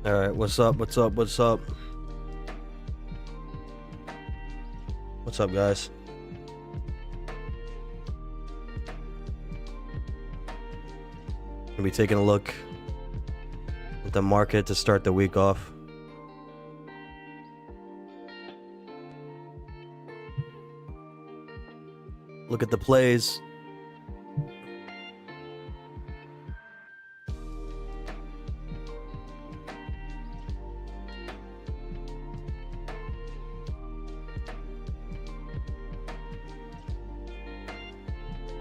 All right, what's up? What's up? What's up? What's up, guys? Gonna be taking a look at the market to start the week off. Look at the plays.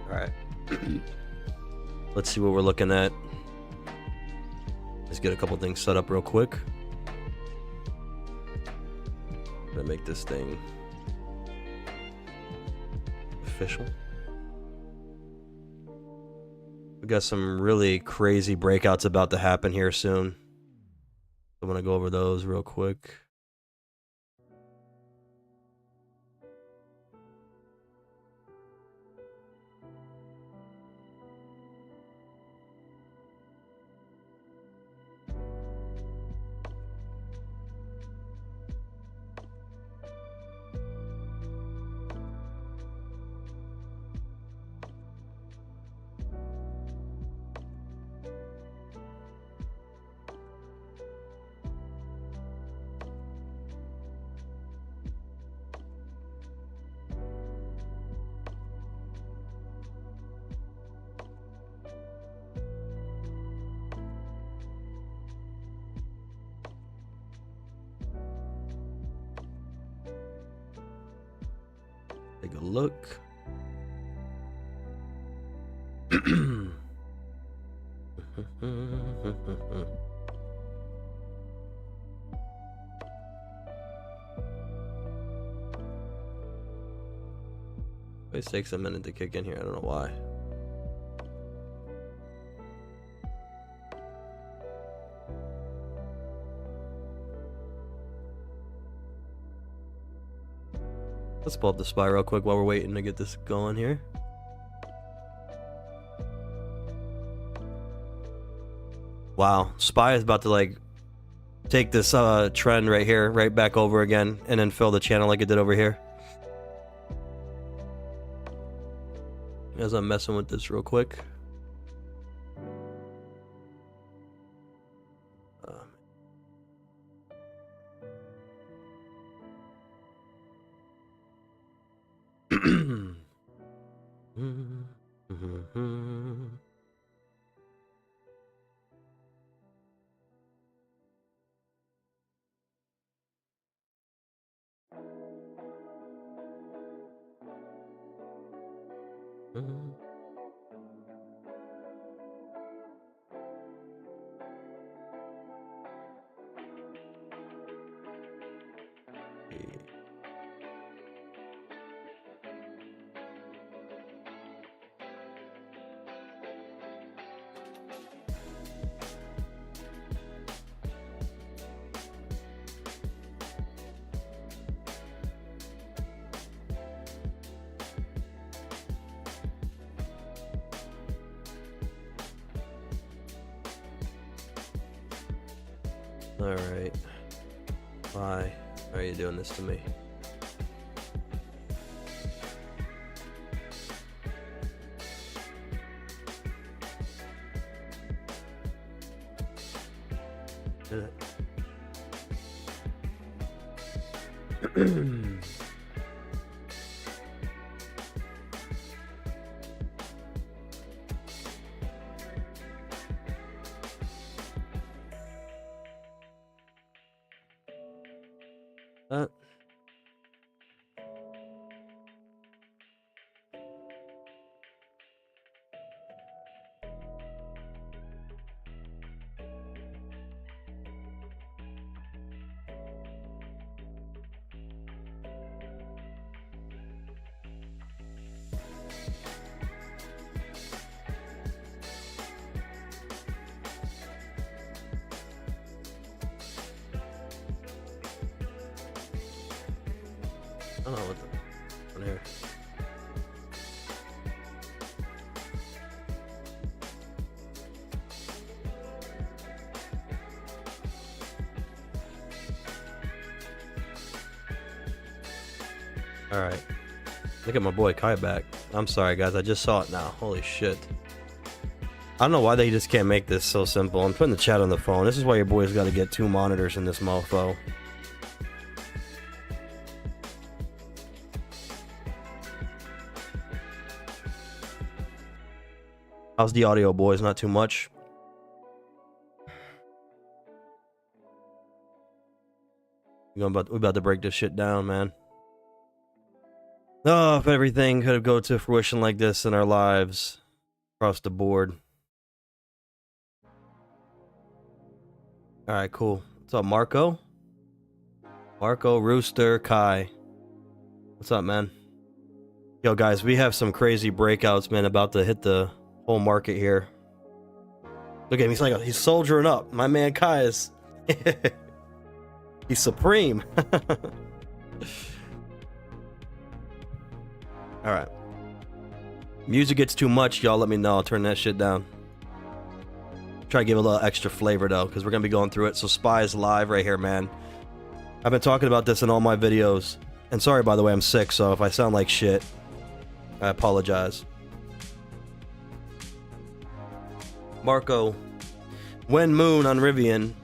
All right. Let's see what we're looking at. Let's get a couple things set up real quick. Gonna make this thing official. We got some really crazy breakouts about to happen here soon. I'm gonna go over those real quick. Take a look. It takes a minute to kick in here. I don't know why. Let's pull up the SPY real quick while we're waiting to get this going here. Wow, SPY is about to like take this trend right here, right back over again, and then fill the channel like it did over here. As I'm messing with this real quick. All right. Why are you doing this to me? Did it? I don't know what's on here. All right. Look at my boy Kai back. I'm sorry, guys. I just saw it now. Holy shit. I don't know why they just can't make this so simple. I'm putting the chat on the phone. This is why your boy's got to get 2 monitors in this mofo. How's the audio, boys? Not too much? We're about to break this shit down, man. Oh, if everything could have go to fruition like this in our lives across the board. All right, cool. What's up, Marco? Marco, Rooster, Kai. What's up, man? Yo, guys, we have some crazy breakouts, man, about to hit the whole market here. Look at him. He's like, he's soldiering up. My man Kai is... he's supreme. All right. Music gets too much, y'all let me know. I'll turn that shit down. Try to give a little extra flavor, though, because we're going to be going through it. So Spy is live right here, man. I've been talking about this in all my videos. And sorry, by the way, I'm sick, so if I sound like shit, I apologize. Marco, when Moon on Rivian,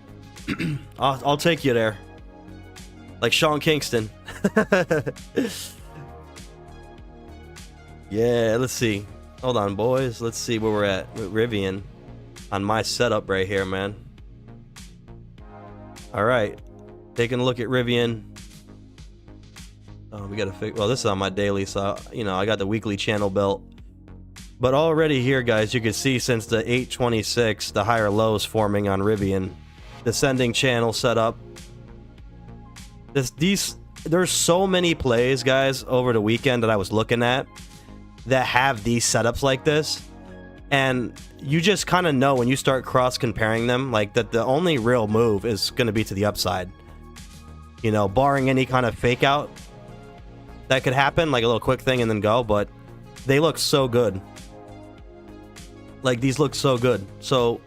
I'll take you there. Like Sean Kingston. Yeah, let's see. Hold on, boys. Let's see where we're at with Rivian on my setup right here, man. All right. Taking a look at Rivian. Oh, we got to fix... Well, this is on my daily, so, you know, I got the weekly channel built. But already here, guys, you can see since the 826, the higher lows forming on Rivian. Descending channel setup. There's so many plays, guys, over the weekend that I was looking at that have these setups like this, and you just kind of know when you start cross comparing them, like that the only real move is going to be to the upside, you know, barring any kind of fake out that could happen, like a little quick thing and then go. But they look so good. Like, these look so good. So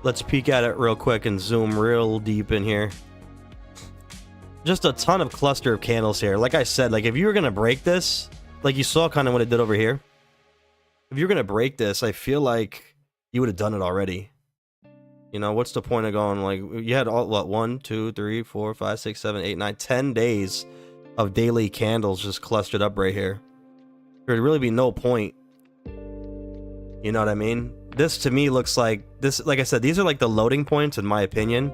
let's peek at it real quick and zoom real deep in here. Just a ton of cluster of candles here. Like I said, like if you were going to break this, like you saw kind of what it did over here. If you're going to break this, I feel like you would have done it already. You know, what's the point of going, like, you had all, what, 1, 2, 3, 4, 5, 6, 7, 8, 9, 10 days of daily candles just clustered up right here. There'd really be no point. You know what I mean? This to me looks like, this, like I said, these are like the loading points in my opinion.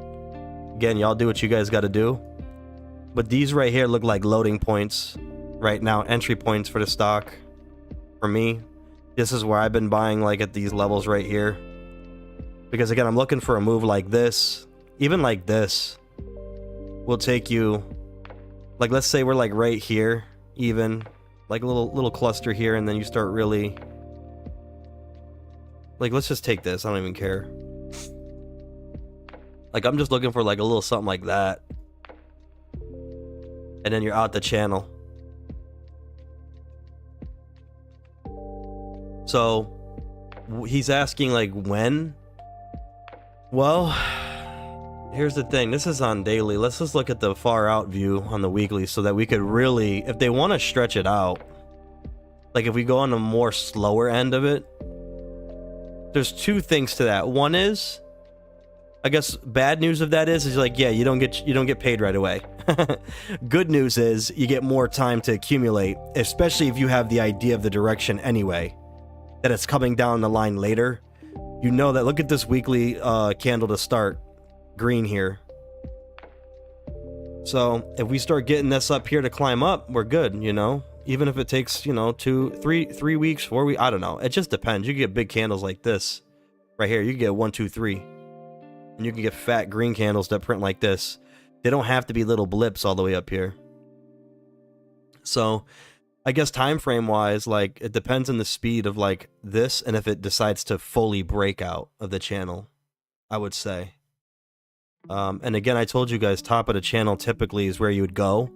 Again, y'all do what you guys got to do. But these right here look like loading points right now, entry points for the stock. For me, this is where I've been buying, like at these levels right here. Because again, I'm looking for a move like this. Even like this will take you, like let's say we're like right here, even like a little cluster here, and then you start really, like, let's just take this. I don't even care. Like, I'm just looking for like a little something like that. And then you're out the channel. So he's asking like when. Well, here's the thing. This is on daily. Let's just look at the far out view on the weekly so that we could really, if they want to stretch it out, like if we go on the more slower end of it, there's two things to that. One is, I guess bad news of that is like, yeah, you don't get paid right away. Good news is you get more time to accumulate, especially if you have the idea of the direction anyway, that it's coming down the line later. You know that. Look at this weekly candle to start, green here. So if we start getting this up here to climb up, we're good, you know, even if it takes, you know, 2, 3 weeks, 4 weeks, I don't know. It just depends. You can get big candles like this right here. You can get 1, 2, 3. And you can get fat green candles that print like this. They don't have to be little blips all the way up here. So I guess time frame wise, like it depends on the speed of like this and if it decides to fully break out of the channel, I would say. And again, I told you guys, top of the channel typically is where you would go.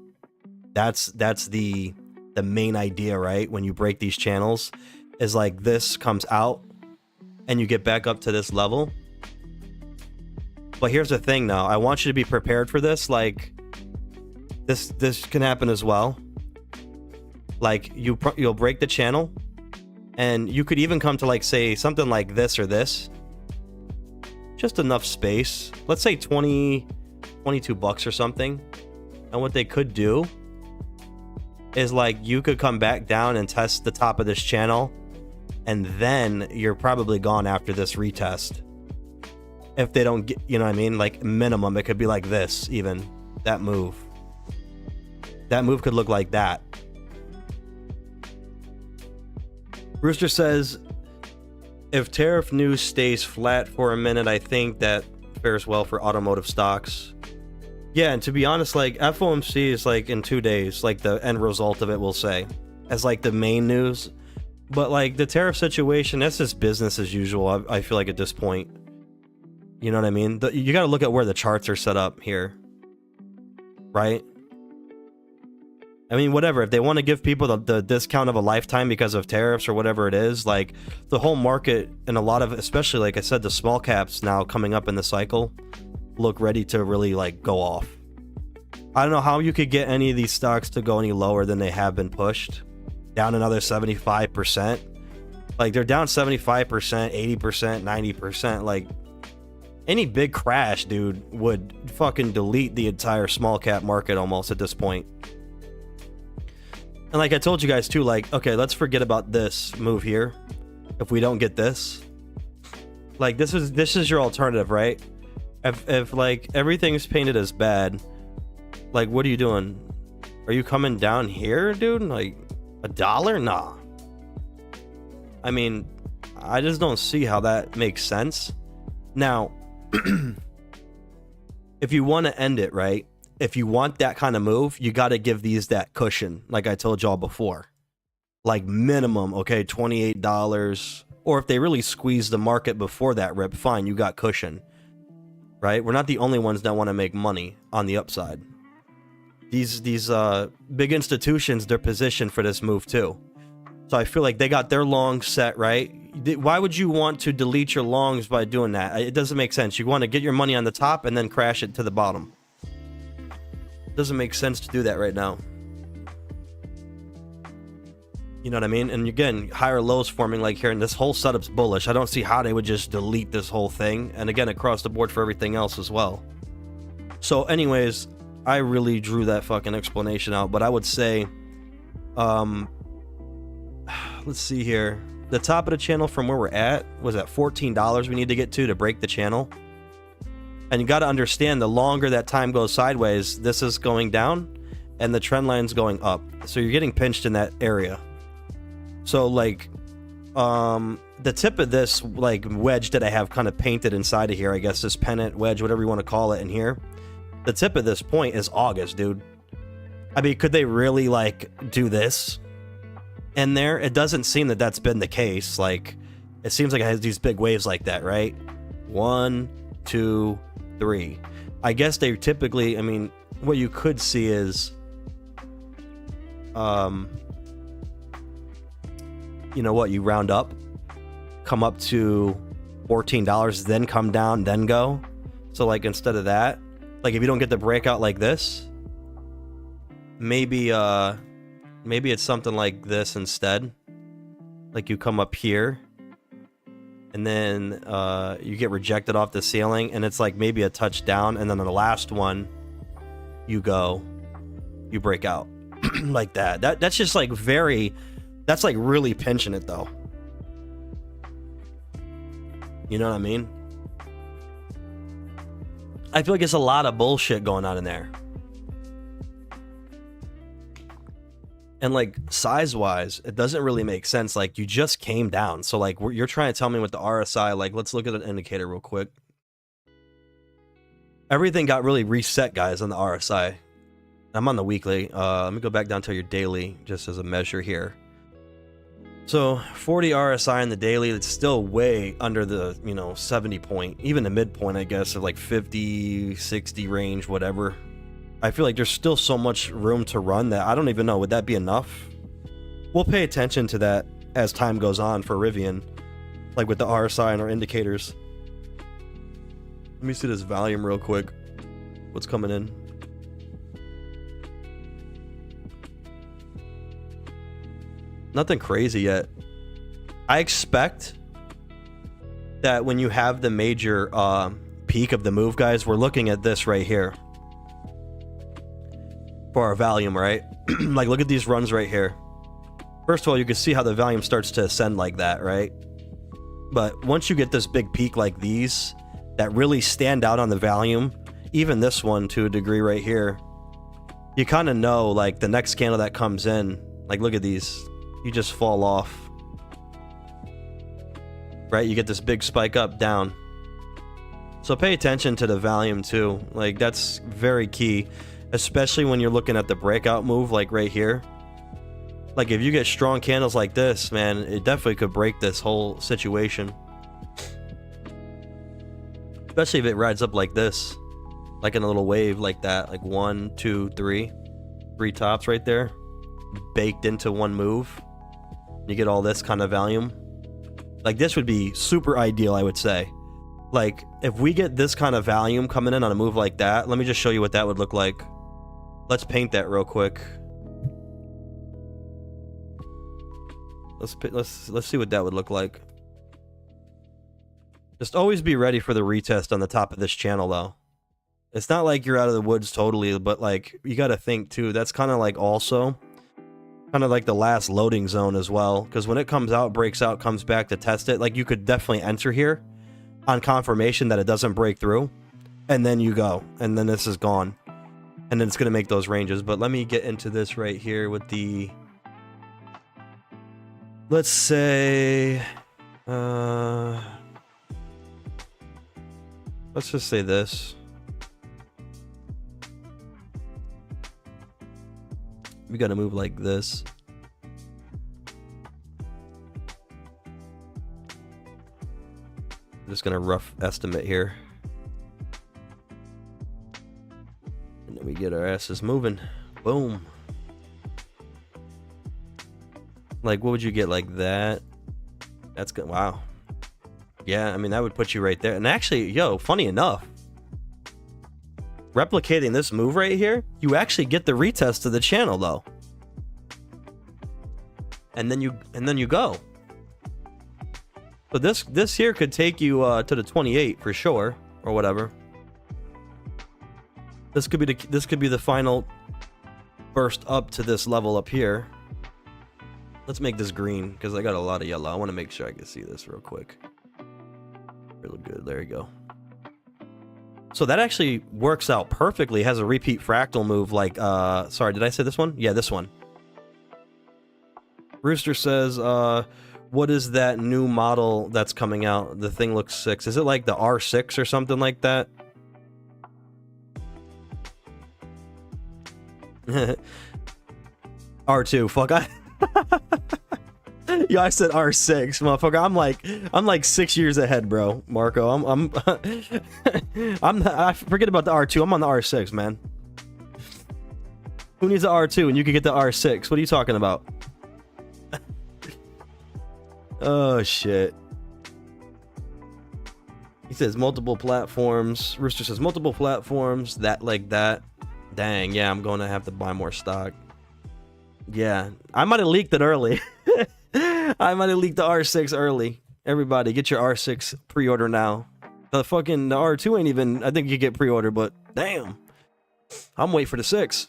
That's the main idea, right? When you break these channels, is like this comes out and you get back up to this level. But here's the thing now, I want you to be prepared for this. Like this can happen as well. Like you'll break the channel, and you could even come to like say something like this or this, just enough space. Let's say 22 bucks or something. And what they could do is like you could come back down and test the top of this channel, and then you're probably gone after this retest. If they don't get, you know what I mean? Like minimum, it could be like this, even that move. That move could look like that. Rooster says, if tariff news stays flat for a minute, I think that fares well for automotive stocks. Yeah, and to be honest, like FOMC is like in 2 days, like the end result of it, we'll say, as like the main news. But like the tariff situation, that's just business as usual. I feel like at this point, you know what I mean? You got to look at where the charts are set up here, right? I mean, whatever. If they want to give people the discount of a lifetime because of tariffs or whatever it is, like the whole market and a lot of, especially like I said, the small caps now coming up in the cycle look ready to really like go off. I don't know how you could get any of these stocks to go any lower than they have been pushed. Down another 75%. Like they're down 75%, 80%, 90%. Like any big crash, dude, would fucking delete the entire small cap market almost at this point. And like I told you guys too, like, okay, let's forget about this move here. If we don't get this, like this is your alternative, right? If like everything's painted as bad, like what are you doing? Are you coming down here, dude? Like $1? Nah. I mean, I just don't see how that makes sense. Now, if you want to end it, right? If you want that kind of move, you got to give these that cushion, like I told y'all before. Like minimum, okay, $28. Or if they really squeeze the market before that rip, fine, you got cushion. Right? We're not the only ones that want to make money on the upside. These big institutions, they're positioned for this move too. So I feel like they got their longs set, right? Why would you want to delete your longs by doing that? It doesn't make sense. You want to get your money on the top and then crash it to the bottom. Doesn't make sense to do that right now. You know what I mean? And again, higher lows forming like here, and this whole setup's bullish. I don't see how they would just delete this whole thing. And again, across the board for everything else as well. So anyways, I really drew that fucking explanation out. But I would say, let's see here. The top of the channel from where we're at was at $14 we need to get to break the channel. And you got to understand, the longer that time goes sideways, this is going down and the trend line's going up. So you're getting pinched in that area. So like the tip of this like wedge that I have kind of painted inside of here, I guess this pennant wedge, whatever you want to call it in here, the tip of this point is August, dude. I mean, could they really like do this in there? It doesn't seem that that's been the case. Like it seems like it has these big waves like that, right? 1, 2, 3. I guess they typically, I mean, what you could see is you know what, you round up, come up to $14, then come down, then go. So like instead of that, like if you don't get the breakout like this, maybe it's something like this instead. Like you come up here and then you get rejected off the ceiling, and it's like maybe a touchdown, and then on the last one you break out like that. That's just like that's like really pinching it though. You know what I mean? I feel like it's a lot of bullshit going on in there. And like size wise, it doesn't really make sense. Like you just came down. So like you're trying to tell me with the RSI, like let's look at an indicator real quick. Everything got really reset, guys, on the RSI. I'm on the weekly. Let me go back down to your daily just as a measure here. So 40 RSI in the daily, it's still way under the, 70 point, even the midpoint, I guess, of like 50, 60 range, whatever. I feel like there's still so much room to run that I don't even know. Would that be enough? We'll pay attention to that as time goes on for Rivian, like with the RSI and our indicators. Let me see this volume real quick. What's coming in? Nothing crazy yet. I expect that when you have the major peak of the move, guys, we're looking at this right here for our volume, right? Like, look at these runs right here. First of all, you can see how the volume starts to ascend like that, right? But once you get this big peak like these that really stand out on the volume, even this one to a degree right here, you kind of know, like, the next candle that comes in, like, look at these, you just fall off, right? You get this big spike up, down. So pay attention to the volume too. Like, that's very key, especially when you're looking at the breakout move, like right here. Like, if you get strong candles like this, man, it definitely could break this whole situation. Especially if it rides up like this, like in a little wave like that, like 1, 2, 3, 3 tops right there, baked into one move. You get all this kind of volume. Like, this would be super ideal, I would say. Like, if we get this kind of volume coming in on a move like that, let me just show you what that would look like. Let's paint that real quick. Let's see what that would look like. Just always be ready for the retest on the top of this channel, though. It's not like you're out of the woods totally, but, like, you got to think too. That's kind of like also kind of like the last loading zone as well, because when it comes out, breaks out, comes back to test it, like, you could definitely enter here on confirmation that it doesn't break through, and then you go, and then this is gone, and then it's gonna make those ranges. But let me get into this right here with the, let's say, let's just say this. We gotta move like this. I'm just gonna rough estimate here. And then we get our asses moving. Boom. Like, what would you get like that? That's good. Wow. Yeah, I mean, that would put you right there. And actually, yo, funny enough, replicating this move right here, you actually get the retest of the channel though. And then you go. So this here could take you to the 28 for sure, or whatever. This could be the final burst up to this level up here. Let's make this green because I got a lot of yellow. I want to make sure I can see this real quick. Real good. There you go. So that actually works out perfectly. It has a repeat fractal move like, sorry, did I say this one? Yeah, this one. Rooster says, what is that new model that's coming out? The thing looks sick. Is it like the R6 or something like that? R2, fuck, yeah, I said R6, motherfucker. I'm like 6 years ahead, bro. Marco, I forget about the R2. I'm on the R6, man. Who needs the R2 and you can get the R6? What are you talking about? Oh shit. He says multiple platforms. Rooster says multiple platforms. That like that. Dang, yeah, I'm going to have to buy more stock. Yeah, I might have leaked it early. I might have leaked the R6 early. Everybody, get your R6 pre-order now. The R2 ain't even, I think you get pre-order, but damn. I'm waiting for the 6.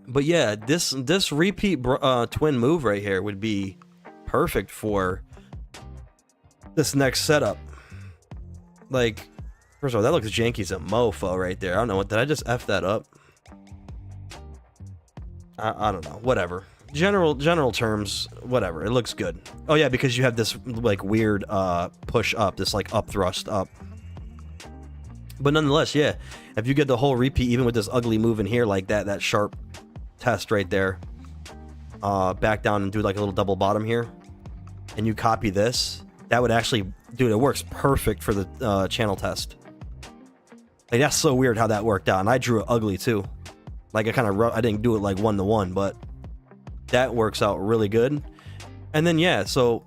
But yeah, this repeat twin move right here would be perfect for this next setup. Like, first of all, that looks janky as a mofo right there. I don't know what, did I just F that up? I don't know, whatever. General terms, whatever. It looks good. Oh yeah, because you have this like weird push up, this like up thrust up. But nonetheless, yeah, if you get the whole repeat, even with this ugly move in here like that sharp test right there, back down and do like a little double bottom here, and you copy this, that would actually, dude, it works perfect for the channel test. Like, that's so weird how that worked out, and I drew it ugly too. Like, I didn't do it like 1-to-1, but that works out really good. And then yeah, so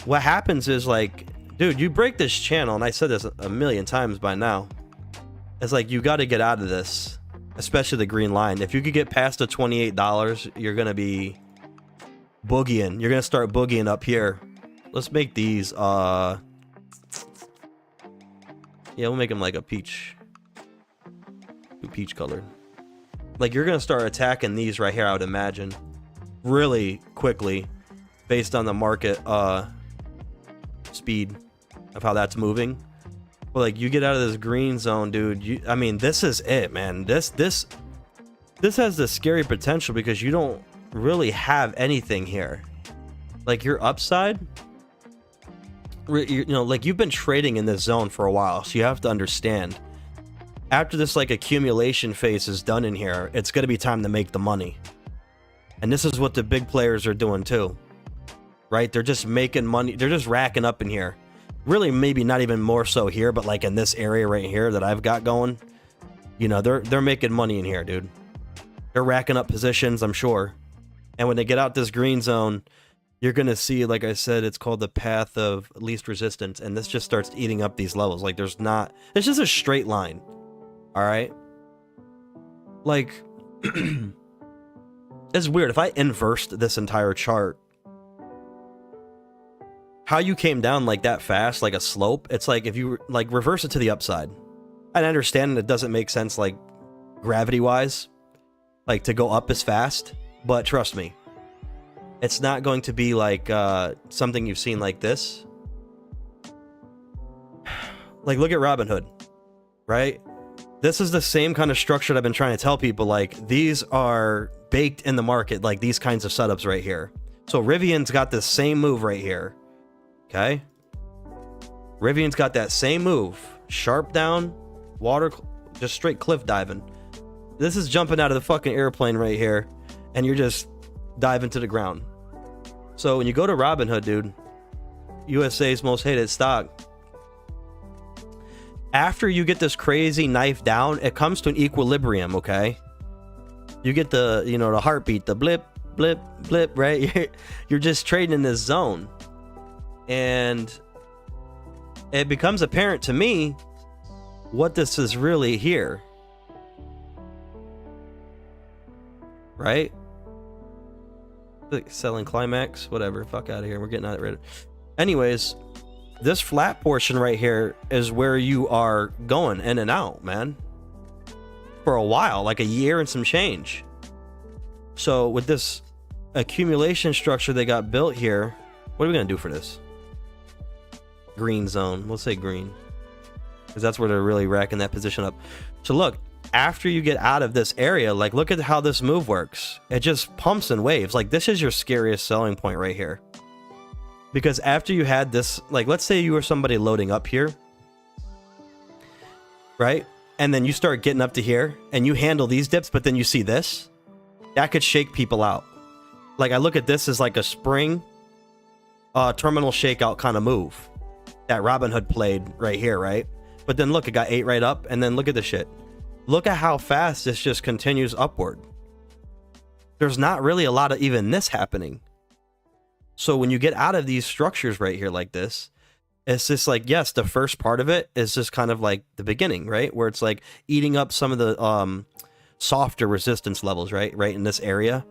what happens is, like, dude, you break this channel, and I said this a million times by now, it's like you got to get out of this, especially the green line. If you could get past the $28, you're gonna be boogieing. You're gonna start boogieing up here. Let's make these yeah, we'll make them like a peach colored. Like, you're gonna start attacking these right here, I would imagine, really quickly, based on the market speed of how that's moving. But like, you get out of this green zone, dude. I mean, this is it, man. This has the scary potential because you don't really have anything here. Like, your upside, you know, like, you've been trading in this zone for a while, so you have to understand, after this like accumulation phase is done in here, it's going to be time to make the money. And this is what the big players are doing too, right? They're just making money. They're just racking up in here. Really, maybe not even more so here, but like in this area right here that I've got going, you know, they're making money in here, dude. They're racking up positions, I'm sure. And when they get out this green zone, you're going to see, like I said, it's called the path of least resistance. And this just starts eating up these levels. Like, it's just a straight line. All right. Like, it's weird. If I inversed this entire chart, how you came down like that fast, like a slope, it's like if you like reverse it to the upside. I understand it doesn't make sense, like gravity wise, like to go up as fast, but trust me, it's not going to be like something you've seen like this. Like, look at Robinhood, right? This is the same kind of structure that I've been trying to tell people. Like, these are baked in the market, like these kinds of setups right here. So Rivian's got the same move right here. Okay. Rivian's got that same move. Sharp down, water, just straight cliff diving. This is jumping out of the fucking airplane right here, and you're just diving to the ground. So when you go to Robinhood, dude, USA's most hated stock, after you get this crazy knife down, it comes to an equilibrium, okay? You get the, you know, the heartbeat, the blip, blip, blip, right? You're just trading in this zone. And it becomes apparent to me what this is really here. Right? Selling climax, whatever. Fuck out of here. We're getting out of it. Anyways, this flat portion right here is where you are going in and out, man. For a while, like a year and some change. So with this accumulation structure they got built here, what are we going to do for this? Green zone. We'll say green, because that's where they're really racking that position up. So look, after you get out of this area, like, look at how this move works. It just pumps in waves. Like, this is your scariest selling point right here. Because after you had this, like, let's say you were somebody loading up here, right? And then you start getting up to here and you handle these dips, but then you see this, that could shake people out. Like, I look at this as like a spring terminal shakeout kind of move that Robinhood played right here, right? But then look, it got 8 right up, and then look at the shit. Look at how fast this just continues upward. There's not really a lot of even this happening. So when you get out of these structures right here like this, it's just like, yes, the first part of it is just kind of like the beginning, right? Where it's like eating up some of the softer resistance levels, right in this area.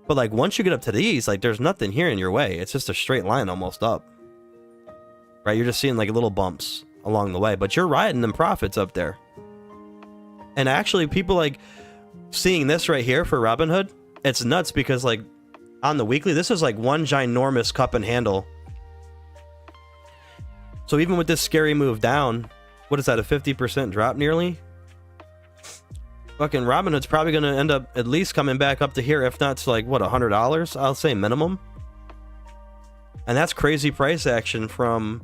But like, once you get up to these, like, there's nothing here in your way. It's just a straight line almost up, right? You're just seeing like little bumps along the way, but you're riding them profits up there. And actually, people like seeing this right here for Robinhood, it's nuts, because like on the weekly, this is like one ginormous cup and handle. So even with this scary move down, what is that, a 50% drop nearly? Fucking Robinhood's probably going to end up at least coming back up to here, if not to like, what, $100? I'll say minimum. And that's crazy price action from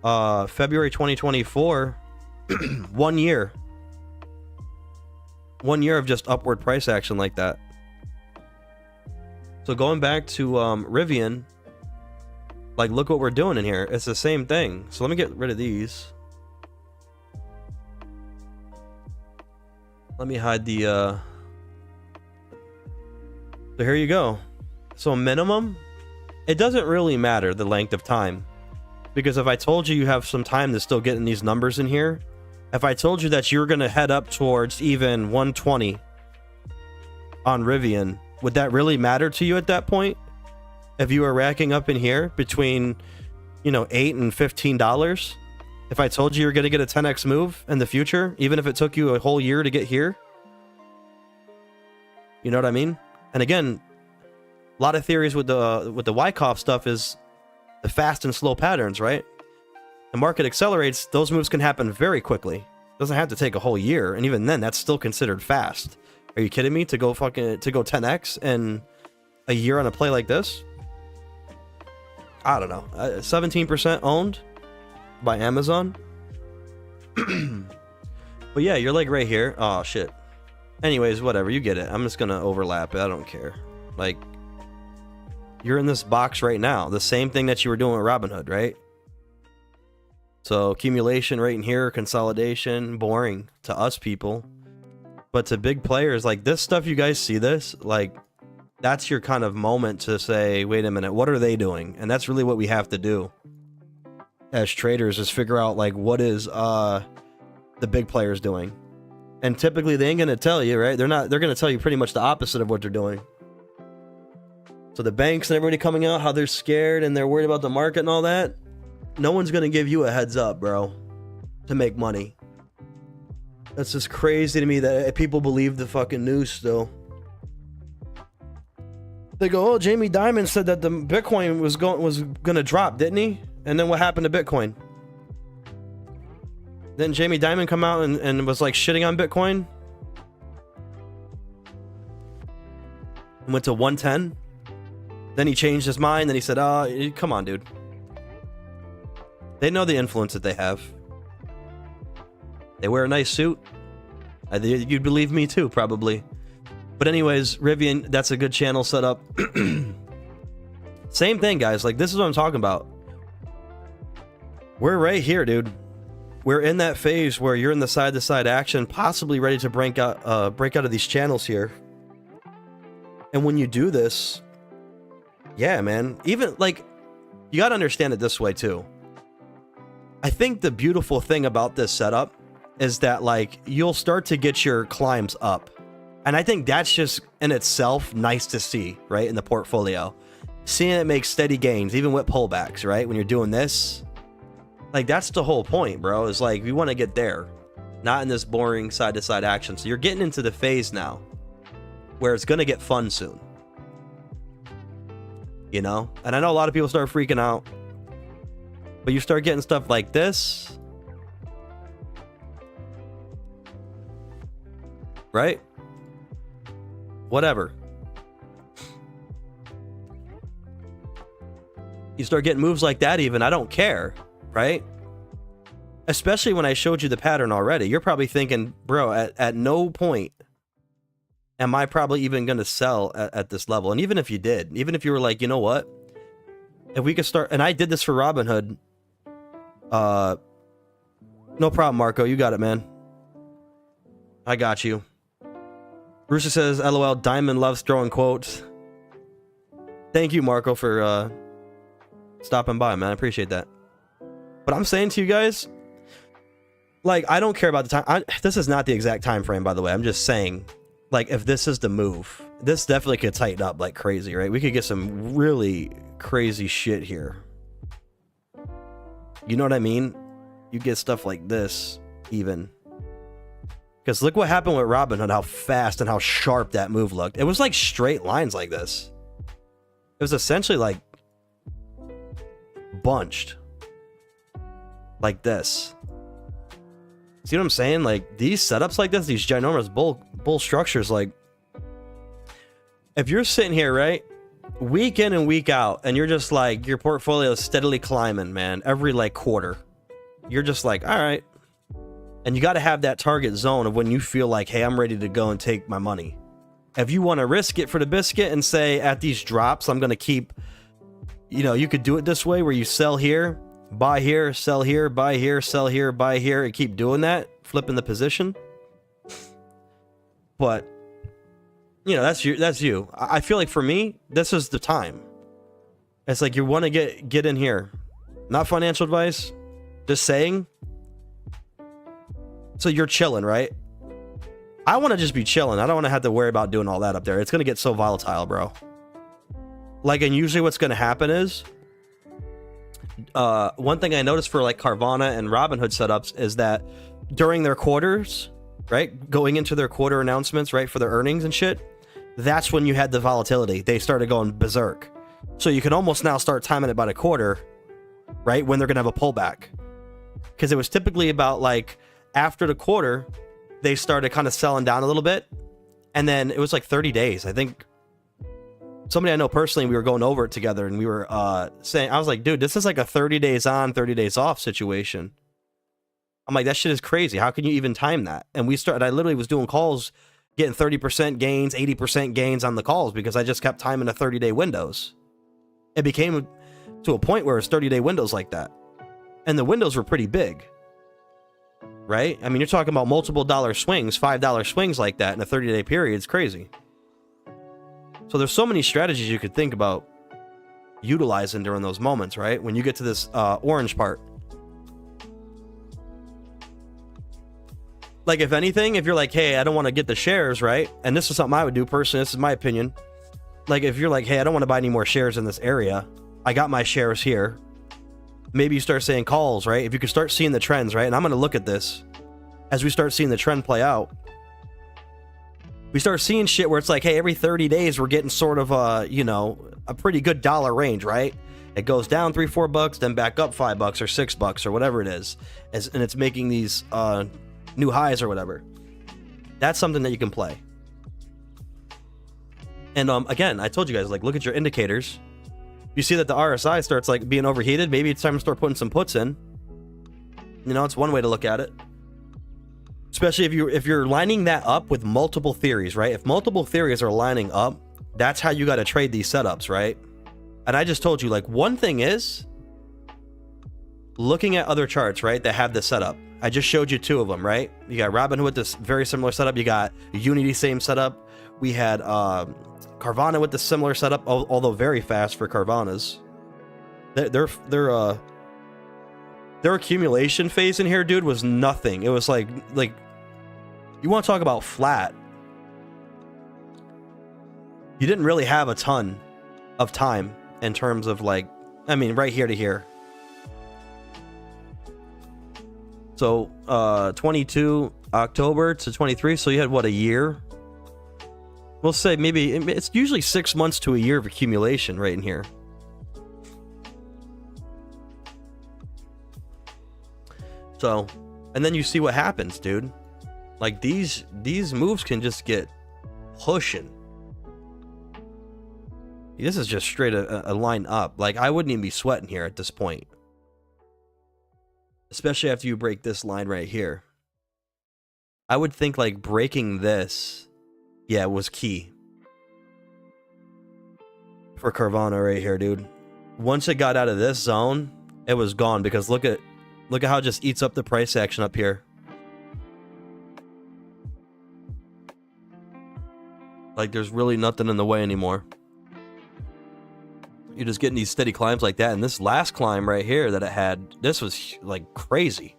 February 2024. 1 year. 1 year of just upward price action like that. So going back to Rivian, like, look what we're doing in here. It's the same thing. So let me get rid of these. Let me hide the so here you go. So minimum, it doesn't really matter the length of time, because if I told you have some time to still get in these numbers in here, if I told you that you're going to head up towards even 120 on Rivian, would that really matter to you at that point? if you were racking up in here between, you know, $8 and $15, if I told you you're going to get a 10x move in the future, even if it took you a whole year to get here, you know what I mean? And again, a lot of theories with the Wyckoff stuff is the fast and slow patterns, right? The market accelerates, those moves can happen very quickly. It doesn't have to take a whole year, and even then, that's still considered fast. Are you kidding me? To go 10x in a year on a play like this? I don't know. 17% owned by Amazon. But yeah, you're like right here. Oh shit. Anyways, whatever, you get it. I'm just gonna overlap it. I don't care. Like, you're in this box right now. The same thing that you were doing with Robinhood, right? So accumulation right in here, consolidation, boring to us people. But to big players, like this stuff, you guys see this? Like, that's your kind of moment to say, wait a minute, what are they doing? And that's really what we have to do as traders, is figure out like what is the big players doing. And typically they ain't gonna tell you, right? They're gonna tell you pretty much the opposite of what they're doing. So the banks and everybody coming out, how they're scared and they're worried about the market and all that, no one's gonna give you a heads up, bro, to make money. That's just crazy to me that people believe the fucking news still. They go, oh, Jamie Dimon said that the Bitcoin was gonna drop, didn't he? And then what happened to Bitcoin? Then Jamie Dimon come out and was like shitting on Bitcoin and went to 110. Then he changed his mind. Then he said, oh, come on, dude. They know the influence that they have. They wear a nice suit. You'd believe me too, probably. But anyways, Rivian, that's a good channel setup. Same thing, guys. Like, this is what I'm talking about. We're right here, dude. We're in that phase where you're in the side-to-side action, possibly ready to break out of these channels here. And when you do this, yeah, man, even like, you got to understand it this way too. I think the beautiful thing about this setup is that, like, you'll start to get your climbs up. And I think that's just in itself nice to see, right, in the portfolio. Seeing it make steady gains, even with pullbacks, right? When you're doing this, like, that's the whole point, bro, is like, we want to get there, not in this boring side-to-side action. So you're getting into the phase now where it's going to get fun soon. You know? And I know a lot of people start freaking out, but you start getting stuff like this, right? Whatever. You start getting moves like that even, I don't care, right? Especially when I showed you the pattern already. You're probably thinking, bro, at no point am I probably even going to sell at this level. And even if you did, even if you were like, you know what? If we could start, and I did this for Robinhood. No problem, Marco. You got it, man. I got you. Rooster says, LOL, Diamond loves throwing quotes. Thank you, Marco, for stopping by, man. I appreciate that. But I'm saying to you guys, like, I don't care about the time. This is not the exact time frame, by the way. I'm just saying, like, if this is the move, this definitely could tighten up like crazy, right? We could get some really crazy shit here. You know what I mean? You get stuff like this, even. Because look what happened with Robinhood, how fast and how sharp that move looked. It was like straight lines like this. It was essentially like bunched. Like this. See what I'm saying? Like, these setups like this, these ginormous bull structures, like, if you're sitting here, right, week in and week out, and you're just like, your portfolio is steadily climbing, man, every like quarter, you're just like, all right. And you got to have that target zone of when you feel like, hey, I'm ready to go and take my money. If you want to risk it for the biscuit and say, at these drops, I'm going to keep, you know, you could do it this way where you sell here, buy here, sell here, buy here, sell here, buy here, and keep doing that, flipping the position. But, you know, that's you. I feel like for me, this is the time. It's like, you want to get in here. Not financial advice, just saying. So you're chilling, right? I want to just be chilling. I don't want to have to worry about doing all that up there. It's going to get so volatile, bro. Like, and usually what's going to happen is, one thing I noticed for like Carvana and Robinhood setups is that during their quarters, right, going into their quarter announcements, right, for their earnings and shit, that's when you had the volatility. They started going berserk. So you can almost now start timing it by the quarter, right, when they're going to have a pullback. Because it was typically about like after the quarter, they started kind of selling down a little bit. And then it was like 30 days. I think somebody I know personally, we were going over it together and we were saying, I was like, dude, this is like a 30 days on, 30 days off situation. I'm like, that shit is crazy. How can you even time that? And I literally was doing calls, getting 30% gains, 80% gains on the calls because I just kept timing the 30-day windows. It became to a point where it's 30-day windows like that. And the windows were pretty big, right? I mean, you're talking about multiple dollar swings, $5 swings like that in a 30-day period. It's crazy. So there's so many strategies you could think about utilizing during those moments, right? When you get to this orange part. Like, if anything, if you're like, hey, I don't want to get the shares, right? And this is something I would do personally. This is my opinion. Like, if you're like, hey, I don't want to buy any more shares in this area. I got my shares here. Maybe you start saying calls, right? If you can start seeing the trends, right? And I'm going to look at this as we start seeing the trend play out. We start seeing shit where it's like, hey, every 30 days, we're getting sort of a, you know, a pretty good dollar range, right? It goes down $3-4, then back up $5 or $6 or whatever it is. And it's making these, new highs or whatever. That's something that you can play. And again, I told you guys, like, look at your indicators. You see that the RSI starts like being overheated. Maybe it's time to start putting some puts in. You know, it's one way to look at it. Especially if you're lining that up with multiple theories, right? If multiple theories are lining up, that's how you got to trade these setups, right? And I just told you, like, one thing is looking at other charts, right, that have this setup. I just showed you two of them, right? You got Robinhood with this very similar setup. You got Unity, same setup. We had Carvana with the similar setup, although very fast for Carvanas. Their accumulation phase in here, dude, was nothing. It was like you want to talk about flat. You didn't really have a ton of time in terms of, like, I mean, right here to here. So, 22 October to 23. So you had, what, a year? We'll say maybe it's usually 6 months to a year of accumulation right in here. So, and then you see what happens, dude. Like, these moves can just get pushing. This is just straight a line up. Like, I wouldn't even be sweating here at this point. Especially after you break this line right here. I would think, like, breaking this, yeah, was key. For Carvana right here, dude. Once it got out of this zone, it was gone, because look at how it just eats up the price action up here. Like, there's really nothing in the way anymore. You're just getting these steady climbs like that. And this last climb right here that it had, this was like crazy.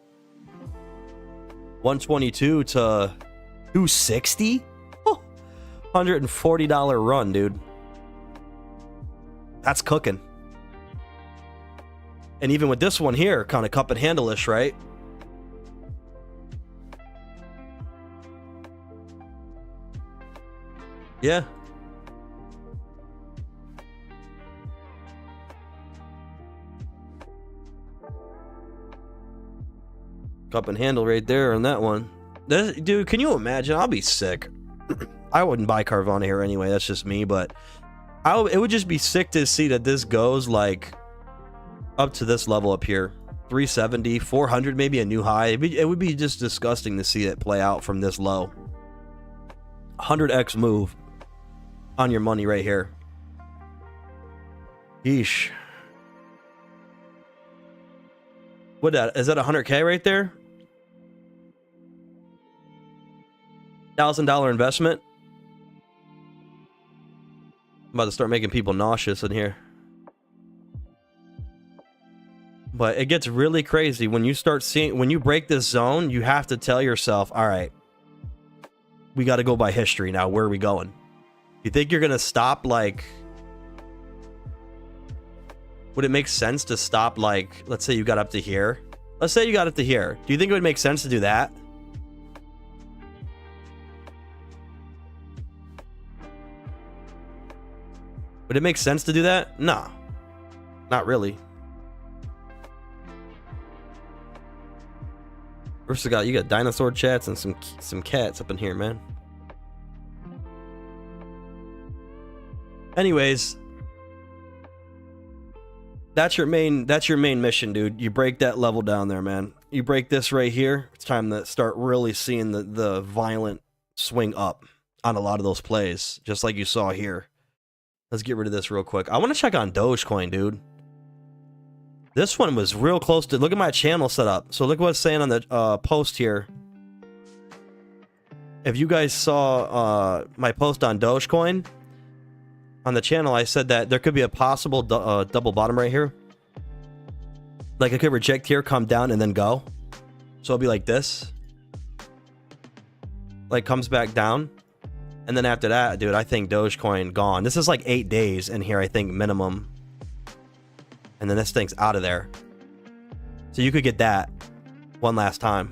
122 to 260? Oh, $140 run, dude. That's cooking. And even with this one here, kind of cup and handle-ish, right? Yeah. Cup and handle right there on that one. Dude, can you imagine? I'll be sick. I wouldn't buy Carvana here anyway. That's just me, but it would just be sick to see that this goes like up to this level up here. 370, 400, maybe a new high. It would be just disgusting to see it play out from this low. 100x move on your money right here. Yeesh. What that? Is that 100K right there? $1,000 investment. I'm about to start making people nauseous in here. But it gets really crazy when you start seeing, when you break this zone, you have to tell yourself, all right, we got to go by history now. Where are we going? You think you're going to stop like would it make sense to stop, like, let's say you got up to here? Let's say you got up to here. Do you think it would make sense to do that? Would it make sense to do that? No. Not really. First you got dinosaur chats and some cats up in here, man. Anyways, that's your main mission, dude. You break that level down there, man. You break this right here. It's time to start really seeing the violent swing up on a lot of those plays, just like you saw here. Let's get rid of this real quick. I want to check on Dogecoin, dude. This one was real close to... Look at my channel setup. So look what it's saying on the post here. If you guys saw my post on Dogecoin, on the channel, I said that there could be a possible double bottom right here. Like it could reject here, come down, and then go. So it'll be like this. Like comes back down. And then after that, dude, I think Dogecoin gone. This is like 8 days in here, I think, minimum. And then this thing's out of there. So you could get that one last time.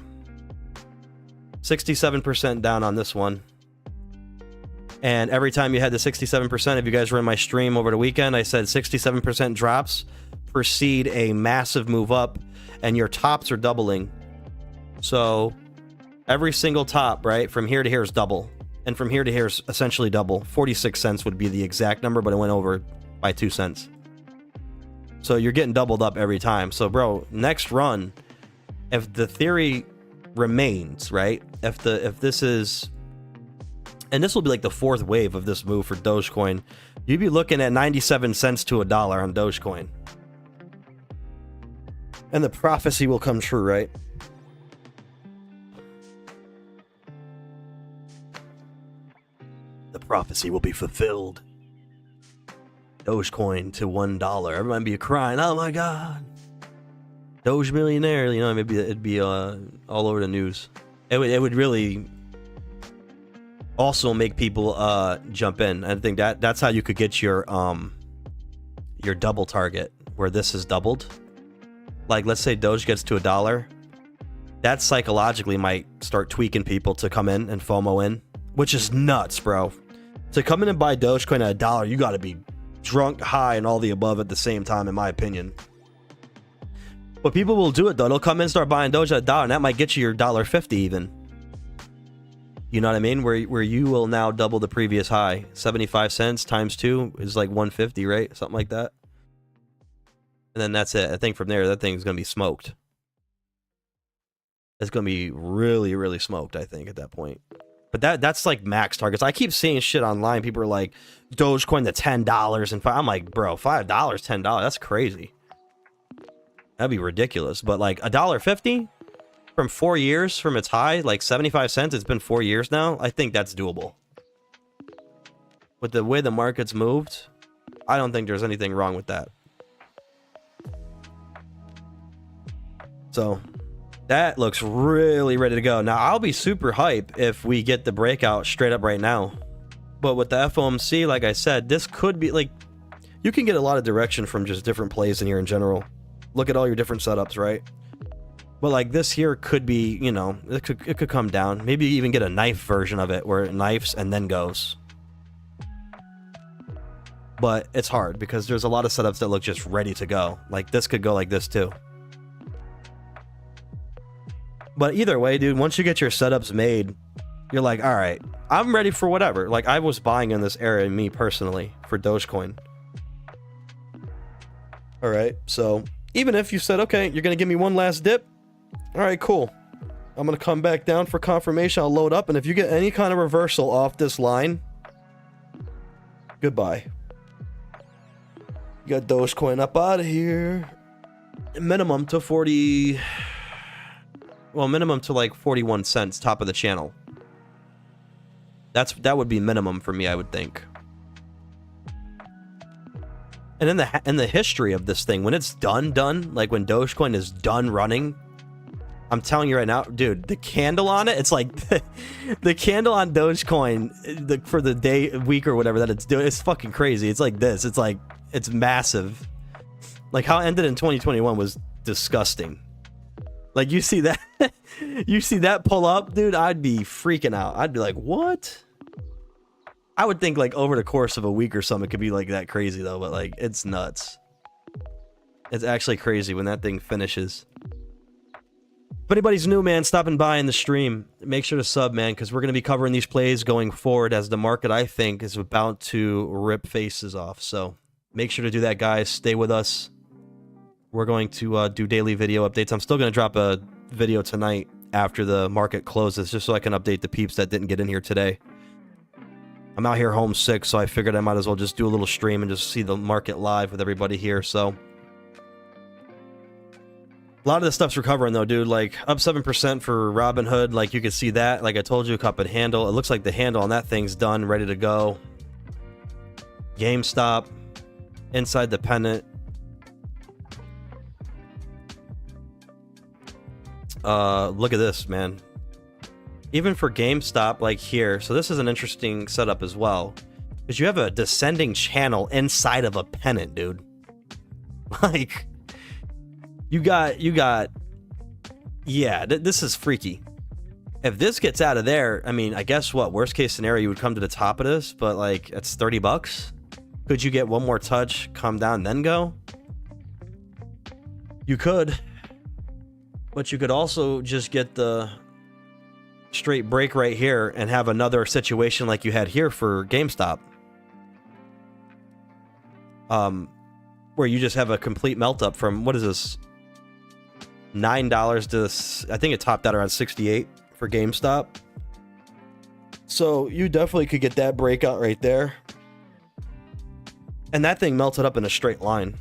67% down on this one. And every time you had the 67%, if you guys were in my stream over the weekend, I said 67% drops precede a massive move up, and your tops are doubling. So every single top, right, from here to here is double. And from here to here is essentially double. 46 cents would be the exact number, but it went over by 2 cents. So you're getting doubled up every time. So, bro, next run, if the theory remains, right? If this is... And this will be like the 4th wave of this move for Dogecoin. You'd be looking at 97 cents to $1 on Dogecoin. And the prophecy will come true, right? The prophecy will be fulfilled. Dogecoin to $1. Everyone be crying, oh my god. Doge millionaire, you know, maybe it'd be all over the news. It would really also make people jump in. I think that's how you could get your double target, where this is doubled. Like, let's say Doge gets to $1. That psychologically might start tweaking people to come in and FOMO in, which is nuts, bro. To come in and buy Dogecoin at $1, you got to be drunk, high, and all the above at the same time, in my opinion. But people will do it, though. They'll come in and start buying Doge at $1, and that might get you your $1.50 even. You know what I mean? Where you will now double the previous high. 75 cents times 2 is like 150, right? Something like that. And then that's it. I think from there, that thing's going to be smoked. It's going to be really, really smoked, I think, at that point. But that's like max targets. I keep seeing shit online. People are like, Dogecoin to $10 and I'm like, bro, $5, $10. That's crazy. That'd be ridiculous. But like $1.50 from 4 years from its high, like 75 cents. It's been 4 years now. I think that's doable. With the way the market's moved, I don't think there's anything wrong with that. So that looks really ready to go. Now, I'll be super hype if we get the breakout straight up right now. But with the FOMC, like I said, this could be like... You can get a lot of direction from just different plays in here in general. Look at all your different setups, right? But like this here could be, you know, it could come down. Maybe even get a knife version of it where it knifes and then goes. But it's hard because there's a lot of setups that look just ready to go. Like this could go like this too. But either way, dude, once you get your setups made, you're like, all right, I'm ready for whatever. Like I was buying in this area, me personally, for Dogecoin. All right, so even if you said, okay, you're going to give me one last dip. All right, cool. I'm going to come back down for confirmation. I'll load up. And if you get any kind of reversal off this line, goodbye. You got Dogecoin up out of here. Minimum to 40... Well, minimum to like 41 cents, top of the channel. That would be minimum for me, I would think. And in the history of this thing, when it's done, like when Dogecoin is done running, I'm telling you right now, dude, the candle on it, it's like the candle on Dogecoin for the day, week, or whatever that it's doing, it's fucking crazy. It's like this. It's like, it's massive. Like how it ended in 2021 was disgusting. Like you see that, you see that pull up, dude, I'd be freaking out. I'd be like, what? I would think like over the course of a week or something, it could be like that crazy though, but like it's nuts. It's actually crazy when that thing finishes. If anybody's new, man, stopping by in the stream, make sure to sub, man, because we're going to be covering these plays going forward as the market, I think, is about to rip faces off. So make sure to do that, guys. Stay with us. We're going to do daily video updates. I'm still going to drop a video tonight after the market closes, just so I can update the peeps that didn't get in here today. I'm out here homesick, so I figured I might as well just do a little stream and just see the market live with everybody here. So a lot of this stuff's recovering though, dude. Like up 7% for Robinhood. Like you can see that. Like I told you, cup and handle. It looks like the handle on that thing's done, ready to go. GameStop inside the pennant. Look at this, man. Even for GameStop, like here. So this is an interesting setup as well, because you have a descending channel inside of a pennant, dude. Like. You got, yeah, this is freaky. If this gets out of there, I mean, I guess what, worst case scenario, you would come to the top of this, but like, it's 30 bucks. Could you get one more touch, come down, then go? You could, but you could also just get the straight break right here and have another situation like you had here for GameStop. Where you just have a complete melt up from, what is this? $9 to, I think it topped out around 68 for GameStop. So you definitely could get that breakout right there. And that thing melted up in a straight line.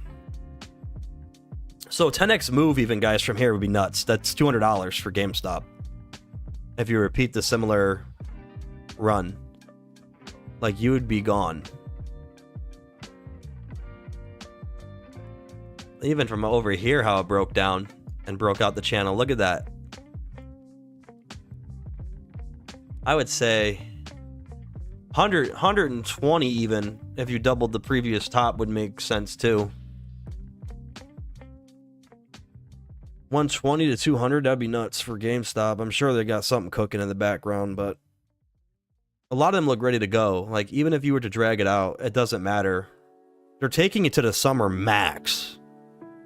So 10x move even, guys, from here would be nuts. That's $200 for GameStop. If you repeat the similar run, like you would be gone. Even from over here, how it broke down and broke out the channel. Look at that. I would say 120 even, if you doubled the previous top, would make sense too. 120 to 200, that'd be nuts for GameStop. I'm sure they got something cooking in the background, but a lot of them look ready to go. Like, even if you were to drag it out, it doesn't matter. They're taking it to the summer max.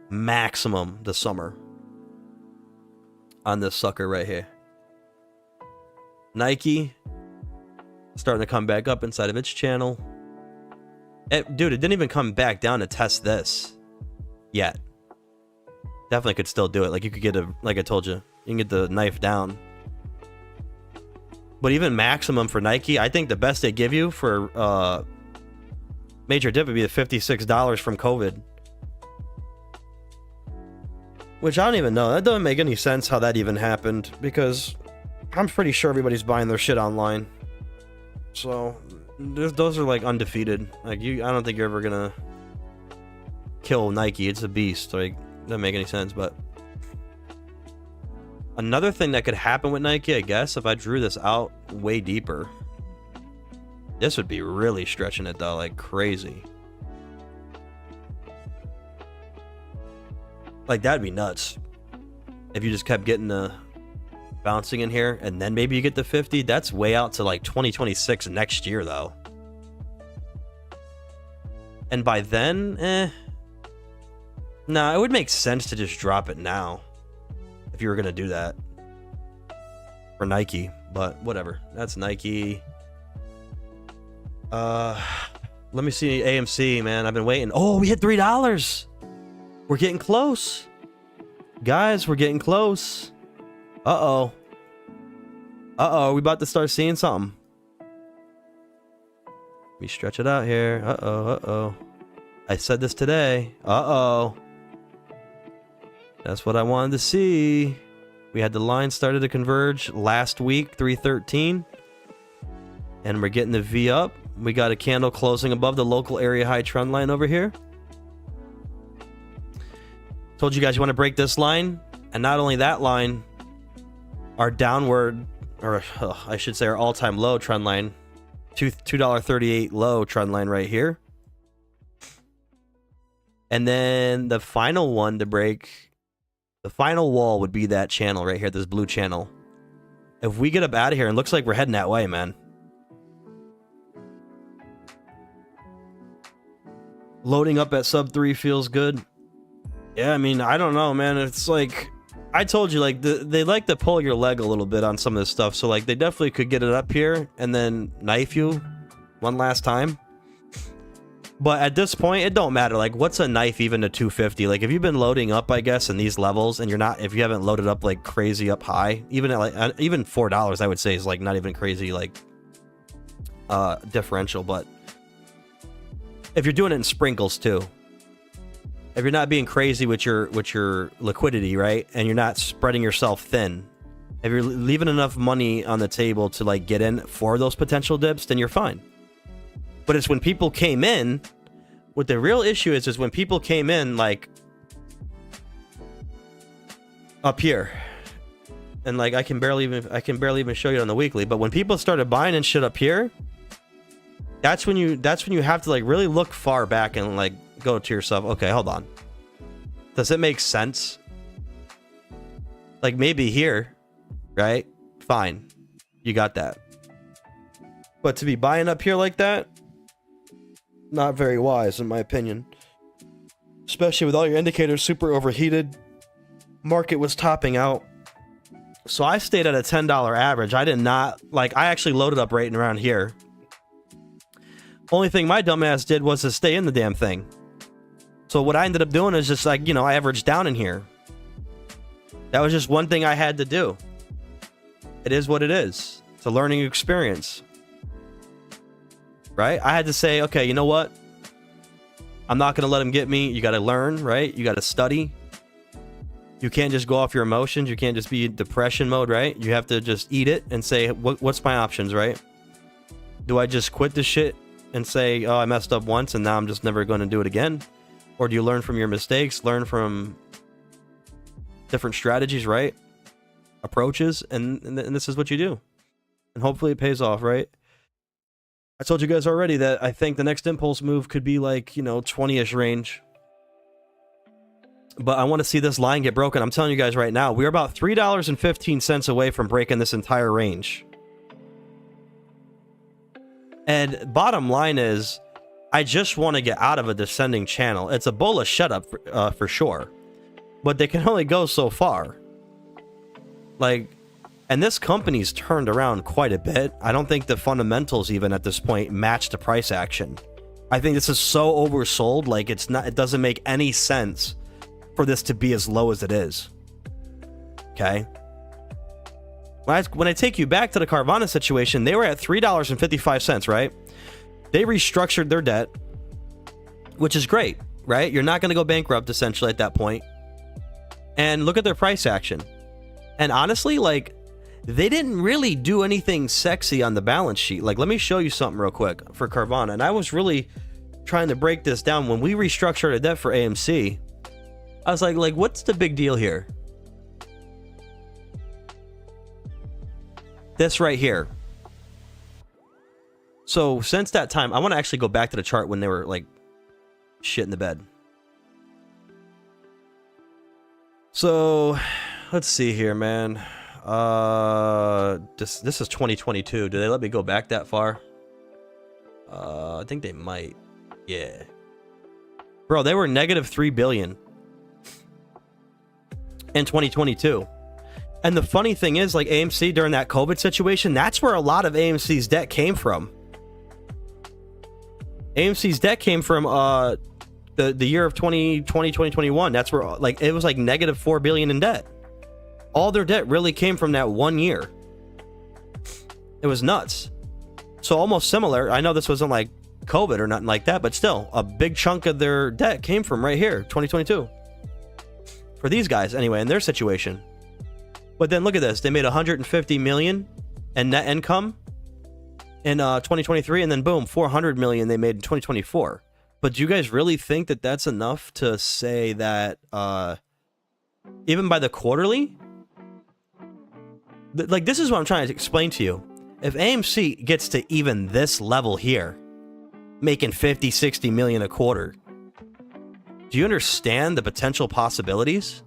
Maximum the summer. On this sucker right here. Nike starting to come back up inside of its channel. Dude, it didn't even come back down to test this yet. Definitely could still do it. Like you could get a, like I told you, you can get the knife down. But even maximum for Nike, I think the best they give you for major dip would be the $56 from COVID. Which I don't even know. That doesn't make any sense how that even happened, because I'm pretty sure everybody's buying their shit online. So those are like undefeated. Like I don't think you're ever gonna kill Nike. It's a beast. Like doesn't make any sense. But another thing that could happen with Nike, I guess, if I drew this out way deeper, this would be really stretching it though, like crazy. Like that'd be nuts if you just kept getting the bouncing in here and then maybe you get the 50. That's way out to like 2026 next year though, and by then nah, it would make sense to just drop it now if you were gonna do that for Nike. But whatever, that's Nike. Let me see AMC, man. I've been waiting. Oh, we hit $3. We're getting close. Guys, we're getting close. Uh-oh. Uh-oh, we about to start seeing something. Let me stretch it out here. Uh-oh, uh-oh. I said this today. Uh-oh. That's what I wanted to see. We had the line started to converge last week, 313. And we're getting the V up. We got a candle closing above the local area high trend line over here. Told you guys you want to break this line, and not only that line, our downward, or I should say our all-time low trend line, $2.38 low trend line right here. And then the final one to break, the final wall would be that channel right here, this blue channel. If we get up out of here, and it looks like we're heading that way, man. Loading up at sub 3 feels good. Yeah, I mean, I don't know, man. It's like, I told you, like, they like to pull your leg a little bit on some of this stuff. So, like, they definitely could get it up here and then knife you one last time. But at this point, it don't matter. Like, what's a knife even to 250? Like, if you've been loading up, I guess, in these levels, and you're not, if you haven't loaded up like crazy up high, even at like even $4, I would say is like not even crazy like differential. But if you're doing it in sprinkles too, if you're not being crazy with your liquidity, right, and you're not spreading yourself thin, if you're leaving enough money on the table to like get in for those potential dips, then you're fine. But it's when people came in, what the real issue is when people came in like up here, and like I can barely even show you on the weekly. But when people started buying and shit up here, that's when you have to like really look far back and like go to yourself, okay, hold on, does it make sense? Like maybe here, right? Fine, you got that. But to be buying up here like that, not very wise in my opinion. Especially with all your indicators super overheated. Market was topping out. So I stayed at a $10 average. I did not, like, I actually loaded up right around here. Only thing my dumbass did was to stay in the damn thing. So what I ended up doing is just like, you know, I averaged down in here. That was just one thing I had to do. It is what it is. It's a learning experience. Right? I had to say, okay, you know what? I'm not going to let them get me. You got to learn, right? You got to study. You can't just go off your emotions. You can't just be in depression mode, right? You have to just eat it and say, what's my options, right? Do I just quit this shit and say, oh, I messed up once and now I'm just never going to do it again? Or do you learn from your mistakes, learn from different strategies, right? Approaches, and this is what you do. And hopefully it pays off, right? I told you guys already that I think the next impulse move could be like, you know, 20-ish range. But I want to see this line get broken. I'm telling you guys right now, we're about $3.15 away from breaking this entire range. And bottom line is, I just want to get out of a descending channel. It's a bullish setup for sure. But they can only go so far. Like, and this company's turned around quite a bit. I don't think the fundamentals even at this point match the price action. I think this is so oversold, like it doesn't make any sense for this to be as low as it is. Okay? When I take you back to the Carvana situation, they were at $3.55, right? They restructured their debt, which is great, right? You're not going to go bankrupt essentially at that point. And look at their price action. And honestly, like, they didn't really do anything sexy on the balance sheet. Like, let me show you something real quick for Carvana. And I was really trying to break this down. When we restructured a debt for AMC, I was like, what's the big deal here? This right here. So since that time, I want to actually go back to the chart when they were like shit in the bed. So let's see here, man. This is 2022. Do they let me go back that far? I think they might. Yeah. Bro, they were negative 3 billion in 2022. And the funny thing is, like, AMC during that COVID situation, that's where a lot of AMC's debt came from. AMC's debt came from the year of 2020, 2021. That's where, like, it was like negative 4 billion in debt. All their debt really came from that 1 year. It was nuts. So almost similar. I know this wasn't like COVID or nothing like that, but still, a big chunk of their debt came from right here, 2022. For these guys, anyway, in their situation. But then look at this. They made 150 million in net income in 2023, and then boom, 400 million they made in 2024. But do you guys really think that that's enough to say that even by the quarterly? Like, this is what I'm trying to explain to you. If AMC gets to even this level here, making 50, 60 million a quarter, Do you understand the potential possibilities?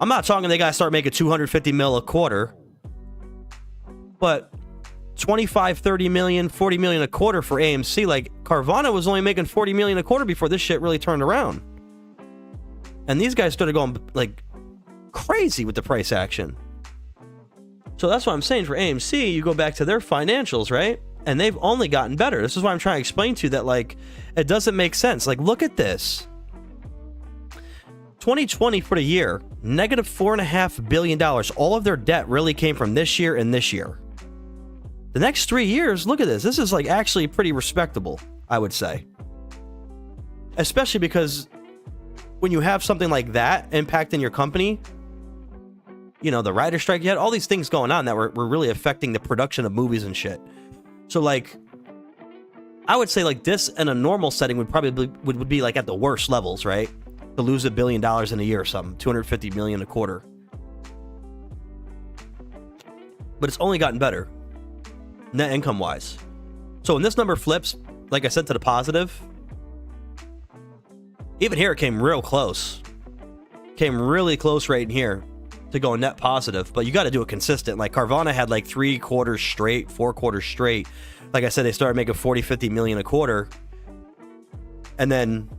I'm not talking they got to start making 250 mil a quarter, but 25, 30 million, 40 million a quarter for AMC. Like, Carvana was only making 40 million a quarter before this shit really turned around. And these guys started going like crazy with the price action. So that's what I'm saying. For AMC, you go back to their financials, right? And they've only gotten better. This is why I'm trying to explain to you that, like, it doesn't make sense. Like, look at this. 2020 for the year, negative $4.5 billion. All of their debt really came from this year and this year. The next 3 years, look at this. This is like actually pretty respectable, I would say. Especially because when you have something like that impacting your company, you know, the writer strike, you had all these things going on that were really affecting the production of movies and shit. So, like, I would say, like, this in a normal setting would probably would be like at the worst levels, right? To lose $1 billion in a year or something, 250 million a quarter. But it's only gotten better, net income wise. So when this number flips, like I said, to the positive, even here it came real close. Came really close right in here to go net positive, but you got to do it consistent. Like, Carvana had like 3 quarters straight, 4 quarters straight. Like I said, they started making 40, 50 million a quarter. And then,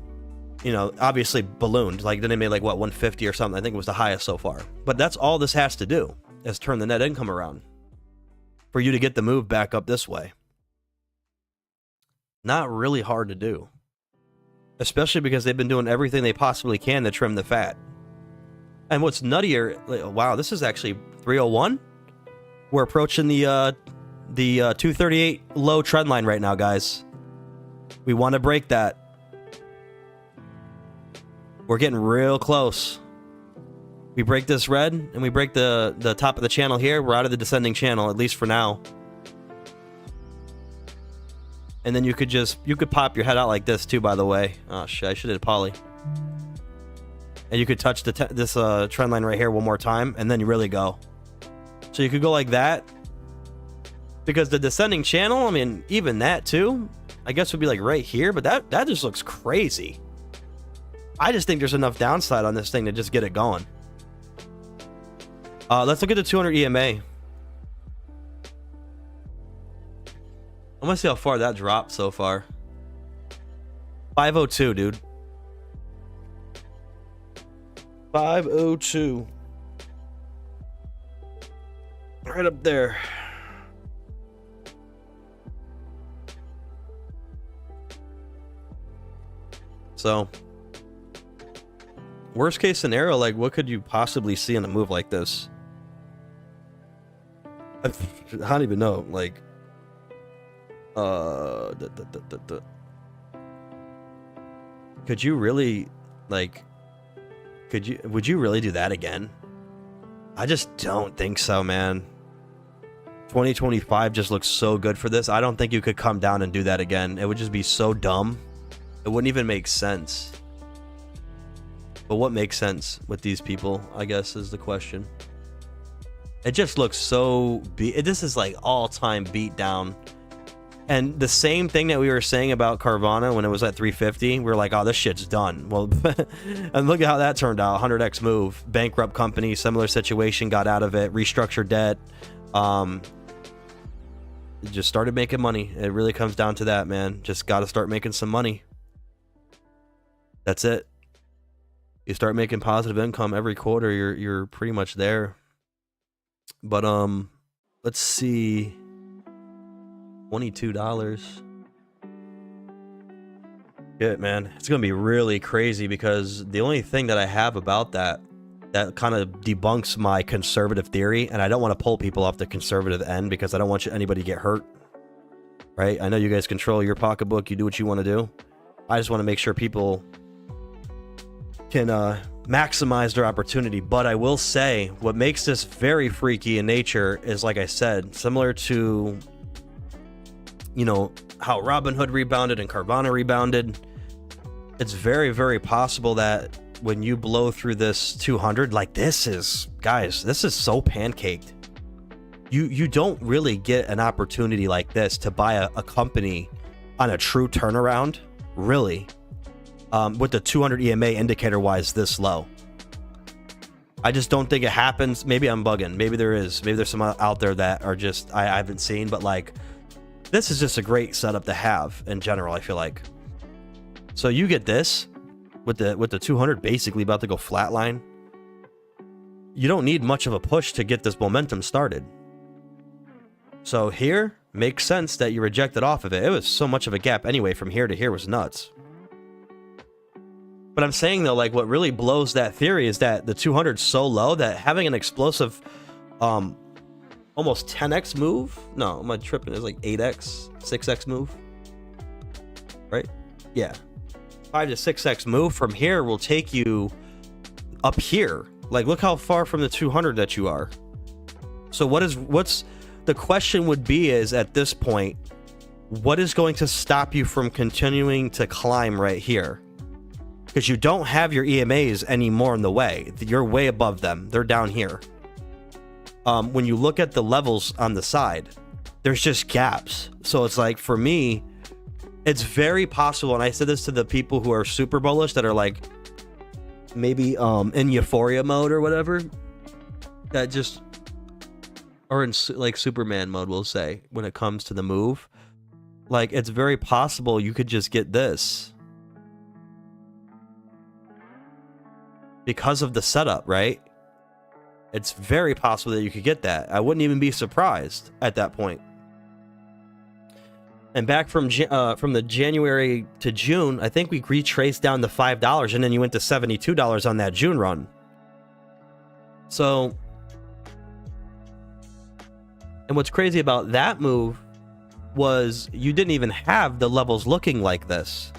you know, obviously ballooned. Like, then they made like, what, 150 or something. I think it was the highest so far. But that's all this has to do, is turn the net income around for you to get the move back up this way. Not really hard to do. Especially because they've been doing everything they possibly can to trim the fat. And what's nuttier, wow, this is actually 301. We're approaching the 238 low trend line right now, guys. We want to break that. We're getting real close. We break this red and we break the top of the channel here. We're out of the descending channel, at least for now. And then you could pop your head out like this too, by the way. Oh shit, I should hit poly. And you could touch this trend line right here one more time, and then you really go. So you could go like that. Because the descending channel, I mean, even that too, I guess would be like right here, but that just looks crazy. I just think there's enough downside on this thing to just get it going. Let's look at the 200 EMA. I want to see how far that dropped so far. 502, dude. 502. Right up there. So, worst case scenario, like, what could you possibly see in a move like this? I don't even know. Like, could you really, like, would you really do that again? I just don't think so, man. 2025 just looks so good for this. I don't think you could come down and do that again. It would just be so dumb. It wouldn't even make sense. But what makes sense with these people, I guess, is the question. It just looks so this is like all-time beat down. And the same thing that we were saying about Carvana when it was at 350, we were like, oh, this shit's done. Well, and look at how that turned out. 100x move. Bankrupt company, similar situation, got out of it, restructured debt. Just started making money. It really comes down to that, man. Just got to start making some money. That's it. You start making positive income every quarter, you're pretty much there. But let's see. $22. Good, man. It's gonna be really crazy because the only thing that I have about that kind of debunks my conservative theory, and I don't want to pull people off the conservative end because I don't want anybody to get hurt. Right? I know you guys control your pocketbook. You do what you want to do. I just want to make sure people can maximize their opportunity. But I will say, what makes this very freaky in nature is, like I said, similar to, you know, how Robinhood rebounded and Carvana rebounded. It's very, very possible that when you blow through this 200, like this is, guys, this is so pancaked. You don't really get an opportunity like this to buy a company on a true turnaround, really, with the 200 EMA indicator wise this low. I just don't think it happens. Maybe I'm bugging. Maybe there is. Maybe there's some out there that are just I haven't seen. But like, this is just a great setup to have in general, I feel like. So you get this with the 200 basically about to go flatline. You don't need much of a push to get this momentum started. So here makes sense that you rejected off of it. It was so much of a gap anyway. From here to here was nuts. But I'm saying though, like, what really blows that theory is that the 200 is so low that having an explosive almost 10x move, no, am I tripping? It's like 8x 6x move, right? Yeah, 5 to 6x move from here will take you up here. Like, look how far from the 200 that you are. So what's the question would be is, at this point, what is going to stop you from continuing to climb right here? Because you don't have your EMAs anymore in the way. You're way above them. They're down here. When you look at the levels on the side, there's just gaps. So it's like, for me, it's very possible, and I said this to the people who are super bullish that are like maybe in euphoria mode or whatever, that just or in like Superman mode, we'll say, when it comes to the move. Like, it's very possible you could just get this because of the setup, right? It's very possible that you could get that. I wouldn't even be surprised at that point. And back from the January to June, I think we retraced down to $5, and then you went to $72 on that June run. So, and what's crazy about that move was you didn't even have the levels looking like this.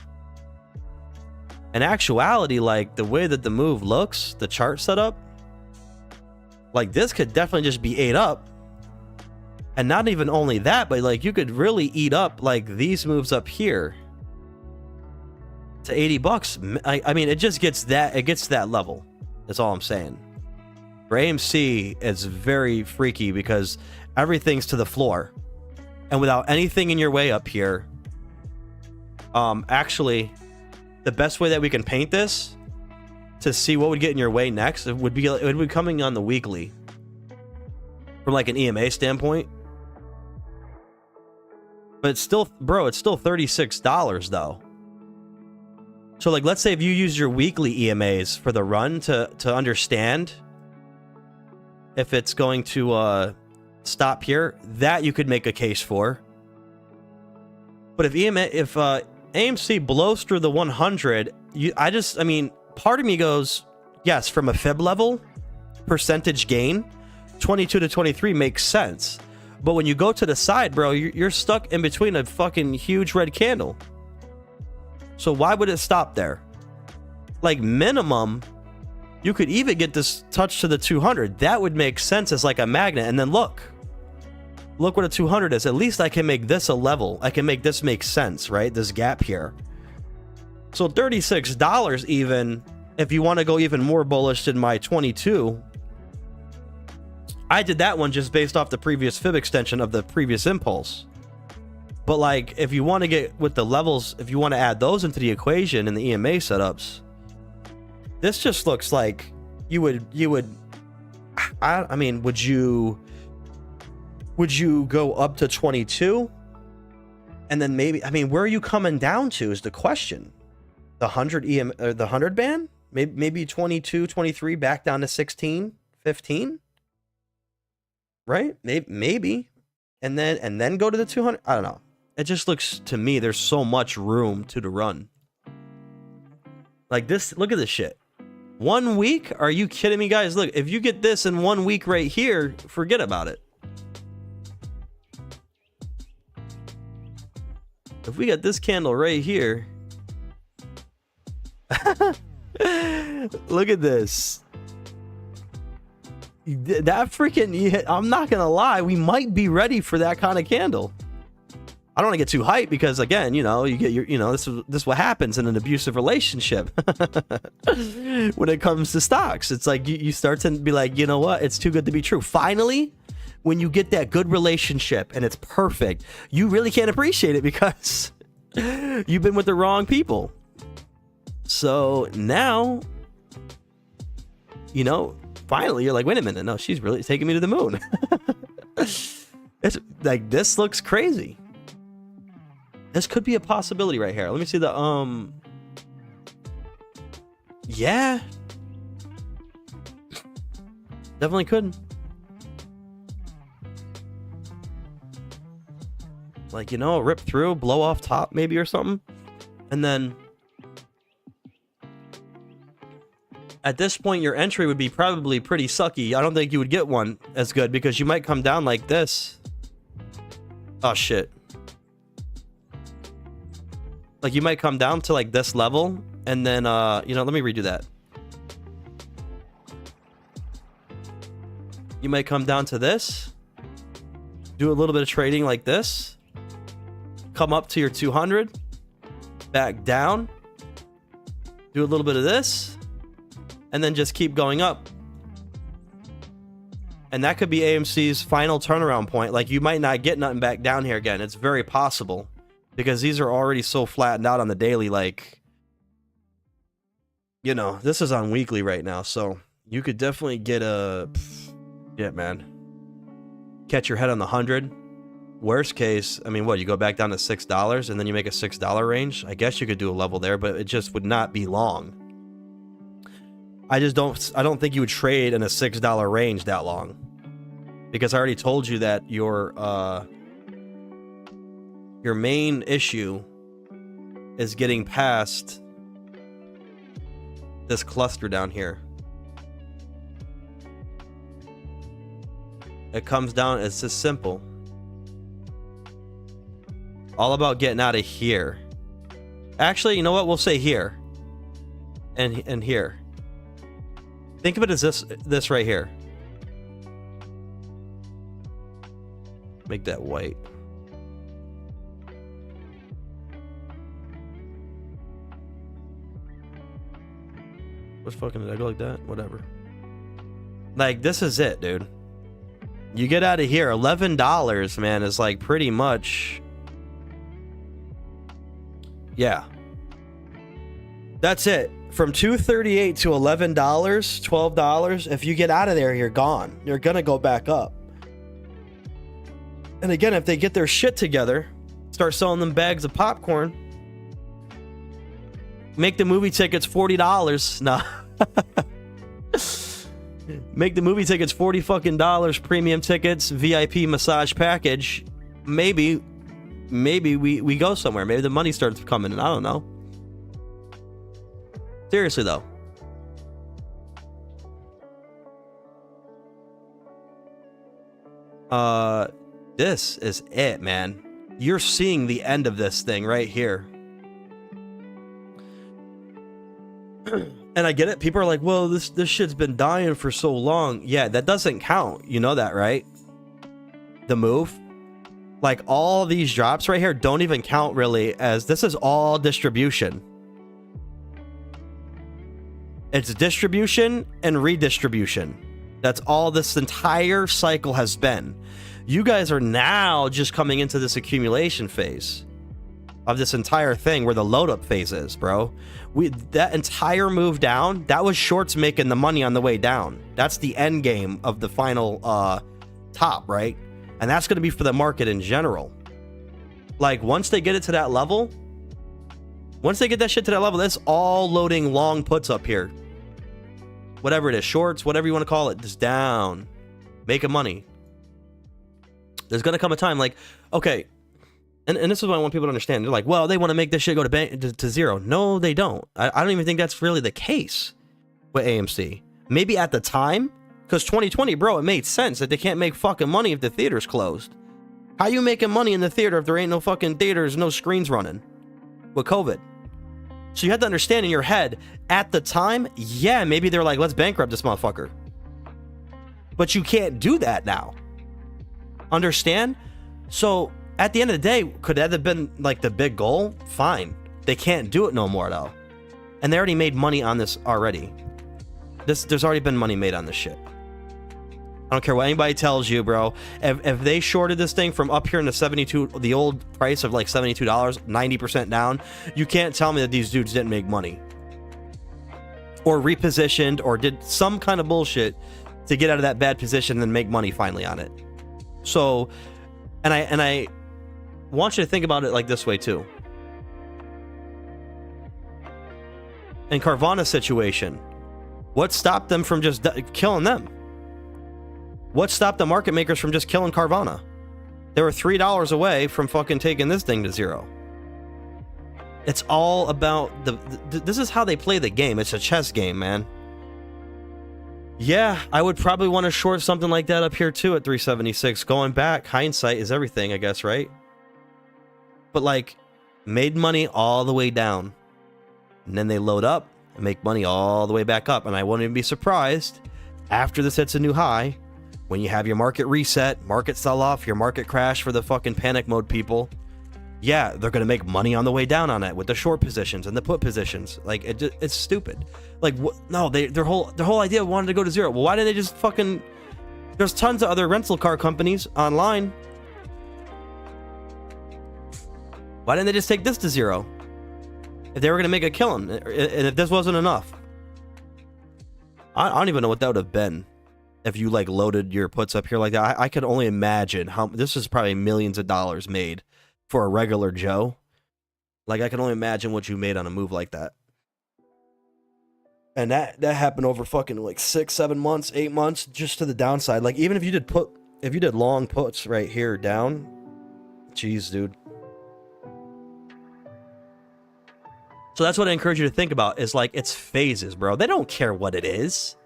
In actuality, like, the way that the move looks, the chart setup, like, this could definitely just be ate up. And not even only that, but like, you could really eat up like these moves up here to $80. I mean, it just gets that, it gets to that level. That's all I'm saying. For AMC, it's very freaky because everything's to the floor. And without anything in your way up here, actually, the best way that we can paint this to see what would get in your way next, it would be coming on the weekly from like an EMA standpoint. But it's still, bro, it's still $36 though. So like, let's say if you use your weekly EMAs for the run to understand if it's going to stop here, that you could make a case for. But if AMC blows through the 100, I mean, part of me goes, yes, from a fib level, percentage gain, 22 to 23 makes sense. But when you go to the side, bro, you're stuck in between a fucking huge red candle. So why would it stop there? Like, minimum, you could even get this touch to the 200. That would make sense as like a magnet. And then look what a 200 is. At least I can make this a level. I can make this make sense, right? This gap here. So $36 even, if you want to go even more bullish than my 22. I did that one just based off the previous fib extension of the previous impulse. But like, if you want to get with the levels, if you want to add those into the equation in the EMA setups, this just looks like you would, I mean, would you go up to 22? And then maybe, I mean, where are you coming down to is the question. The 100 EM, or the 100 band? Maybe 22, 23, back down to 16, 15? Right? Maybe. And then go to the 200. I don't know. It just looks to me, there's so much room to the run. Like this, look at this shit. 1 week? Are you kidding me, guys? Look, if you get this in 1 week right here, forget about it. If we got this candle right here. Look at this. That freaking, I'm not gonna lie, we might be ready for that kind of candle. I don't want to get too hyped because, again, you know, you get your, you know, this is what happens in an abusive relationship. When it comes to stocks, it's like you start to be like, you know what, it's too good to be true. Finally, when you get that good relationship and it's perfect, you really can't appreciate it because You've been with the wrong people. So now, you know, finally you're like, wait a minute, no, she's really taking me to the moon. It's like, this looks crazy. This could be a possibility right here. Let me see the yeah, definitely could. Like, you know, rip through, blow off top maybe or something. And then at this point, your entry would be probably pretty sucky. I don't think you would get one as good because you might come down like this. Oh, shit. Like, you might come down to like this level and then, you know, let me redo that. You might come down to this, do a little bit of trading like this. Come up to your 200, back down, do a little bit of this, and then just keep going up. And that could be AMC's final turnaround point. Like, you might not get nothing back down here again. It's very possible because these are already so flattened out on the daily. Like, you know, this is on weekly right now, so you could definitely get a yeah, man. Catch your head on the 100. Worst case, I mean, what, you go back down to $6 and then you make a $6 range? I guess you could do a level there, but it just would not be long. I don't think you would trade in a $6 range that long. Because I already told you that your main issue is getting past this cluster down here. It comes down, it's just simple. All about getting out of here. Actually, you know what? We'll say here. And here. Think of it as this right here. Make that white. What fucking did I go like that? Whatever. Like, this is it, dude. You get out of here. $11, man, is like pretty much... Yeah. That's it. From $238 to $11, $12, if you get out of there, you're gone. You're gonna go back up. And again, if they get their shit together, start selling them bags of popcorn, make the movie tickets $40. Nah. Make the movie tickets $40 fucking dollars, premium tickets, VIP massage package. Maybe we go somewhere. Maybe the money starts coming in. I don't know. Seriously though. This is it, man. You're seeing the end of this thing right here. And I get it. People are like, well, this shit's been dying for so long. Yeah, that doesn't count. You know that, right? The move. Like, all these drops right here don't even count really, as this is all distribution. It's distribution and redistribution. That's all this entire cycle has been. You guys are now just coming into this accumulation phase of this entire thing where the load up phase is, bro. That entire move down, that was shorts making the money on the way down. That's the end game of the final top, right? And that's going to be for the market in general. Like, once they get it to that level, once they get that shit to that level, that's all loading long puts up here. Whatever it is, shorts, whatever you want to call it, just down. Making money. There's going to come a time like, okay, and this is what I want people to understand. They're like, well, they want to make this shit go to zero. No, they don't. I don't even think that's really the case with AMC. Maybe at the time, because 2020, bro, it made sense that they can't make fucking money if the theater's closed. How you making money in the theater if there ain't no fucking theaters, no screens running with COVID? So you have to understand in your head, at the time, yeah, maybe they're like, let's bankrupt this motherfucker. But you can't do that now. Understand? So at the end of the day, could that have been like the big goal? Fine. They can't do it no more though. And they already made money on this already. There's already been money made on this shit. I don't care what anybody tells you, bro. If they shorted this thing from up here in the 72, the old price of like $72, 90% down, you can't tell me that these dudes didn't make money. Or repositioned or did some kind of bullshit to get out of that bad position and then make money finally on it. So, and I want you to think about it like this way too. In Carvana's situation, what stopped them from just killing them? What stopped the market makers from just killing Carvana? They were $3 away from fucking taking this thing to zero. It's all about this is how they play the game. It's a chess game, man. Yeah, I would probably want to short something like that up here too at 376. Going back, hindsight is everything, I guess, right? But like, made money all the way down. And then they load up and make money all the way back up. And I won't even be surprised after this hits a new high, when you have your market reset, market sell off, your market crash for the fucking panic mode people. Yeah, they're going to make money on the way down on it with the short positions and the put positions. Like, it's stupid. Like, what? No, their whole idea wanted to go to zero. Well, why didn't they just fucking... There's tons of other rental car companies online. Why didn't they just take this to zero? If they were going to make a killing, and if this wasn't enough. I don't even know what that would have been if you, like, loaded your puts up here like that. I could only imagine how... This is probably millions of dollars made for a regular Joe. Like, I can only imagine what you made on a move like that. And that happened over fucking like 6, 7 months, 8 months, just to the downside. Like, even if you did long puts right here down, jeez, dude. So that's what I encourage you to think about, is like, it's phases, bro. They don't care what it is.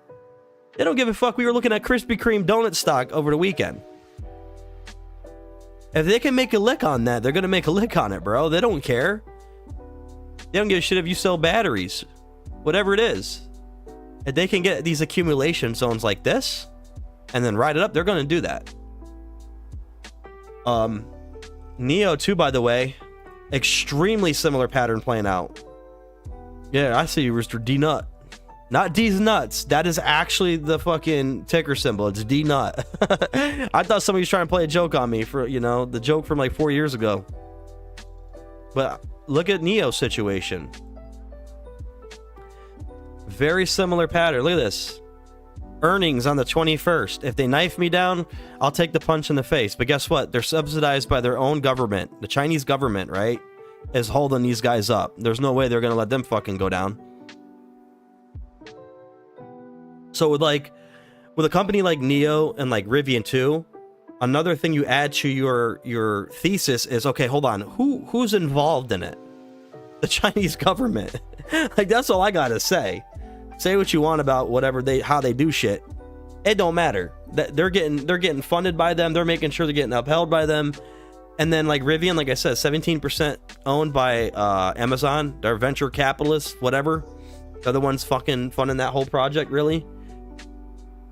They don't give a fuck. We were looking at Krispy Kreme donut stock over the weekend. If they can make a lick on that, they're going to make a lick on it, bro. They don't care. They don't give a shit if you sell batteries. Whatever it is. If they can get these accumulation zones like this and then ride it up, they're going to do that. Neo too, by the way. Extremely similar pattern playing out. Yeah, I see you, Rooster. D-Nut. Not D's nuts. That is actually the fucking ticker symbol. It's D-Nut. I thought somebody was trying to play a joke on me for, you know, the joke from like 4 years ago. But look at Neo's situation. Very similar pattern. Look at this. Earnings on the 21st. If they knife me down, I'll take the punch in the face. But guess what? They're subsidized by their own government. The Chinese government, right, is holding these guys up. There's no way they're going to let them fucking go down. So with a company like Neo and like Rivian too, another thing you add to your thesis is, okay, hold on, who's involved in it? The Chinese government. Like, that's all I gotta say. Say what you want about how they do shit. It don't matter. They're getting funded by them. They're making sure they're getting upheld by them. And then like Rivian, like I said, 17% owned by Amazon. They're venture capitalists, whatever. They're the ones fucking funding that whole project, really.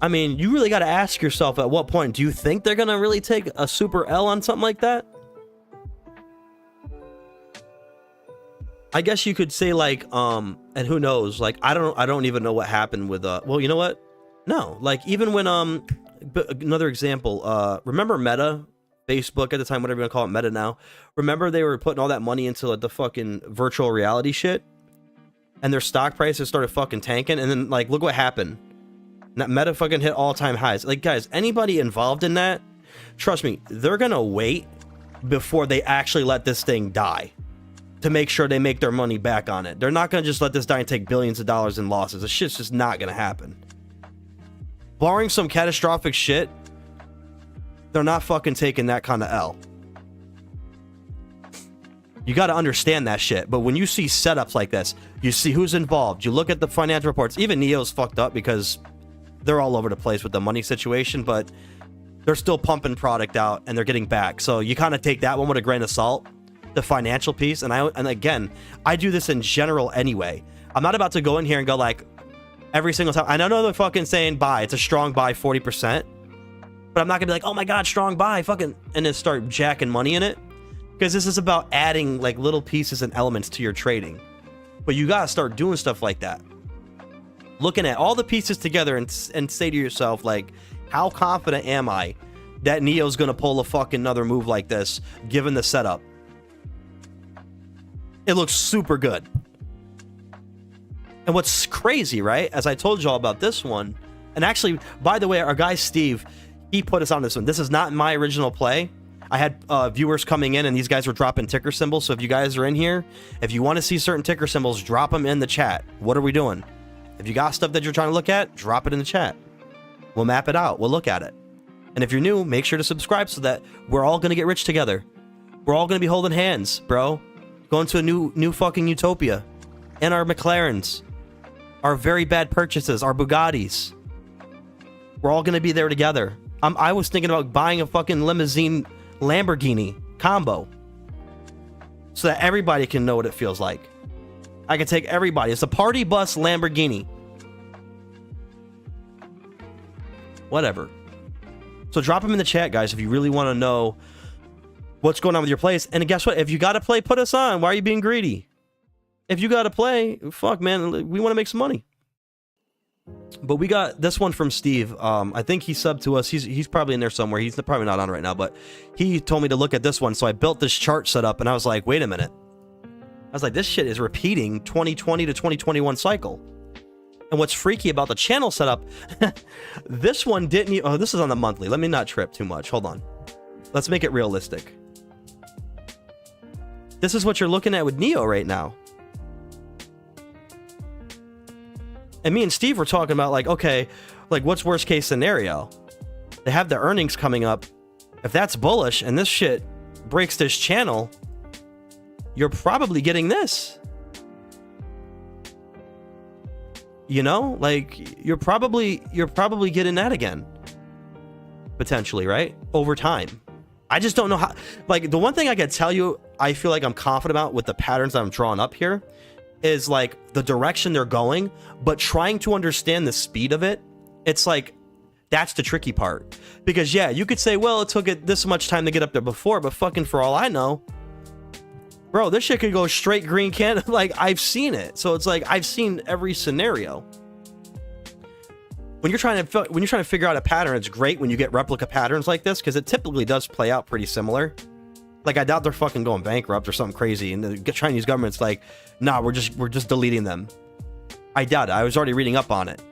I mean, you really got to ask yourself, at what point do you think they're gonna really take a super L on something like that? I guess you could say like, and who knows? Like, I don't even know what happened with well, you know what? No, like even when another example, remember Meta, Facebook at the time, whatever you want to call it, Meta now. Remember they were putting all that money into like the fucking virtual reality shit, and their stock prices started fucking tanking, and then like look what happened. That Meta fucking hit all-time highs. Like, guys, anybody involved in that, trust me, they're gonna wait before they actually let this thing die to make sure they make their money back on it. They're not gonna just let this die and take billions of dollars in losses. This shit's just not gonna happen. Barring some catastrophic shit, they're not fucking taking that kind of L. You got to understand that shit. But when you see setups like this, you see who's involved. You look at the financial reports. Even Neo's fucked up because they're all over the place with the money situation, but they're still pumping product out and they're getting back. So you kind of take that one with a grain of salt, the financial piece. And again, I do this in general anyway. I'm not about to go in here and go like every single time. I know they're fucking saying buy. It's a strong buy, 40%. But I'm not gonna be like, oh my God, strong buy, fucking, and then start jacking money in it. Because this is about adding like little pieces and elements to your trading. But you gotta start doing stuff like that. Looking at all the pieces together and say to yourself, like, How confident am I that Neo's gonna pull a fucking another move like this, given the setup? It looks super good. And what's crazy, right? As I told y'all about this one, and actually, by the way, our guy Steve, he put us on this one. This is not my original play. I had viewers coming in, and these guys were dropping ticker symbols. So if you guys are in here, if you want to see certain ticker symbols, drop them in the chat. What are we doing? If you got stuff that you're trying to look at, drop it in the chat. We'll map it out. We'll look at it. And if you're new, make sure to subscribe so that we're all going to get rich together. We're all going to be holding hands, bro. Going to a new fucking utopia. And our McLarens. Our very bad purchases. Our Bugattis. We're all going to be there together. I was thinking about buying a fucking limousine Lamborghini combo. So that everybody can know what it feels like. I can take everybody. It's a party bus Lamborghini. Whatever. So drop them in the chat, guys, if you really want to know what's going on with your plays. And guess what? If you got to play, put us on. Why are you being greedy? If you got to play, fuck, man, we want to make some money. But we got this one from Steve. I think he subbed to us. He's probably in there somewhere. He's probably not on right now, but he told me to look at this one. So I built this chart setup, and I was like, wait a minute. I was like, this shit is repeating 2020 to 2021 cycle. And what's freaky about the channel setup, this one didn't... Oh, this is on the monthly. Let me not trip too much. Hold on. Let's make it realistic. This is what you're looking at with Neo right now. And me and Steve were talking about, like, okay, like, what's worst case scenario? They have the earnings coming up. If that's bullish and this shit breaks this channel, you're probably getting this. You know, like, you're probably getting that again. Potentially, right? Over time. I just don't know how. Like, the one thing I can tell you, I feel like I'm confident about with the patterns I'm drawing up here is like the direction they're going, but trying to understand the speed of it. It's like, that's the tricky part. Because yeah, you could say, well, it took it this much time to get up there before, but fucking for all I know, bro, this shit could go straight green can. Like, I've seen it. So it's like, I've seen every scenario. When you're trying to figure out a pattern, it's great when you get replica patterns like this, because it typically does play out pretty similar. Like, I doubt they're fucking going bankrupt or something crazy, and the Chinese government's like, nah, we're just deleting them. I doubt it. I was already reading up on it.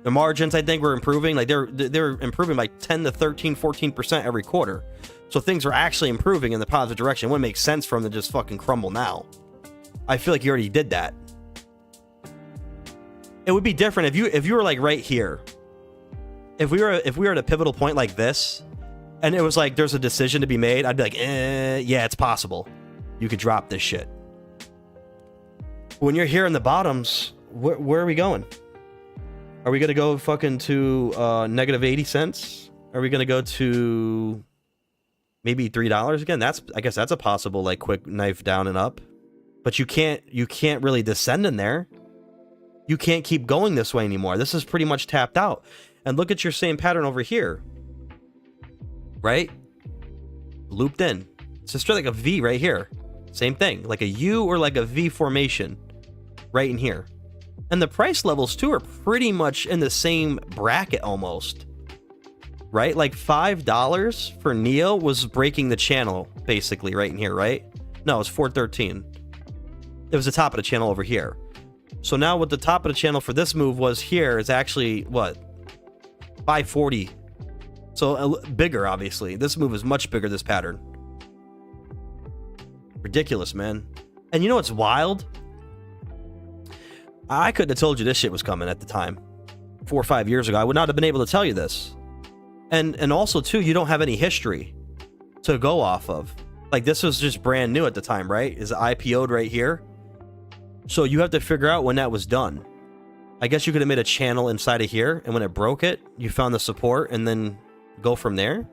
The margins, I think, were improving. Like, they're improving by 10 to 13, 14% every quarter. So things are actually improving in the positive direction. It wouldn't make sense for them to just fucking crumble now. I feel like you already did that. It would be different if you were like right here. If we were at a pivotal point like this, and it was like there's a decision to be made, I'd be like, yeah, it's possible. You could drop this shit. When you're here in the bottoms, where are we going? Are we gonna go fucking to negative 80 cents? Are we gonna go to maybe $3 again? I guess that's a possible, like, quick knife down and up. But you can't really descend in there. You can't keep going this way anymore. This is pretty much tapped out. And look at your same pattern over here. Right? Looped in. It's just like a V right here. Same thing. Like a U or like a V formation. Right in here. And the price levels too are pretty much in the same bracket almost. Right? Like $5 for Neo was breaking the channel basically right in here, right? No, it was 413. It was the top of the channel over here. So now what the top of the channel for this move was here is actually what? 540. So bigger, obviously. This move is much bigger, this pattern. Ridiculous, man. And you know what's wild? I couldn't have told you this shit was coming at the time. 4 or 5 years ago. I would not have been able to tell you this. And also, too, you don't have any history to go off of. Like, this was just brand new at the time, right? Is IPO'd right here. So you have to figure out when that was done. I guess you could have made a channel inside of here, and when it broke it, you found the support, and then go from there.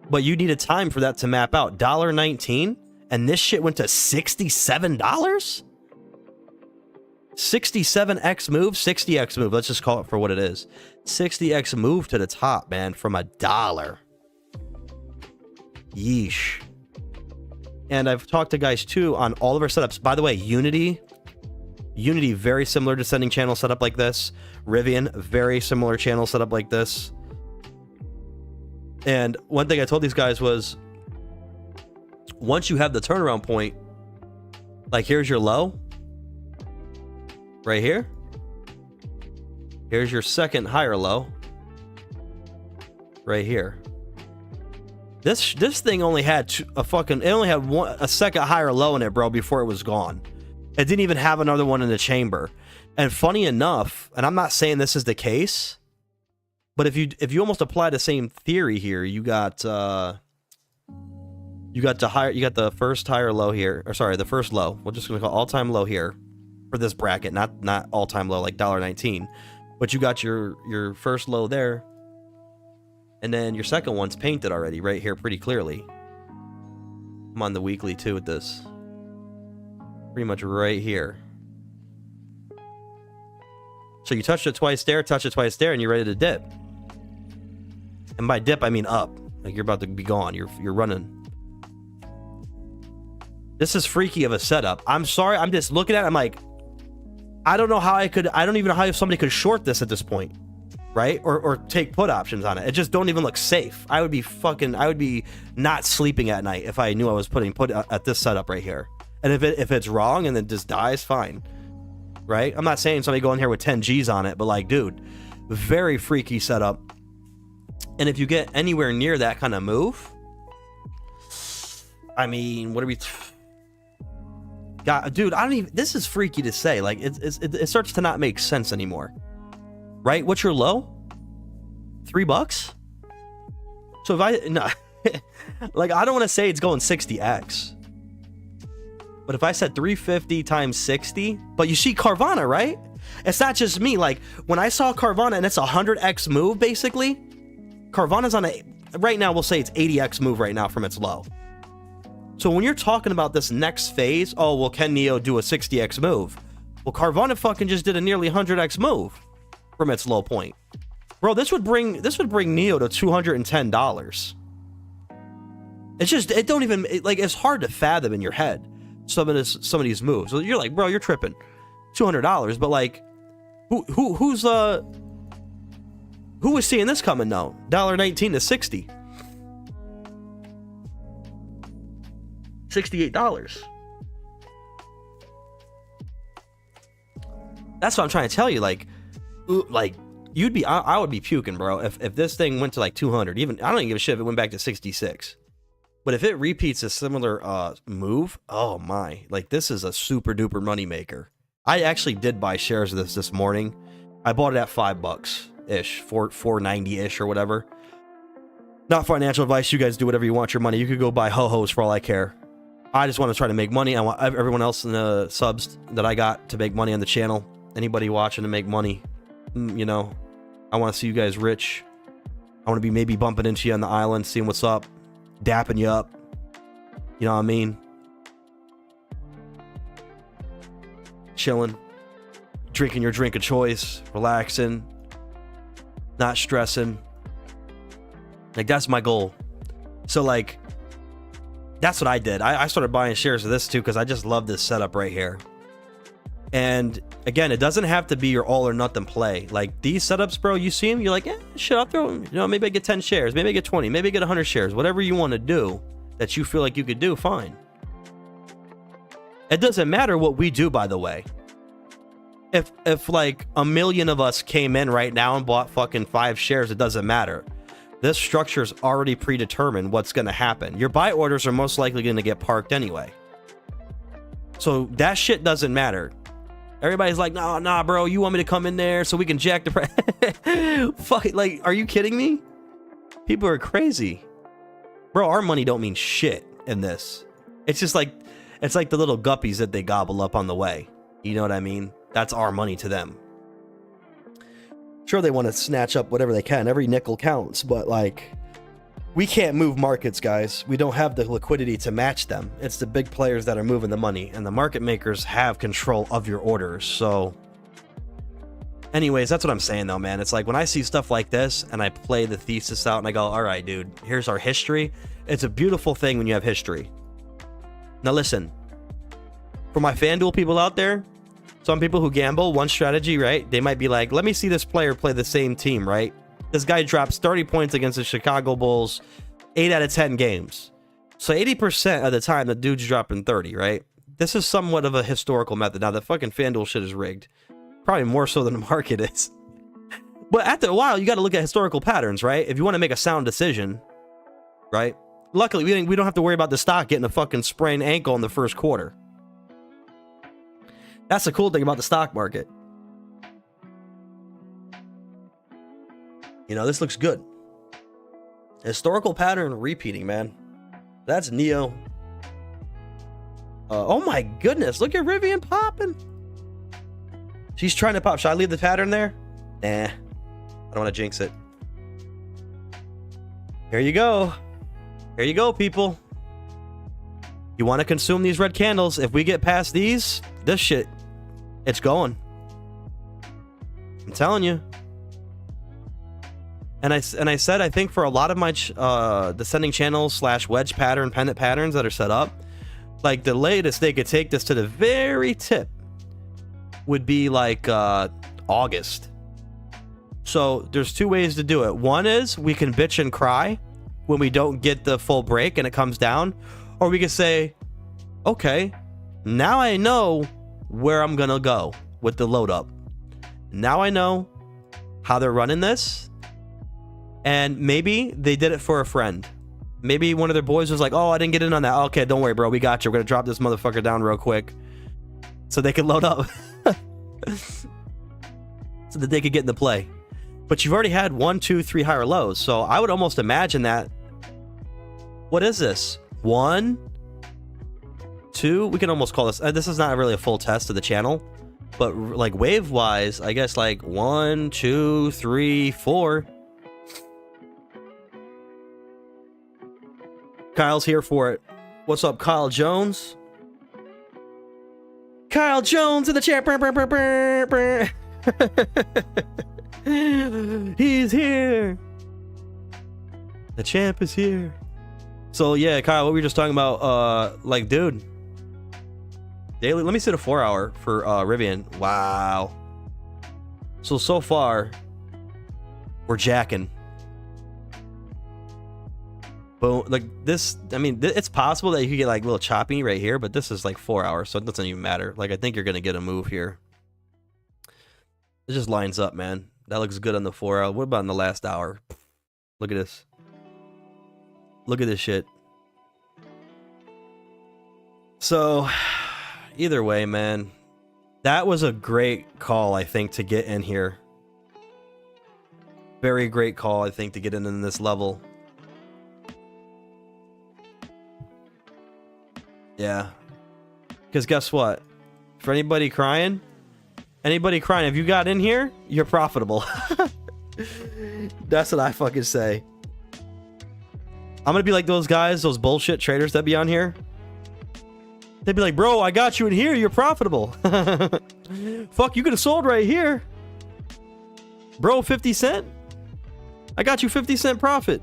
But you needed time for that to map out. $1.19, and this shit went to $67? 67x move, 60x move. Let's just call it for what it is. 60x move to the top, man, from $1. Yeesh. And I've talked to guys too on all of our setups. By the way, Unity, Unity, very similar descending channel setup like this. Rivian, very similar channel setup like this. And one thing I told these guys was, once you have the turnaround point, like here's your low, right here. Here's your second higher low, right here. This thing only had a second higher low in it, bro, before it was gone. It didn't even have another one in the chamber. And funny enough, and I'm not saying this is the case, but if you almost apply the same theory here, you got the first higher low here, or sorry, the first low. We're just gonna call all-time low here for this bracket, not all-time low like $1.19, but you got your first low there, and then your second one's painted already right here pretty clearly. I'm on the weekly too with this. Pretty much right here. So you touched it twice there, and you're ready to dip. And by dip, I mean up. Like you're about to be gone. You're running. This is freaky of a setup. I'm sorry. I'm just looking at it. I'm like, I don't even know how somebody could short this at this point. Right? Or take put options on it. It just don't even look safe. I would be not sleeping at night if I knew I was putting put at this setup right here. And if it's wrong and then just dies, fine. Right? I'm not saying somebody go in here with 10 G's on it, but like, dude, very freaky setup. And if you get anywhere near that kind of move, I mean, what are we... God, dude, I don't even... This is freaky to say. Like, it starts to not make sense anymore. Right? What's your low? $3? So if I... No. Like, I don't want to say it's going 60x. But if I said 350 times 60, but you see Carvana, right? It's not just me. Like when I saw Carvana and it's a 100x move, basically, Carvana's on a, right now, we'll say it's 80x move right now from its low. So when you're talking about this next phase, oh, well, can Neo do a 60x move? Well, Carvana fucking just did a nearly 100x move from its low point. Bro, this would bring Neo to $210. It's just, it don't even, like, it's hard to fathom in your head. Some of these moves. So you're like, bro, you're tripping. $200, but like, who was seeing this coming though? $1.19 to 60. $68. That's what I'm trying to tell you. Like you'd be, I would be puking, bro. If this thing went to like 200, even I don't even give a shit if it went back to 66. But if it repeats a similar move, oh my, like this is a super duper money maker. I actually did buy shares of this morning. I bought it at $5 ish, $4.90 ish or whatever. Not financial advice. You guys do whatever you want your money. You could go buy ho-hos for all I care. I just want to try to make money. I want everyone else in the subs that I got to make money on the channel. Anybody watching to make money, you know, I want to see you guys rich. I want to be maybe bumping into you on the island, seeing what's up. Dapping you up, you know what I mean? Chilling, drinking your drink of choice, relaxing, not stressing. Like that's my goal. So like, that's what I did. I started buying shares of this too because I just love this setup right here. And again, it doesn't have to be your all or nothing play. Like these setups, bro, you see them, you're like, shit, I'll throw them. You know, maybe I get 10 shares, maybe I get 20, maybe I get 100 shares. Whatever you want to do that you feel like you could do, fine. It doesn't matter what we do, by the way. If like a million of us came in right now and bought fucking 5 shares, it doesn't matter. This structure's already predetermined what's going to happen. Your buy orders are most likely going to get parked anyway. So that shit doesn't matter. Everybody's like, nah, bro, you want me to come in there so we can jack the price? Fuck it, like, are you kidding me? People are crazy. Bro, our money don't mean shit in this. It's just like, it's like the little guppies that they gobble up on the way. You know what I mean? That's our money to them. Sure, they want to snatch up whatever they can. Every nickel counts, but like, we can't move markets, guys. We don't have the liquidity to match them. It's the big players that are moving the money, and the market makers have control of your orders. So anyways, that's what I'm saying though, man. It's like when I see stuff like this and I play the thesis out and I go, all right, dude, here's our history. It's a beautiful thing when you have history. Now listen, for my FanDuel people out there, Some people who gamble, one strategy, right? They might be like, let me see this player play the same team, right? This guy drops 30 points against the Chicago Bulls 8 out of 10 games. So 80% of the time, the dude's dropping 30, right? This is somewhat of a historical method. Now, the fucking FanDuel shit is rigged. Probably more so than the market is. But after a while, you got to look at historical patterns, right? If you want to make a sound decision, right? Luckily, we don't have to worry about the stock getting a fucking sprained ankle in the first quarter. That's the cool thing about the stock market. You know, this looks good. Historical pattern repeating, man. That's Neo. Oh my goodness, look at Rivian popping. She's trying to pop. Should I leave the pattern there? Nah, I don't want to jinx it. Here you go. Here you go, people. You want to consume these red candles. If we get past these, this shit, it's going. I'm telling you. And I said, I think for a lot of my descending channels / wedge pattern, pendant patterns that are set up, like the latest they could take this to the very tip would be like August. So there's two ways to do it. One is we can bitch and cry when we don't get the full break and it comes down. Or we could say, okay, now I know where I'm gonna go with the load up. Now I know how they're running this. And maybe they did it for a friend. Maybe one of their boys was like, oh, I didn't get in on that. Okay, don't worry, bro. We got you. We're going to drop this motherfucker down real quick so they can load up. So that they could get into play. But you've already had 1, 2, 3 higher lows. So I would almost imagine that. What is this? 1, 2. We can almost call this. This is not really a full test of the channel. But like wave wise, I guess like 1, 2, 3, 4. Kyle's here for it. What's up, Kyle Jones? Kyle Jones in the chat. He's here. The champ is here. So yeah, Kyle, what we were just talking about, like, dude, daily. Let me see the 4-hour for Rivian. Wow. So far, we're jacking. But like this, I mean, it's possible that you could get like a little choppy right here, but this is like 4 hours, so it doesn't even matter. Like, I think you're gonna get a move here. It just lines up, man. That looks good on the 4 hour. What about in the last hour? Look at this. Look at this shit. So, either way, man, that was a great call, I think, to get in here. Very great call, I think, to get in this level. Yeah, because guess what? For anybody crying, if you got in here, you're profitable. That's what I fucking say. I'm gonna be like those guys, those bullshit traders that be on here. They'd be like, bro, I got you in here, you're profitable. Fuck, you could have sold right here. Bro, 50 cent? I got you 50 cent profit.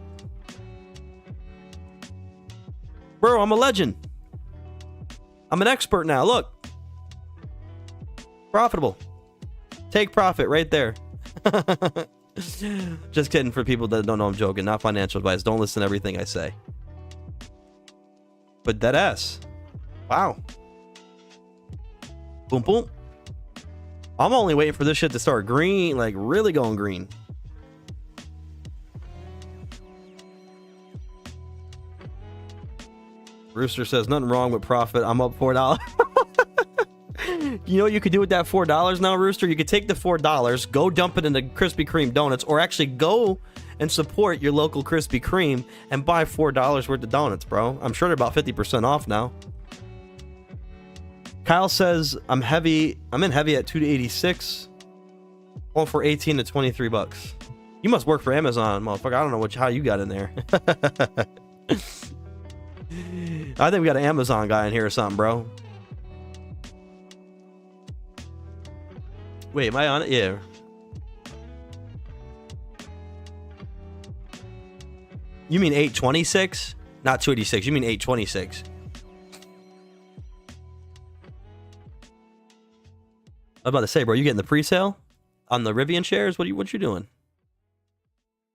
Bro, I'm a legend. I'm an expert now. Look. Profitable. Take profit right there. Just kidding for people that don't know I'm joking. Not financial advice. Don't listen to everything I say. But dead ass. Wow. Boom, boom. I'm only waiting for this shit to start green. Like, really going green. Rooster says, nothing wrong with profit. I'm up $4. You know what you could do with that $4 now, Rooster? You could take the $4, go dump it into Krispy Kreme donuts, or actually go and support your local Krispy Kreme and buy $4 worth of donuts, bro. I'm sure they're about 50% off now. Kyle says, I'm in heavy at 2 to 86. All for 18 to 23 bucks. You must work for Amazon, motherfucker. I don't know how you got in there. I think we got an Amazon guy in here or something, bro. Wait, am I on it? Yeah. You mean 826? Not 286. You mean 826. was about to say, bro, you getting the pre-sale on the Rivian shares? What you doing?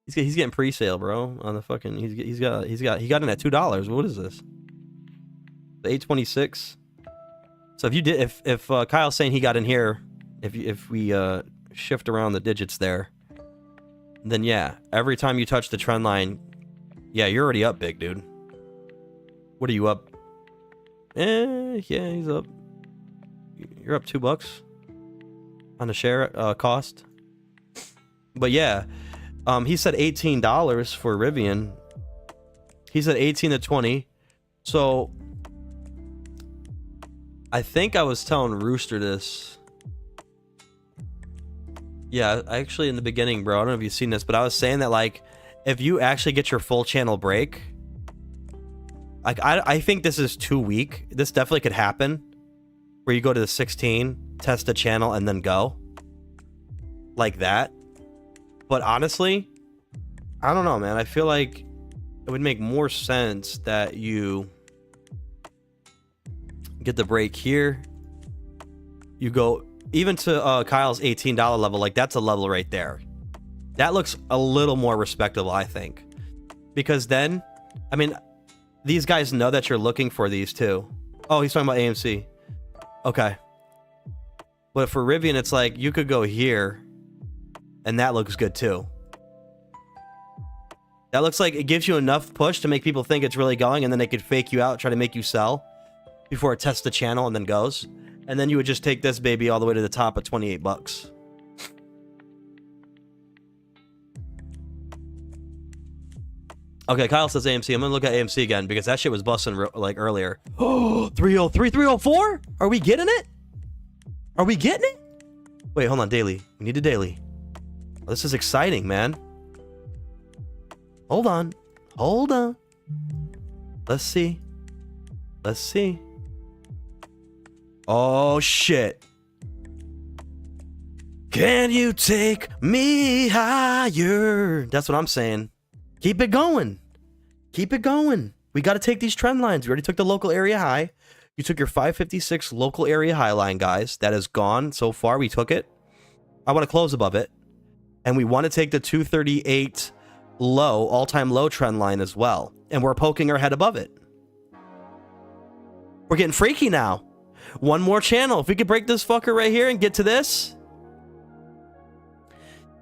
He's getting pre-sale, bro, on the fucking. He got in at $2. What is this? The 826. So if Kyle's saying he got in here, if we shift around the digits there, then yeah, every time you touch the trend line, yeah, you're already up big, dude. What are you up? Yeah, he's up. You're up $2 on the share cost. But yeah, he said $18 for Rivian. He said 18 to 20. So I think I was telling Rooster this. Yeah, actually in the beginning, bro, I don't know if you've seen this, but I was saying that, like, if you actually get your full channel break, like, I think this is too weak. This definitely could happen, where you go to the 16, test the channel, and then go. Like that. But honestly, I don't know, man. I feel like it would make more sense that you get the break here. You go even to Kyle's $18 level. Like, that's a level right there. That looks a little more respectable, I think. Because then, I mean, these guys know that you're looking for these too. Oh, he's talking about AMC. Okay. But for Rivian, it's like you could go here, and that looks good too. That looks like it gives you enough push to make people think it's really going, and then they could fake you out, try to make you sell before it tests the channel and then goes. And then you would just take this baby all the way to the top at $28. Okay, Kyle says AMC. I'm gonna look at AMC again because that shit was busting like earlier. Oh, 303, 304? Are we getting it? Are we getting it? Wait, hold on, daily. We need a daily. Oh, this is exciting, man. Hold on. Hold on. Let's see. Let's see. Oh, shit. Can you take me higher? That's what I'm saying. Keep it going. Keep it going. We got to take these trend lines. We already took the local area high. You took your 556 local area high line, guys. That is gone so far. We took it. I want to close above it. And we want to take the 238 low, all-time low trend line as well. And we're poking our head above it. We're getting freaky now. One more channel. If we could break this fucker right here and get to this,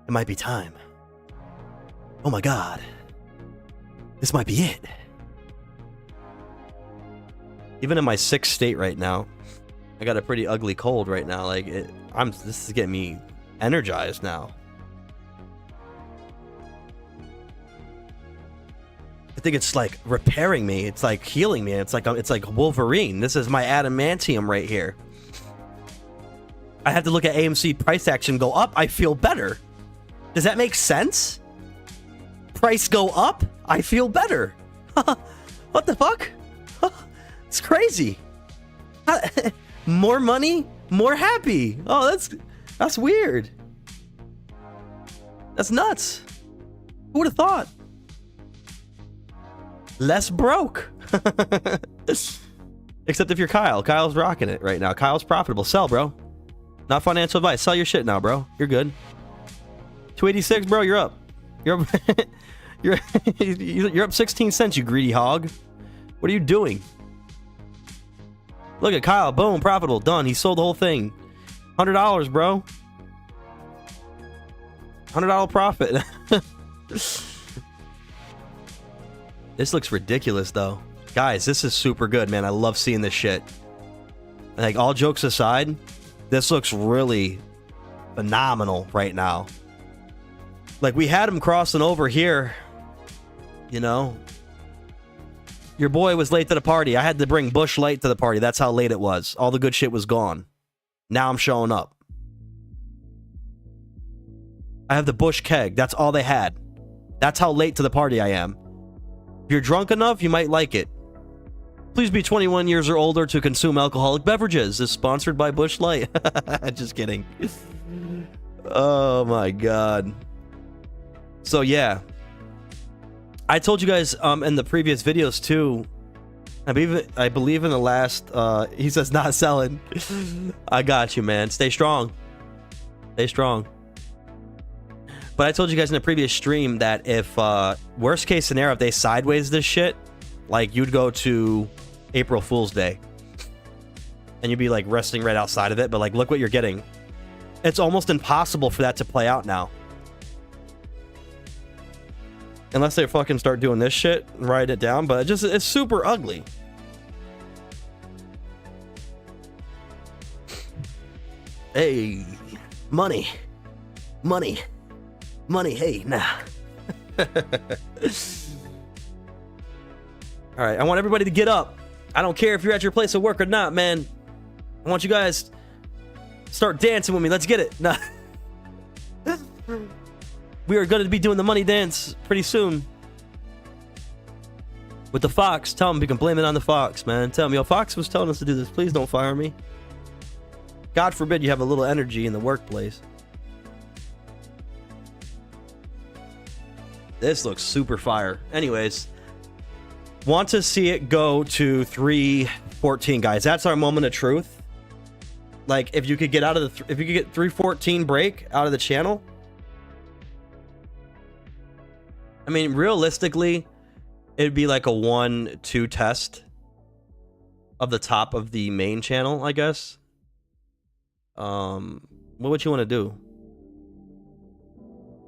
it might be time. Oh my God. This might be it. Even in my 6th state right now, I got a pretty ugly cold right now. Like, this is getting me energized now. I think it's like repairing me. It's like healing me. It's like Wolverine. This is my adamantium right here. I have to look at AMC price action go up. I feel better. Does that make sense? Price go up, I feel better. What the fuck? It's crazy. More money, more happy. Oh, that's weird. That's nuts. Who would have thought? Less broke. Except if you're Kyle. Kyle's rocking it right now. Kyle's profitable. Sell, bro. Not financial advice. Sell your shit now, bro. You're good. 286, bro. You're up. You're up. You're up 16 cents, you greedy hog. What are you doing? Look at Kyle. Boom. Profitable. Done. He sold the whole thing. $100, bro. $100 profit. This looks ridiculous, though. Guys, this is super good, man. I love seeing this shit. Like, all jokes aside, this looks really phenomenal right now. Like, we had him crossing over here. You know? Your boy was late to the party. I had to bring Bush Light to the party. That's how late it was. All the good shit was gone. Now I'm showing up. I have the Bush keg. That's all they had. That's how late to the party I am. If you're drunk enough, you might like it. Please be 21 years or older to consume alcoholic beverages. This is sponsored by Bush Light. Just kidding. Oh my God. So yeah. I told you guys in the previous videos too. I believe in the last he says not selling. I got you, man. Stay strong. Stay strong. But I told you guys in a previous stream that if worst case scenario, if they sideways this shit, like you'd go to April Fool's Day and you'd be like resting right outside of it. But like, look what you're getting. It's almost impossible for that to play out now. Unless they fucking start doing this shit and write it down. But it's super ugly. Hey, money. Hey, nah. All right, I want everybody to get up. I don't care if you're at your place of work or not, man. I want you guys to start dancing with me. Let's get it. Nah. We are going to be doing the money dance pretty soon. With the Fox. Tell him we can blame it on the Fox, man. Tell him, yo, Fox was telling us to do this. Please don't fire me. God forbid you have a little energy in the workplace. This looks super fire. Anyways, want to see it go to 314, guys. That's our moment of truth. Like, if you could get out of the, if you could get 314 break out of the channel. I mean, realistically, it'd be like a 1-2 test of the top of the main channel, I guess. What would you want to do?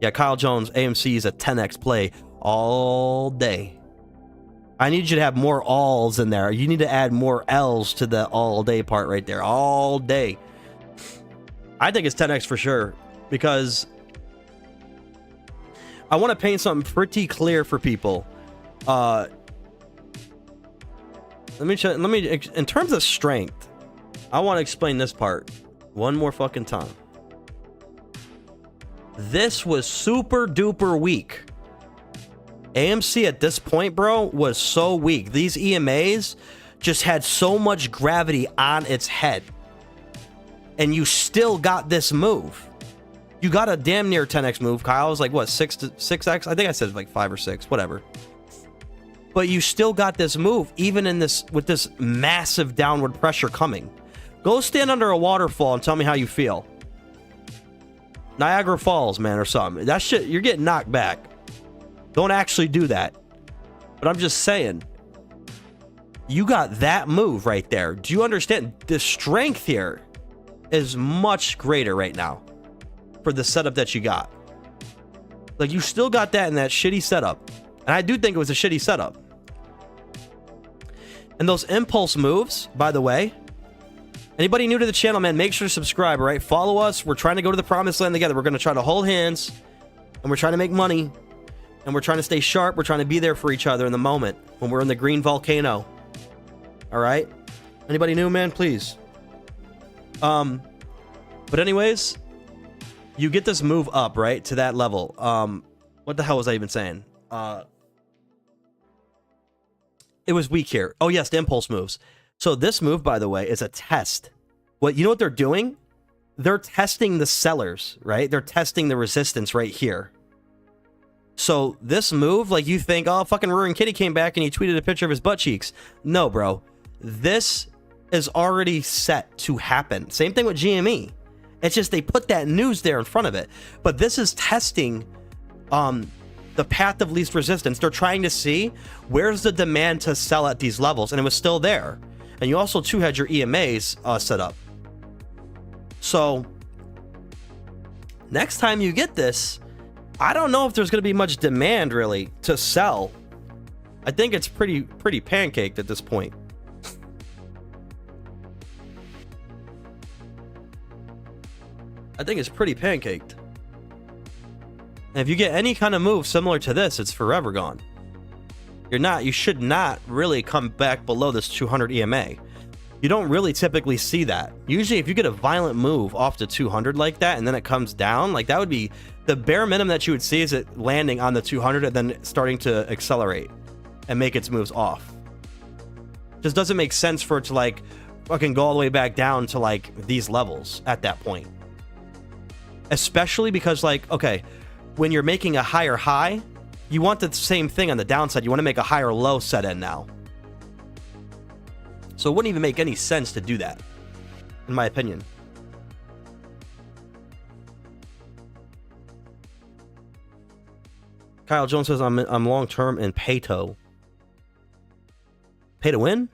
Yeah, Kyle Jones, AMC is a 10x play all day. I need you to have more alls in there. You need to add more L's to the all day part right there. All day. I think it's 10x for sure, because I want to paint something pretty clear for people. Let me in terms of strength, I want to explain this part one more fucking time. This was super duper weak. AMC at this point, bro, was so weak. These EMAs just had so much gravity on its head. And you still got this move. You got a damn near 10x move. Kyle was like, what, 6x? I think I said like 5 or 6, whatever. But you still got this move, even in this, with this massive downward pressure coming. Go stand under a waterfall and tell me how you feel. Niagara Falls, man, or something. That shit, you're getting knocked back. Don't actually do that. But I'm just saying, you got that move right there. Do you understand? The strength here is much greater right now for the setup that you got. Like, you still got that in that shitty setup. And I do think it was a shitty setup. And those impulse moves, by the way, anybody new to the channel, man, make sure to subscribe, all right? Follow us. We're trying to go to the promised land together. We're going to try to hold hands, and we're trying to make money, and we're trying to stay sharp. We're trying to be there for each other in the moment when we're in the green volcano. All right? Anybody new, man? Please. But anyways, you get this move up, right, to that level. What the hell was I even saying? It was weak here. Oh, yes, the impulse moves. So this move, by the way, is a test. You know what they're doing? They're testing the sellers, right? They're testing the resistance right here. So this move, like, you think, oh, fucking Roaring Kitty came back and he tweeted a picture of his butt cheeks. No, bro. This is already set to happen. Same thing with GME. It's just they put that news there in front of it. But this is testing the path of least resistance. They're trying to see where's the demand to sell at these levels, and it was still there. And you also too had your EMAs set up. So next time you get this, I don't know if there's going to be much demand really to sell. I think it's pretty pancaked at this point. I think it's pretty pancaked. And if you get any kind of move similar to this, it's forever gone. You should not really come back below this 200 EMA. You don't really typically see that. Usually if you get a violent move off to 200 like that and then it comes down, like that would be the bare minimum that you would see, is it landing on the 200 and then starting to accelerate and make its moves off. Just doesn't make sense for it to like fucking go all the way back down to like these levels at that point. Especially because, like, okay, when you're making a higher high, you want the same thing on the downside. You want to make a higher low set in now. So it wouldn't even make any sense to do that, in my opinion. Kyle Jones says I'm long term in Pato. Pay to win?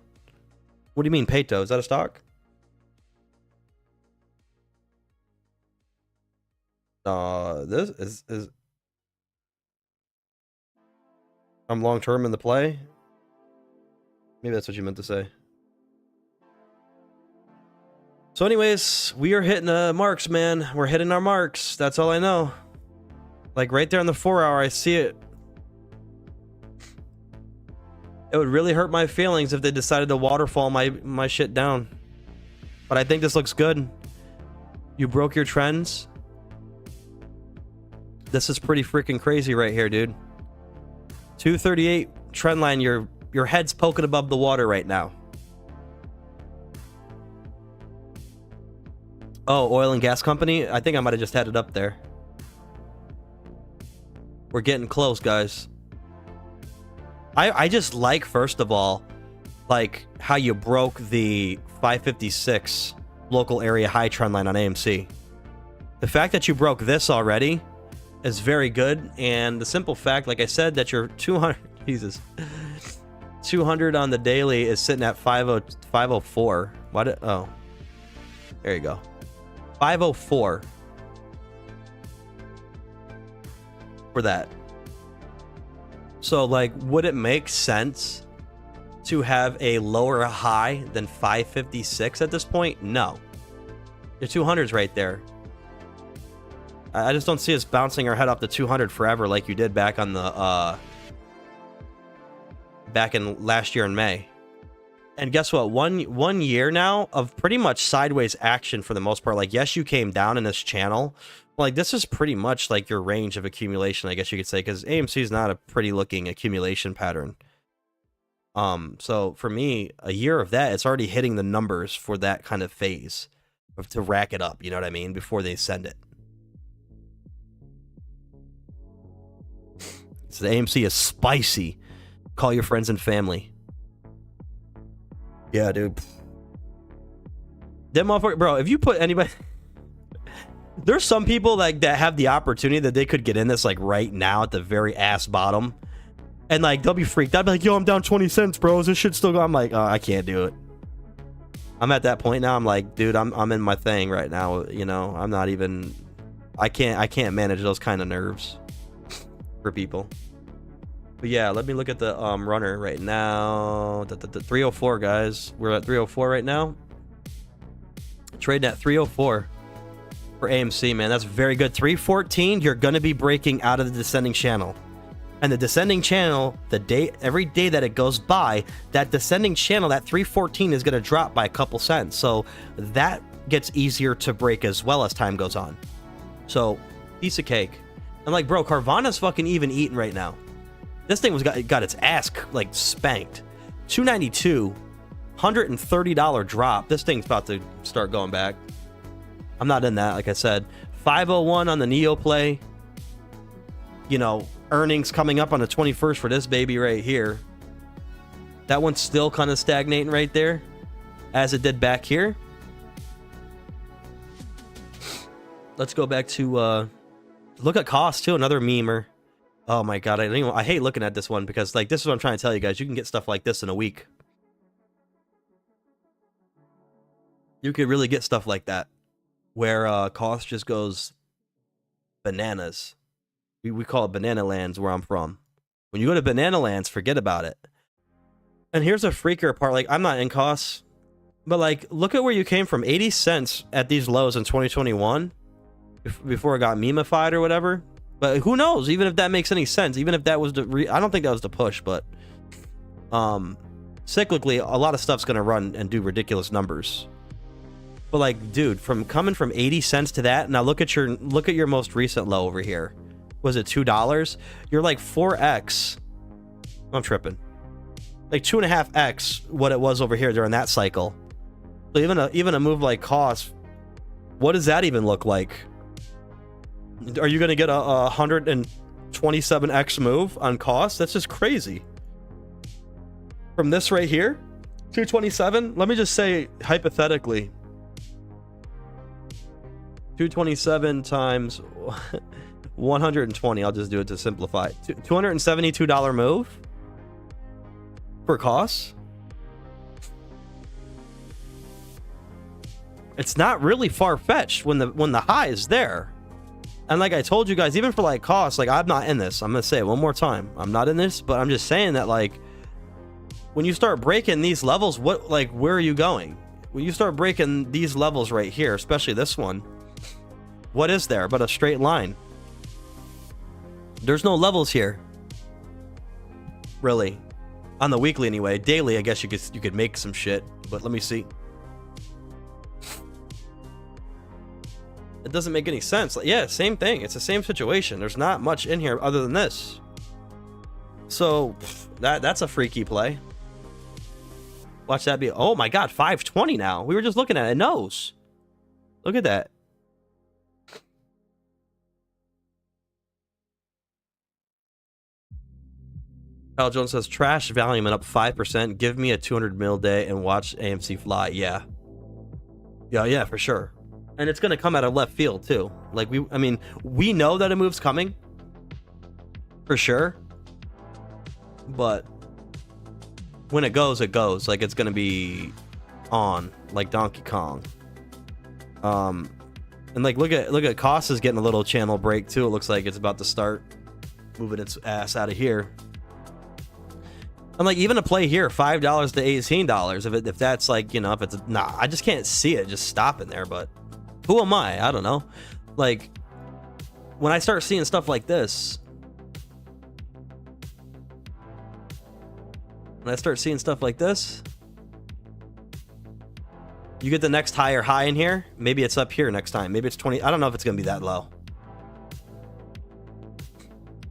What do you mean Pato? Is that a stock? This is I'm long term in the play. Maybe that's what you meant to say. So anyways, we are hitting the marks, man. We're hitting our marks. That's all I know. Like right there on the 4 hour, I see it. It would really hurt my feelings if they decided to waterfall my shit down. But I think this looks good. You broke your trends. This is pretty freaking crazy right here, dude. 238 trend line, your head's poking above the water right now. Oh, oil and gas company? I think I might have just had it up there. We're getting close, guys. I just like, first of all, like how you broke the 556 local area high trend line on AMC. The fact that you broke this already is very good, and the simple fact, like I said, that you're 200 Jesus 200 on the daily is sitting at 504. What? Oh, there you go. 504 for that. So, like, would it make sense to have a lower high than 556 at this point? No. Your 200's right there. I just don't see us bouncing our head off the 200 forever like you did back on the back in last year in May. And guess what? One year now of pretty much sideways action for the most part. Like, yes, you came down in this channel. Like, this is pretty much like your range of accumulation, I guess you could say, because AMC is not a pretty looking accumulation pattern. So for me, a year of that, it's already hitting the numbers for that kind of phase to rack it up, you know what I mean, before they send it. So the AMC is spicy. Call your friends and family. Yeah, dude. That motherfucker, bro, if you put anybody... There's some people like that have the opportunity that they could get in this like right now at the very ass bottom. And like, they'll be freaked out. I'll be like, yo, I'm down 20 cents, bro. Is this shit still going? I'm like, oh, I can't do it. I'm at that point now. I'm like, dude, I'm in my thing right now. You know, I'm not even... I can't manage those kind of nerves for people. But yeah, let me look at the runner right now. The 304, guys. We're at 304 right now. Trading at 304 for AMC, man. That's very good. 314, you're going to be breaking out of the descending channel. And the descending channel, every day that it goes by, that descending channel, that 314 is going to drop by a couple cents. So that gets easier to break as well as time goes on. So, piece of cake. And like, bro, Carvana's fucking even eating right now. This thing got its ass like spanked. 292, $130 drop. This thing's about to start going back. I'm not in that, like I said. 501 on the Neo play. You know, earnings coming up on the 21st for this baby right here. That one's still kind of stagnating right there, as it did back here. Let's go back to look at cost too. Another memer. Oh my god, I hate looking at this one because like this is what I'm trying to tell you guys. You can get stuff like this in a week. You could really get stuff like that, where cost just goes bananas. We call it banana lands where I'm from. When you go to banana lands, forget about it. And here's a freakier part. Like, I'm not in costs, but like, look at where you came from. 80 cents at these lows in 2021 before it got memeified or whatever. But who knows? Even if that makes any sense, even if that was the I don't think that was the push, but cyclically, a lot of stuff's gonna run and do ridiculous numbers. But like, dude, coming from 80 cents to that, now look at your most recent low over here. Was it $2? You're like 4x. I'm tripping. Like 2.5x what it was over here during that cycle. So even a move like cost, what does that even look like? Are you gonna get a 127x move on cost? That's just crazy. From this right here, 227. Let me just say hypothetically, 227 times 120. I'll just do it to simplify. $272 move for costs. It's not really far-fetched when the high is there. And like I told you guys, even for like costs, like I'm not in this. I'm gonna say it one more time. I'm not in this, but I'm just saying that like when you start breaking these levels, what, like, where are you going? When you start breaking these levels right here, especially this one, what is there but a straight line? There's no levels here, really, on the weekly anyway. Daily, I guess you could make some shit, but let me see. It doesn't make any sense. Like, yeah, same thing. It's the same situation. There's not much in here other than this. So that's a freaky play. Watch that be. Oh my god, 520 now. We were just looking at it. It knows. Look at that. Al Jones says trash volume and up 5%. Give me a 200 mil day and watch AMC fly. Yeah, for sure. And it's gonna come out of left field too. Like I mean, we know that a move's coming for sure, but when it goes, it goes. Like it's gonna be on like Donkey Kong. And like look at Cost is getting a little channel break too. It looks like it's about to start moving its ass out of here. And like even a play here, $5 to $18. If that's like, you know, if it's nah, I just can't see it just stopping there. But who am I? I don't know. Like when I start seeing stuff like this, you get the next higher high in here. Maybe it's up here next time. Maybe it's 20. I don't know if it's gonna be that low.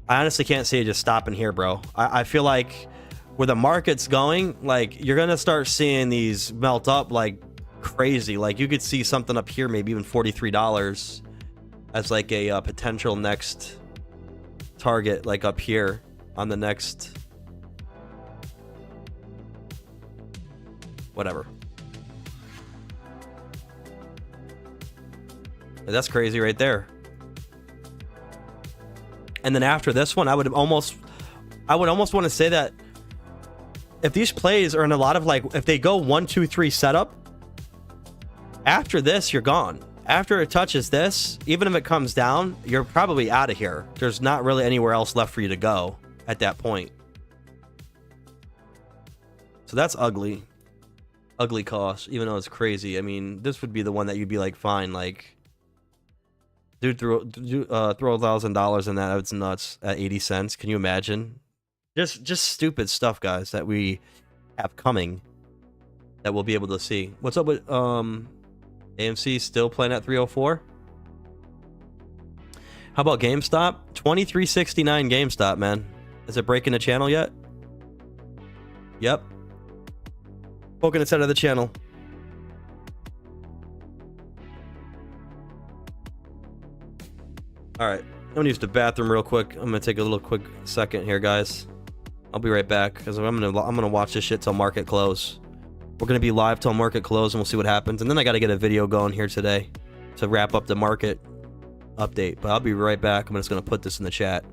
I honestly can't see it just stopping here, bro. I feel like where the market's going, like you're gonna start seeing these melt up like crazy. Like you could see something up here, maybe even $43 as like a potential next target, like up here on the next whatever. That's crazy right there. And then after this one, I would almost want to say that if these plays are in a lot of like, if they go 1, 2, 3 setup, after this, you're gone. After it touches this, even if it comes down, you're probably out of here. There's not really anywhere else left for you to go at that point. So that's ugly. Ugly cost, even though it's crazy. I mean, this would be the one that you'd be like, fine, like, dude, throw $1,000 in that. It's nuts at 80 cents. Can you imagine? Just stupid stuff, guys, that we have coming that we'll be able to see. What's up with AMC still playing at 304? How about GameStop? 2369 GameStop, man. Is it breaking the channel yet? Yep. Poking its head out of the channel. All right, I'm gonna use the bathroom real quick. I'm gonna take a little quick second here, guys. I'll be right back because I'm gonna watch this shit till market close. We're gonna be live till market close, and we'll see what happens. And then I gotta get a video going here today to wrap up the market update. But I'll be right back. I'm just gonna put this in the chat.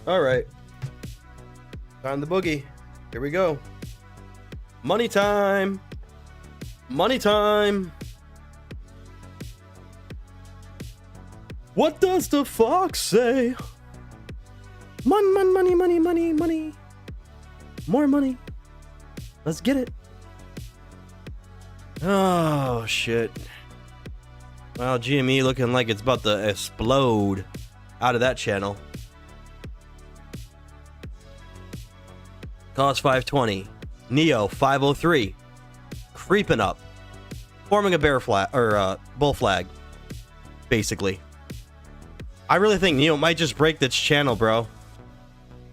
All right. Time the boogie. Here we go. Money time. Money time. What does the fox say? Money, money, money, money. More money. Let's get it. Oh, shit. Well, GME looking like it's about to explode out of that channel. Cost 520. Neo 503. Creeping up. Forming a bear flag or bull flag. Basically. I really think Neo might just break this channel, bro.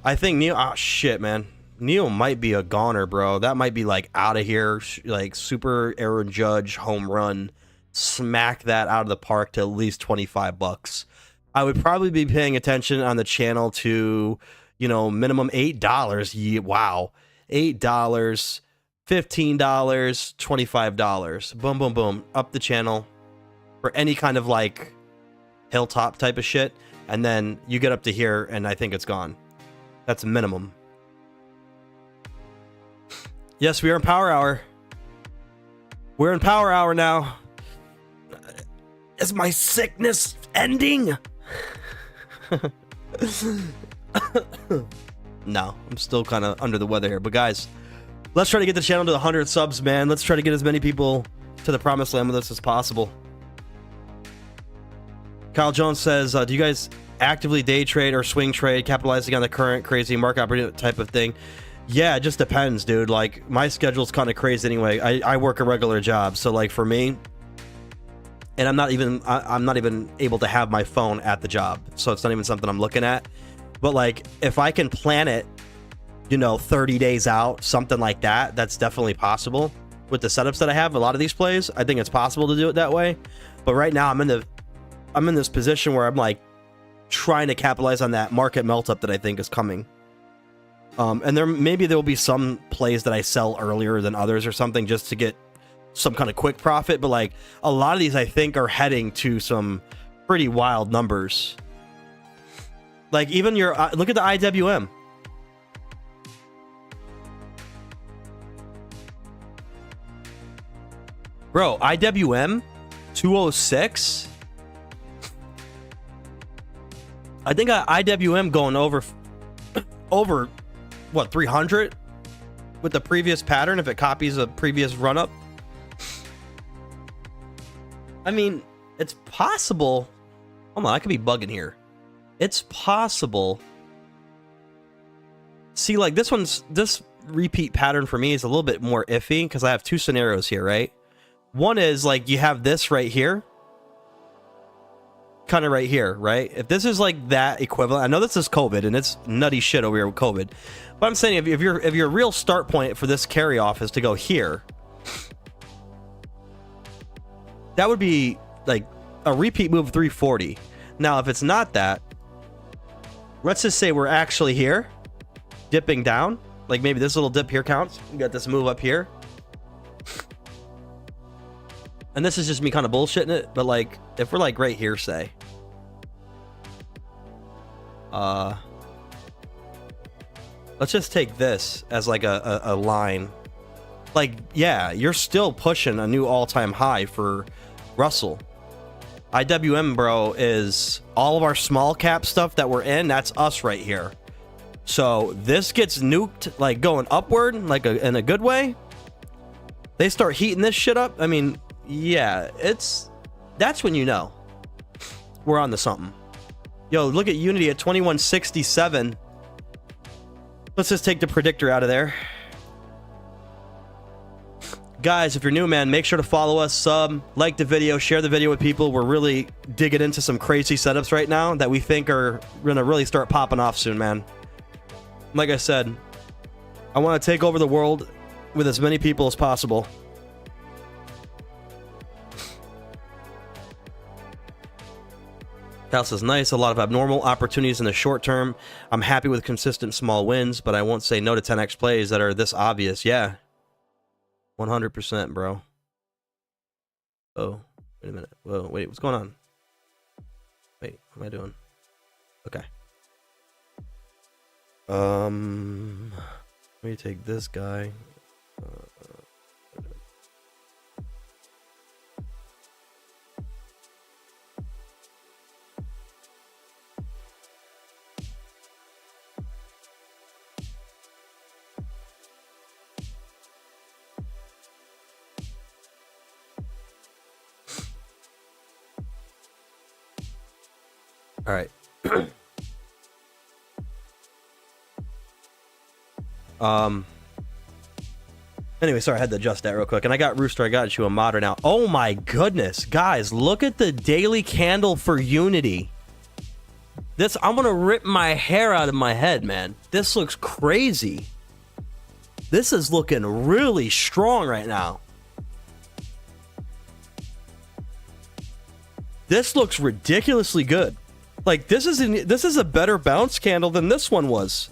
I think Neo... Oh, shit, man. Neo might be a goner, bro. That might be, like, out of here. Like, super Aaron Judge home run. Smack that out of the park to at least 25 bucks. I would probably be paying attention on the channel to, you know, minimum $8. Wow. $8, $15, $25. Boom, boom, boom. Up the channel for any kind of, like, hilltop type of shit. And then you get up to here, and I think it's gone. That's minimum. Yes, we are in Power Hour. We're in Power Hour now. Is my sickness ending? No, I'm still kind of under the weather here. But guys, let's try to get the channel to 100 subs, man. Let's try to get as many people to the promised land with us as possible. Kyle Jones says, do you guys actively day trade or swing trade, capitalizing on the current crazy market opportunity type of thing? Yeah, it just depends, dude. Like, my schedule's kind of crazy anyway. I work a regular job, so like for me, and I'm not even able to have my phone at the job, so it's not even something I'm looking at. But like, if I can plan it, you know, 30 days out, something like that, that's definitely possible with the setups that I have. A lot of these plays, I think it's possible to do it that way. But right now, I'm in this position where I'm like trying to capitalize on that market melt up that I think is coming. And there will be some plays that I sell earlier than others or something just to get some kind of quick profit. But like a lot of these I think are heading to some pretty wild numbers. Like even your look at the IWM. Bro, IWM 206. I think IWM going over what, 300 with the previous pattern if it copies a previous run up. I mean, it's possible. Hold on, I could be bugging here. It's possible. See, like this repeat pattern for me is a little bit more iffy because I have two scenarios here, right? One is like you have this right here. Kind of right here, right? If this is like that equivalent, I know this is COVID and it's nutty shit over here with COVID, but I'm saying if your real start point for this carry off is to go here, that would be like a repeat move 340. Now, if it's not that, let's just say we're actually here, dipping down, like maybe this little dip here counts. We got this move up here. And this is just me kind of bullshitting it, but like if we're like right here, say, let's just take this as like a line. Like, yeah, you're still pushing a new all-time high for Russell. IWM, bro, is all of our small cap stuff that we're in. That's us right here. So this gets nuked, like going upward, like in a good way. They start heating this shit up. I mean, yeah, that's when you know we're on to something. Yo, look at Unity at 2167. Let's just take the predictor out of there. Guys, if you're new, man, make sure to follow us, sub, like the video, share the video with people. We're really digging into some crazy setups right now that we think are gonna really start popping off soon, man. Like I said, I want to take over the world with as many people as possible. House is nice. A lot of abnormal opportunities in the short term. I'm happy with consistent small wins, but I won't say no to 10x plays that are this obvious. Yeah. 100%, bro. Oh, wait a minute. Whoa, wait, what's going on? Wait, what am I doing? Okay. Let me take this guy. All right. Anyway, sorry, I had to adjust that real quick. And I got Rooster, I got you a modder now. Oh my goodness, guys, look at the daily candle for Unity. This, I'm gonna rip my hair out of my head, man. This looks crazy. This is looking really strong right now. This looks ridiculously good. Like, this is a better bounce candle than this one was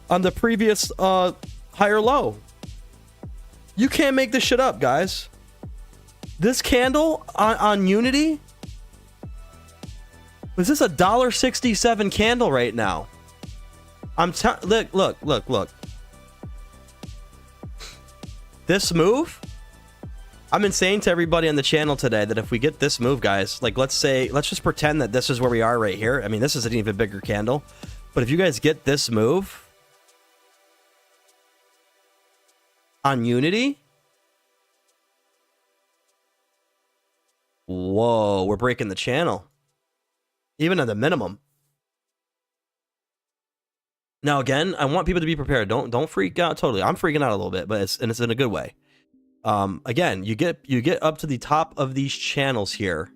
on the previous higher low. You can't make this shit up, guys. This candle on Unity, is this a $1.67 candle right now? Look. This move, I'm been saying to everybody on the channel today that if we get this move, guys, like let's just pretend that this is where we are right here. I mean, this is an even bigger candle, but if you guys get this move on Unity, whoa, we're breaking the channel, even at the minimum. Now, again, I want people to be prepared. Don't freak out totally. I'm freaking out a little bit, but it's in a good way. Again, you get up to the top of these channels here.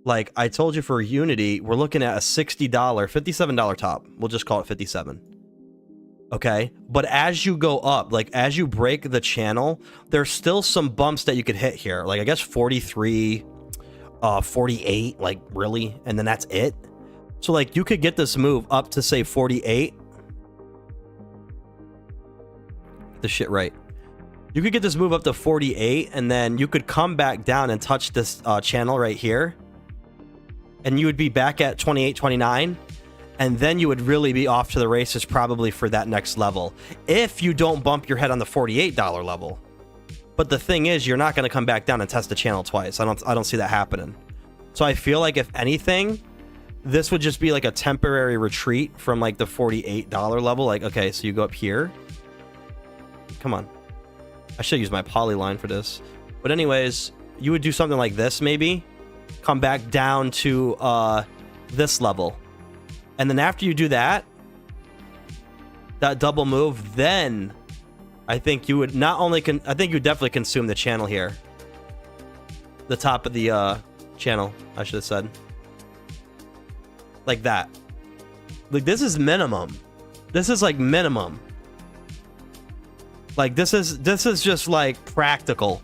Like I told you, for Unity, we're looking at a $60, $57 top. We'll just call it 57. Okay, but as you go up, like as you break the channel, there's still some bumps that you could hit here. Like I guess 43, 48, like really, and then that's it. So like you could get this move up to say 48. The shit right. You could get this move up to 48, and then you could come back down and touch this channel right here, and you would be back at 28, 29. And then you would really be off to the races probably for that next level, if you don't bump your head on the $48 level. But the thing is, you're not going to come back down and test the channel twice. I don't see that happening. So I feel like if anything, this would just be like a temporary retreat from like the $48 level. Like, okay, so you go up here. Come on. I should use my polyline for this. But anyways, you would do something like this maybe. Come back down to this level. And then after you do that double move, then I think you would not only I think you would definitely consume the channel here. The top of the channel, I should have said. Like that. Like this is minimum. This is like minimum. Like this is just like practical.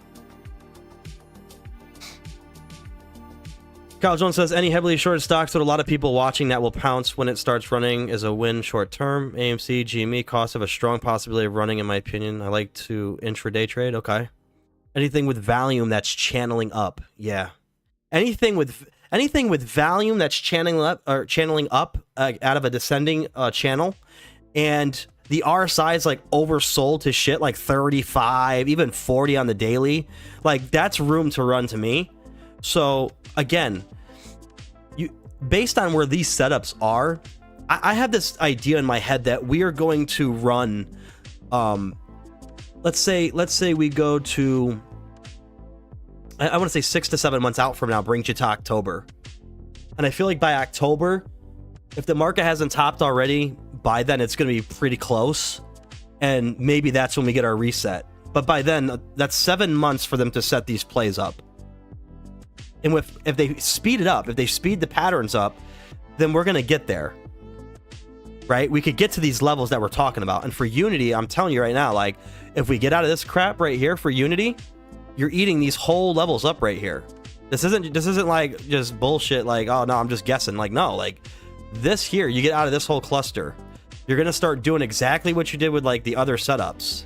Kyle Jones says, any heavily shorted stocks with a lot of people watching that will pounce when it starts running is a win short term. AMC, GME, costs have a strong possibility of running, in my opinion. I like to intraday trade. Okay. Anything with volume that's channeling up. Yeah. Anything with volume that's channeling up out of a descending channel, and the RSI is like oversold to shit, like 35, even 40 on the daily. Like that's room to run to me. So again, based on where these setups are, I have this idea in my head that we are going to run. Let's say we go to, I want to say 6 to 7 months out from now brings you to October, and I feel like by October, if the market hasn't topped already, by then it's going to be pretty close, and maybe that's when we get our reset. But by then, that's 7 months for them to set these plays up. And if they speed it up, if they speed the patterns up, then we're going to get there, right? We could get to these levels that we're talking about. And for Unity, I'm telling you right now, like if we get out of this crap right here for Unity, you're eating these whole levels up right here. This isn't like just bullshit. Like, oh no, I'm just guessing. Like, no, like this here, you get out of this whole cluster, you're going to start doing exactly what you did with like the other setups,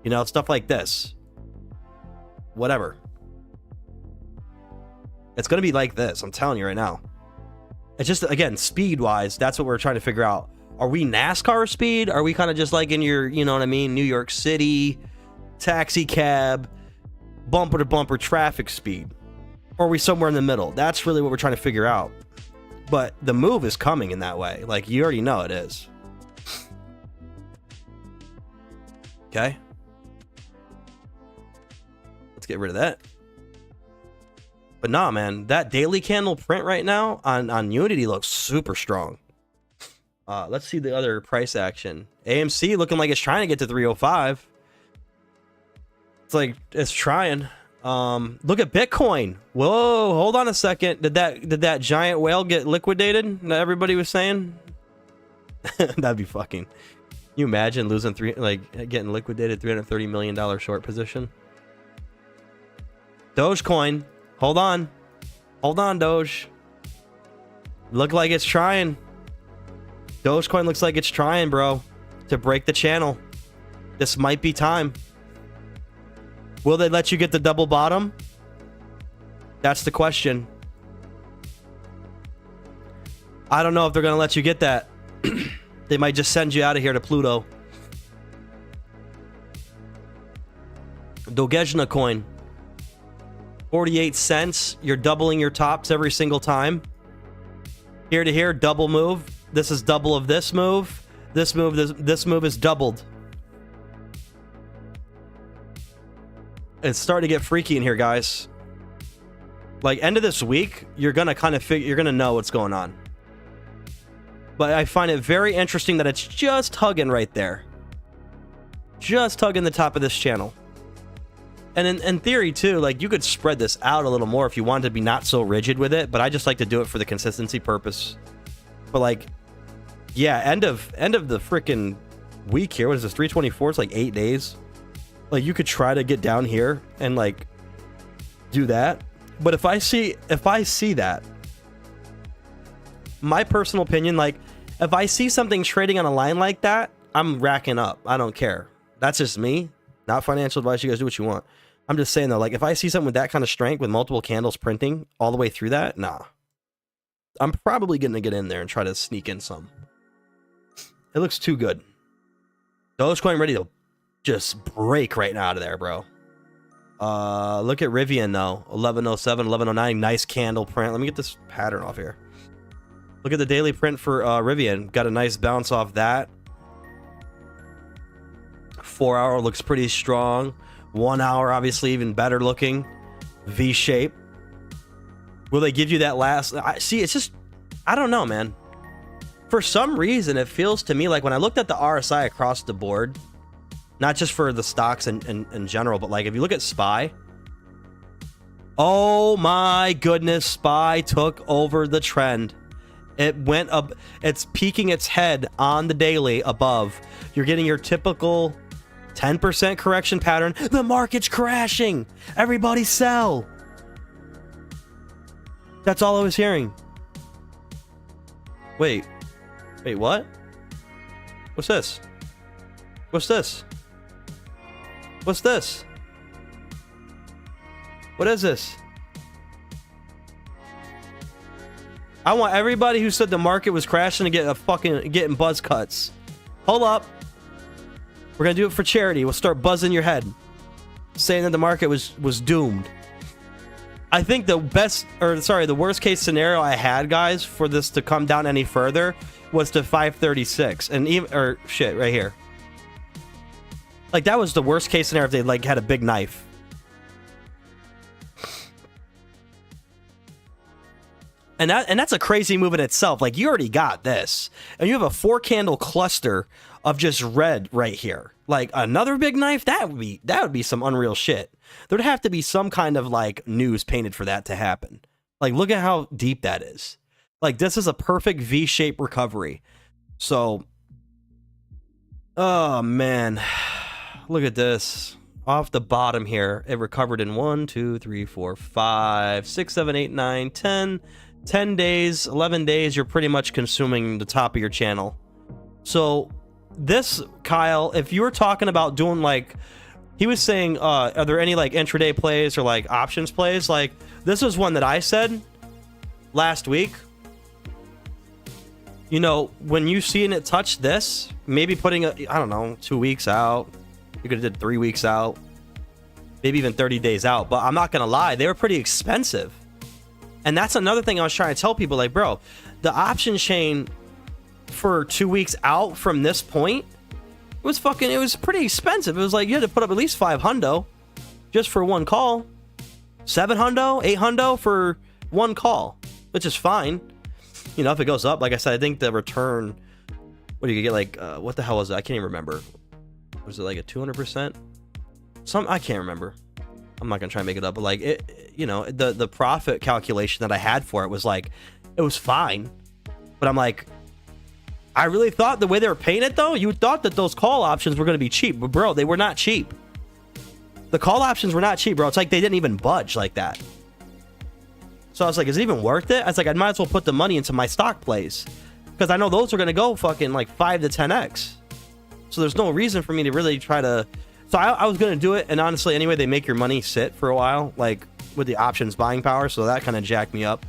you know, stuff like this, whatever. It's going to be like this. I'm telling you right now. It's just, again, speed wise, that's what we're trying to figure out. Are we NASCAR speed? Are we kind of just like in your, you know what I mean, New York City taxi cab bumper to bumper traffic speed? Or are we somewhere in the middle? That's really what we're trying to figure out. But the move is coming in that way. Like, you already know it is. Okay. Let's get rid of that. But nah, man, that daily candle print right now on Unity looks super strong. Let's see the other price action. AMC looking like it's trying to get to 305. It's like it's trying. Look at Bitcoin. Whoa, hold on a second. Did that giant whale get liquidated that everybody was saying? That'd be fucking. Can you imagine losing getting liquidated $330 million short position? Dogecoin. Hold on. Hold on, Doge. Look like it's trying. Dogecoin looks like it's trying, bro, to break the channel. This might be time. Will they let you get the double bottom? That's the question. I don't know if they're going to let you get that. They might just send you out of here to Pluto. Dogejna coin. 48 cents. You're doubling your tops every single time. Here to here, double move. This is double of this move. This move is doubled. It's starting to get freaky in here, guys. Like, end of this week, you're gonna kind of you're gonna know what's going on. But I find it very interesting that it's just hugging right there. Just hugging the top of this channel. And in theory, too, like, you could spread this out a little more if you wanted to be not so rigid with it, but I just like to do it for the consistency purpose. But, like, yeah, end of the freaking week here. What is this, 324? It's like 8 days. Like, you could try to get down here and, like, do that. But if I see that, my personal opinion, like, if I see something trading on a line like that, I'm racking up. I don't care. That's just me. Not financial advice. You guys do what you want. I'm just saying, though, like, if I see something with that kind of strength with multiple candles printing all the way through that, nah. I'm probably going to get in there and try to sneak in some. It looks too good. Dogecoin ready to just break right now out of there, bro. Look at Rivian, though. 1107, 1109. Nice candle print. Let me get this pattern off here. Look at the daily print for Rivian. Got a nice bounce off that. 4 hour looks pretty strong. 1 hour, obviously, even better looking. V shape. Will they give you that last? See, it's just, I don't know, man. For some reason, it feels to me like when I looked at the RSI across the board, not just for the stocks in general, but like if you look at SPY, oh my goodness, SPY took over the trend. It went up, it's peeking its head on the daily above. You're getting your typical 10% correction pattern. The market's crashing. Everybody sell. That's all I was hearing. Wait, what? What's this? What's this? What's this? What is this? I want everybody who said the market was crashing to get getting buzz cuts. Hold up. We're gonna do it for charity. We'll start buzzing your head, saying that the market was doomed. I think the the worst case scenario I had, guys, for this to come down any further was to 536, and even right here. Like, that was the worst case scenario if they like had a big knife. And that's a crazy move in itself. Like, you already got this, and you have a 4-candle cluster of just red right here. Like, another big knife, that would be some unreal shit. There'd have to be some kind of like news painted for that to happen. Like, look at how deep that is. Like, this is a perfect V-shaped recovery. So, oh man, look at this. Off the bottom here, it recovered in 1, 2, 3, 4, 5, 6, 7, 8, 9, 10. 10 days, 11 days, you're pretty much consuming the top of your channel. So this, Kyle, if you were talking about doing like, he was saying, are there any like intraday plays or like options plays? Like, this was one that I said last week. you know, when you seeing it touch this, maybe putting a, I don't know, 2 weeks out. You could have did 3 weeks out, maybe even 30 days out. But I'm not gonna lie, they were pretty expensive. And that's another thing I was trying to tell people, like, bro, the option chain for 2 weeks out from this point was it was pretty expensive. It was like you had to put up at least 5 hundo just for one call, 7 hundo, 8 hundo for one call, which is fine. You know, if it goes up, like I said, I think the return, what do you get, like, what the hell was it? I can't even remember. Was it like a 200%? I can't remember. I'm not gonna try and make it up, but like it, you know, the profit calculation that I had for it was like, it was fine. But I'm like, I really thought the way they were paying it though, you thought that those call options were gonna be cheap, but bro, they were not cheap. The call options were not cheap, bro. It's like they didn't even budge like that. So I was like, is it even worth it? I was like, I might as well put the money into my stock plays, because I know those are gonna go fucking like 5 to 10x. So there's no reason for me to really try to. So I was gonna do it, and honestly, anyway, they make your money sit for a while, like with the options buying power. So that kind of jacked me up.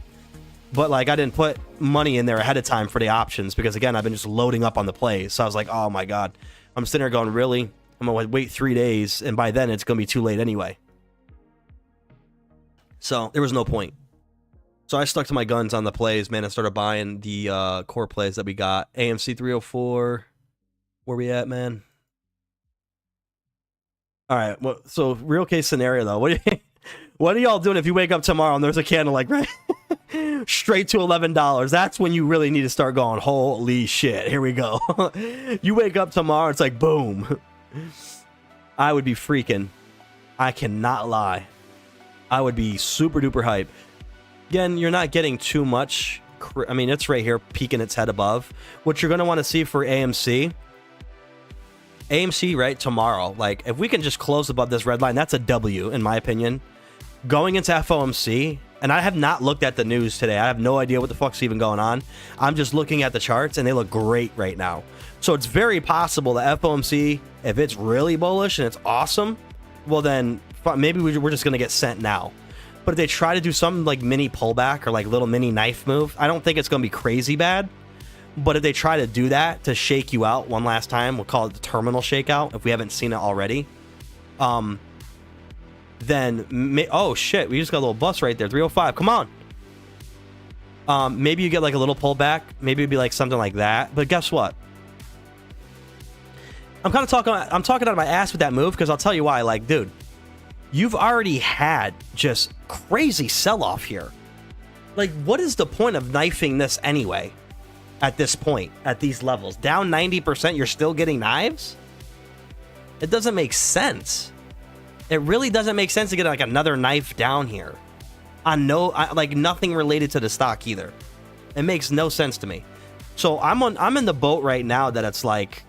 But like I didn't put money in there ahead of time for the options, because again, I've been just loading up on the plays. So I was like, oh my god, I'm sitting there going, really? I'm gonna wait 3 days, and by then it's gonna be too late anyway. So there was no point. So I stuck to my guns on the plays, man, and started buying the core plays that we got. AMC 304. Where we at, man? All right. Well, so real case scenario though, what are y'all doing if you wake up tomorrow and there's a candle like right straight to $11? That's when you really need to start going, holy shit, here we go. You wake up tomorrow, it's like boom. I would be freaking. I cannot lie. I would be super duper hype. Again, you're not getting too much. I mean, it's right here peeking its head above. What you're going to want to see for AMC, right, tomorrow, like if we can just close above this red line, that's a W in my opinion. Going into FOMC, and I have not looked at the news today. I have no idea what the fuck's even going on. I'm just looking at the charts and they look great right now. So it's very possible that FOMC, if it's really bullish and it's awesome, well then maybe we're just going to get sent now. But if they try to do something like mini pullback or like little mini knife move, I don't think it's going to be crazy bad. But if they try to do that to shake you out one last time, we'll call it the terminal shakeout if we haven't seen it already. Then, oh shit, we just got a little bust right there, 305, come on. Maybe you get like a little pullback, maybe it'd be like something like that. But guess what? I'm talking out of my ass with that move, because I'll tell you why. Like, dude, you've already had just crazy sell-off here. Like, what is the point of knifing this anyway? At this point, at these levels, down 90%, you're still getting knives? It doesn't make sense. It really doesn't make sense to get like another knife down here on like nothing related to the stock either. It makes no sense to me. So I'm in the boat right now that it's like,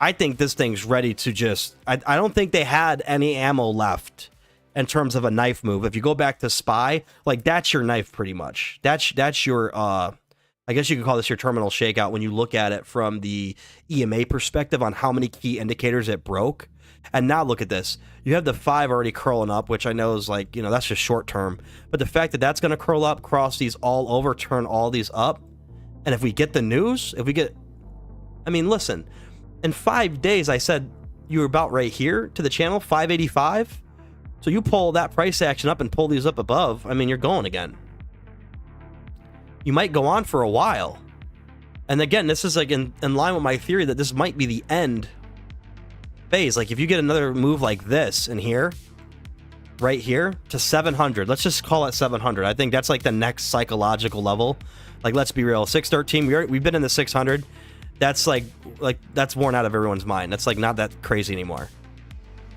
I think this thing's ready to just, I don't think they had any ammo left in terms of a knife move. If you go back to SPY, like that's your knife pretty much. That's your I guess you could call this your terminal shakeout when you look at it from the EMA perspective on how many key indicators it broke. And now look at this. You have the 5 already curling up, which I know is like, you know, that's just short term. But the fact that that's going to curl up, cross these all over, turn all these up. And if we get the news, I mean, listen, in 5 days, I said you were about right here to the channel, 585. So you pull that price action up and pull these up above. I mean, you're going again. You might go on for a while. And again, this is like in line with my theory that this might be the end phase. Like if you get another move like this in here, right here to 700, let's just call it 700. I think that's like the next psychological level. Like, let's be real, 613, we've been in the 600. That's like that's worn out of everyone's mind. That's like not that crazy anymore.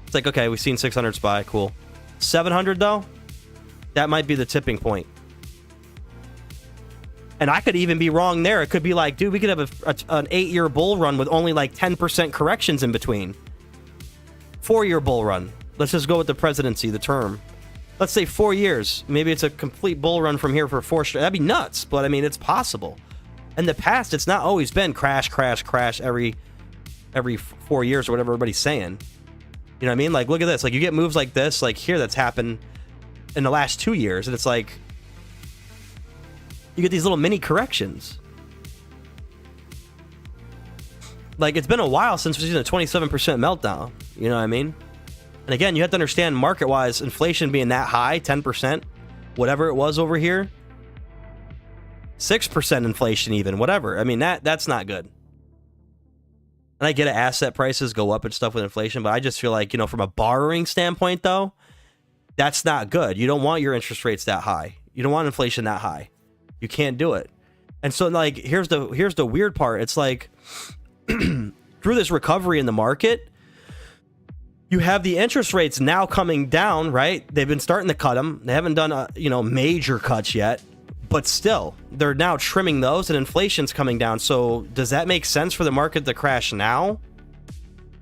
It's like, okay, we've seen 600 SPY, cool. 700 though, that might be the tipping point. And I could even be wrong there. It could be like, dude, we could have an 8-year bull run with only like 10% corrections in between. 4-year bull run. Let's just go with the presidency, the term. Let's say 4 years. Maybe it's a complete bull run from here for 4 straight. That'd be nuts, but I mean, it's possible. In the past, it's not always been crash, crash, crash every 4 years or whatever everybody's saying. You know what I mean? Like, look at this. Like, you get moves like this, like here, that's happened in the last 2 years, and it's like, you get these little mini corrections. Like, it's been a while since we've seen a 27% meltdown. You know what I mean? And again, you have to understand market-wise, inflation being that high, 10%, whatever it was over here, 6% inflation even, whatever. I mean, that's not good. And I get it, asset prices go up and stuff with inflation, but I just feel like, you know, from a borrowing standpoint, though, that's not good. You don't want your interest rates that high. You don't want inflation that high. You can't do it. And so, like, here's the weird part. It's like, through this recovery in the market, you have the interest rates now coming down, right? They've been starting to cut them. They haven't done, major cuts yet, but still, they're now trimming those, and inflation's coming down. So does that make sense for the market to crash now?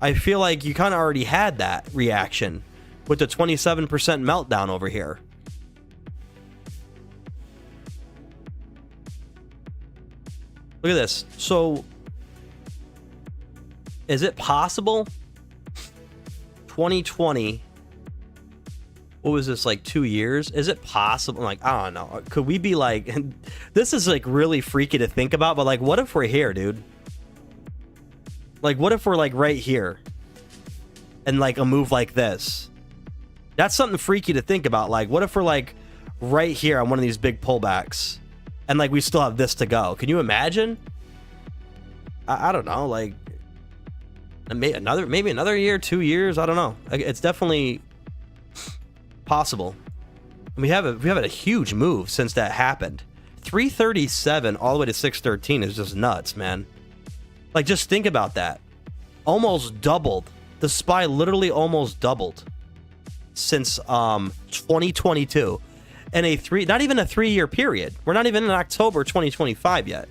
I feel like you kind of already had that reaction with the 27% meltdown over here. Look at this. So, is it possible 2020, what was this, like 2 years? Is it possible? Like, I don't know. Could we be like, this is like really freaky to think about, but like, what if we're here, dude? Like, what if we're like right here and like a move like this? That's something freaky to think about. Like, what if we're like right here on one of these big pullbacks and like we still have this to go? Can you imagine? I don't know. Like, maybe another year, 2 years. I don't know. It's definitely possible. And we have a huge move since that happened. 337 all the way to 613 is just nuts, man. Like, just think about that. Almost doubled. The SPY literally almost doubled since 2022, and not even a 3-year period. We're not even in October 2025 yet.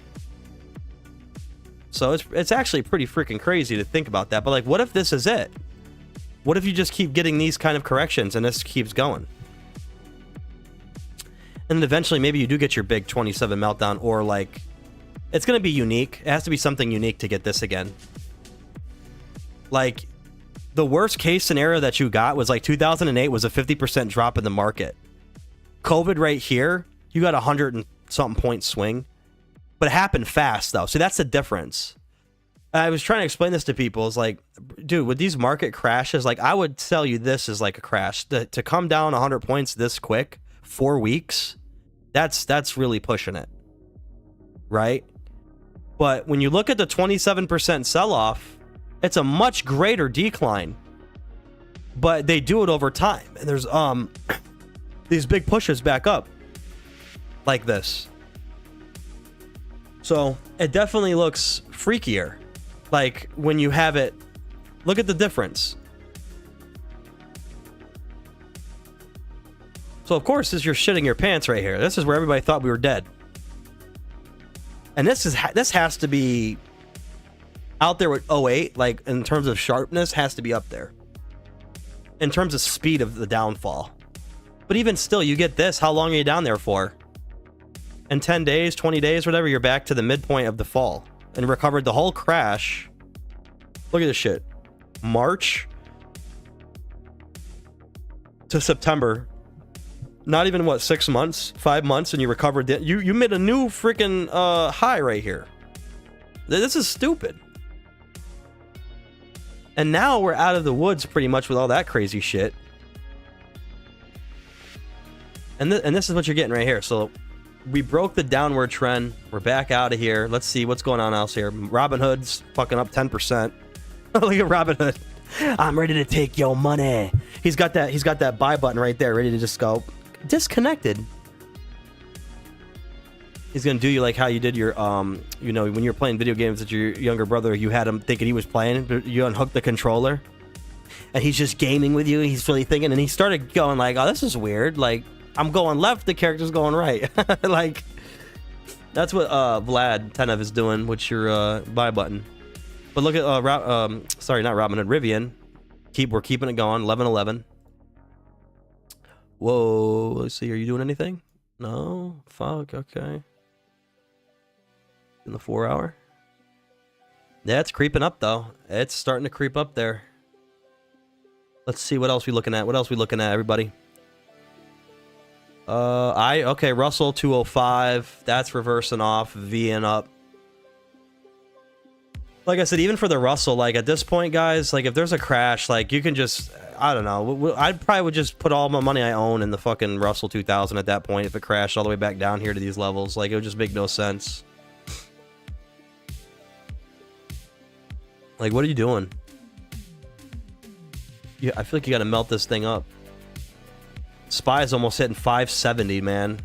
So it's actually pretty freaking crazy to think about that. But like, what if this is it? What if you just keep getting these kind of corrections and this keeps going? And then eventually maybe you do get your big 27 meltdown, or like, it's going to be unique. It has to be something unique to get this again. Like, the worst case scenario that you got was like 2008 was a 50% drop in the market. COVID right here, you got 100 and something point swing. But it happened fast, though. So that's the difference. I was trying to explain this to people. It's like, dude, with these market crashes, like, I would tell you this is like a crash. To come down 100 points this quick, 4 weeks, that's really pushing it. Right? But when you look at the 27% sell-off, it's a much greater decline. But they do it over time. And there's these big pushes back up. Like this. So it definitely looks freakier. Like, when you have it, look at the difference. So of course, this, you're shitting your pants right here. This is where everybody thought we were dead. And this has to be out there with 08, like, in terms of sharpness, has to be up there. In terms of speed of the downfall. But even still, you get this, how long are you down there for? In 10 days, 20 days, whatever, you're back to the midpoint of the fall and recovered the whole crash. Look at this shit. March to September. Not even, what, 6 months, 5 months, and you recovered. You made a new freaking high right here. This is stupid. And now we're out of the woods pretty much with all that crazy shit. And this is what you're getting right here. So we broke the downward trend. We're back out of here. Let's see what's going on else here. Robinhood's fucking up 10%. Look at Robinhood. I'm ready to take your money. He's got that buy button right there, ready to just go disconnected. He's gonna do you like how you did your when you're playing video games with your younger brother, you had him thinking he was playing, but you unhooked the controller and he's just gaming with you. He's really thinking, and he started going like, oh, this is weird. Like, I'm going left, the character's going right. Like, that's what Vlad Tenev is doing with your buy button. But look at sorry, not Robinhood, Rivian. We're keeping it going. 11.11. Whoa, let's see. Are you doing anything? No. Fuck. Okay. In the 4 hour. Yeah, it's creeping up though. It's starting to creep up there. Let's see what else we looking at. What else we looking at, everybody? Okay, Russell 205. That's reversing off. VN up. Like I said, even for the Russell, like at this point, guys, like if there's a crash, like you can just, I don't know, I probably would just put all my money I own in the fucking Russell 2000 at that point if it crashed all the way back down here to these levels. Like it would just make no sense. Like, what are you doing? Yeah, I feel like you gotta melt this thing up. Spy's almost hitting 570, man.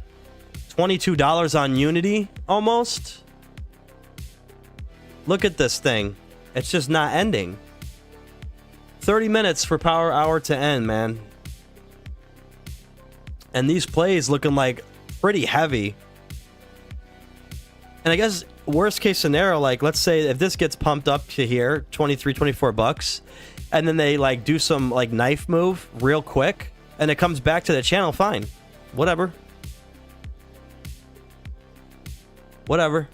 $22 on Unity, almost. Look at this thing. It's just not ending. 30 minutes for power hour to end, man. And these plays looking like pretty heavy. And I guess worst case scenario, like let's say if this gets pumped up to here, 23, 24 bucks, and then they like do some like knife move real quick, and it comes back to the channel, fine. Whatever. Whatever.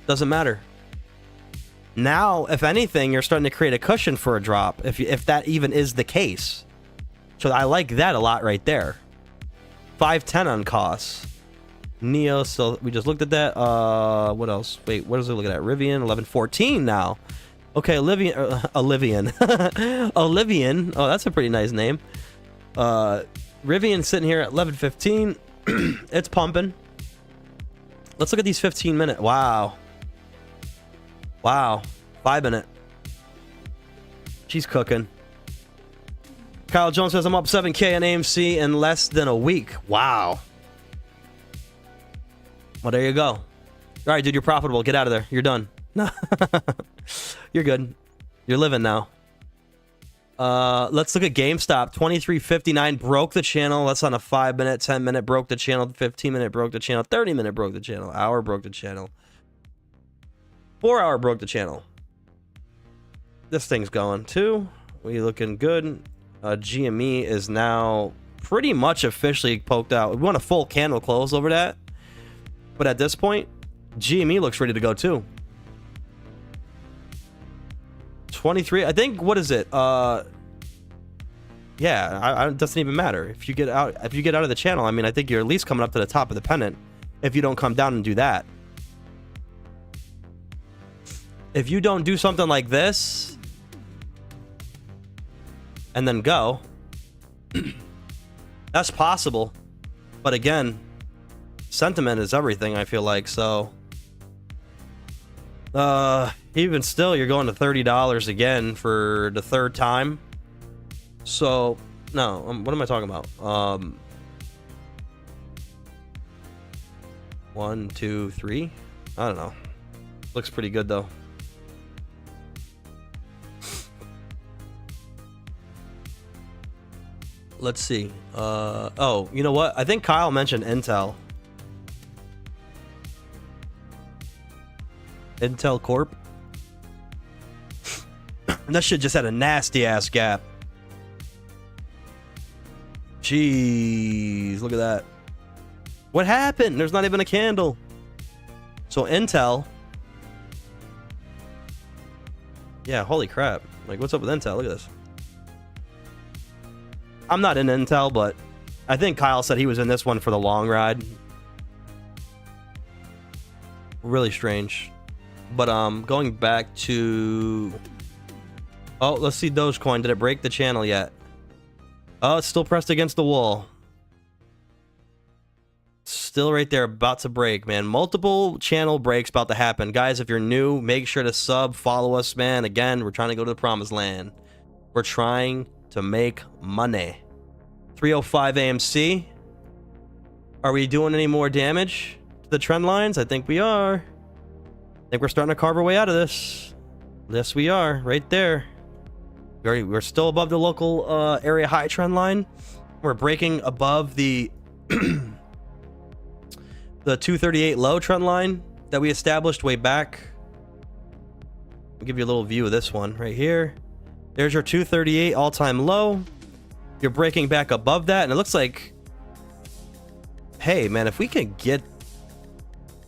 Doesn't matter. Now, if anything, you're starting to create a cushion for a drop, if that even is the case. So I like that a lot right there. 510 on costs. Neo, so we just looked at that. What else? Wait, what is it looking at? Rivian, 1114 now. Okay, Rivian. Rivian. Oh, that's a pretty nice name. Rivian sitting here at 1115. It's pumping. Let's look at these 15-minute. Wow. Wow. 5 minute. She's cooking. Kyle Jones says I'm up 7K on AMC in less than a week. Wow. Well, there you go. All right, dude, you're profitable. Get out of there. You're done. No. You're good. You're living now. Let's look at GameStop. 23.59 broke the channel. That's on a 5-minute, 10-minute broke the channel. 15-minute broke the channel. 30-minute broke the channel. Hour broke the channel. 4-hour broke the channel. This thing's going too. We looking good. GME is now pretty much officially poked out. We want a full candle close over that. But at this point, GME looks ready to go too. 23. I think, what is it? Yeah, it doesn't even matter. If you get out of the channel, I mean, I think you're at least coming up to the top of the pennant if you don't come down and do that. If you don't do something like this and then go, that's possible. But again, sentiment is everything, I feel like. So even still, you're going to $30 again for the third time. So no, what am I talking about? 1, 2, 3. I don't know. Looks pretty good though. Let's see. Oh, you know what? I think Kyle mentioned Intel. Intel Corp. That shit just had a nasty ass gap. Jeez, look at that. What happened? There's not even a candle. So Intel. Yeah, holy crap. Like, what's up with Intel? Look at this. I'm not in Intel, but I think Kyle said he was in this one for the long ride. Really strange. But going back to... Oh, let's see Dogecoin. Did it break the channel yet? Oh, it's still pressed against the wall. Still right there, about to break, man. Multiple channel breaks about to happen. Guys, if you're new, make sure to sub, follow us, man. Again, we're trying to go to the promised land. We're trying to make money. 305 AMC. Are we doing any more damage to the trend lines? I think we are. I think we're starting to carve our way out of this. Yes, we are. Right there. We're still above the local area high trend line. We're breaking above the the 238 low trend line that we established way back. I'll give you a little view of this one right here. There's your 238 all-time low. You're breaking back above that, and it looks like, hey, man, if we can get...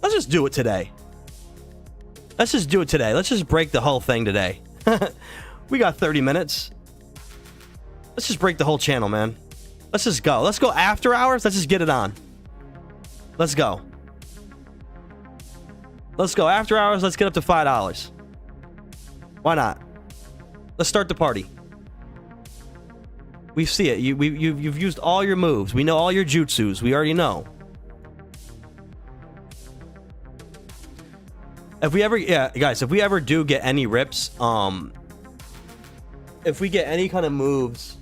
Let's just do it today. Let's just do it today. Let's just break the whole thing today. We got 30 minutes. Let's just break the whole channel, man. Let's just go. Let's go after hours. Let's just get it on. Let's go. Let's go after hours. Let's get up to $5. Why not? Let's start the party. We see it. You've used all your moves. We know all your jutsus. We already know. If we ever, yeah, guys, if we ever do get any rips, if we get any kind of moves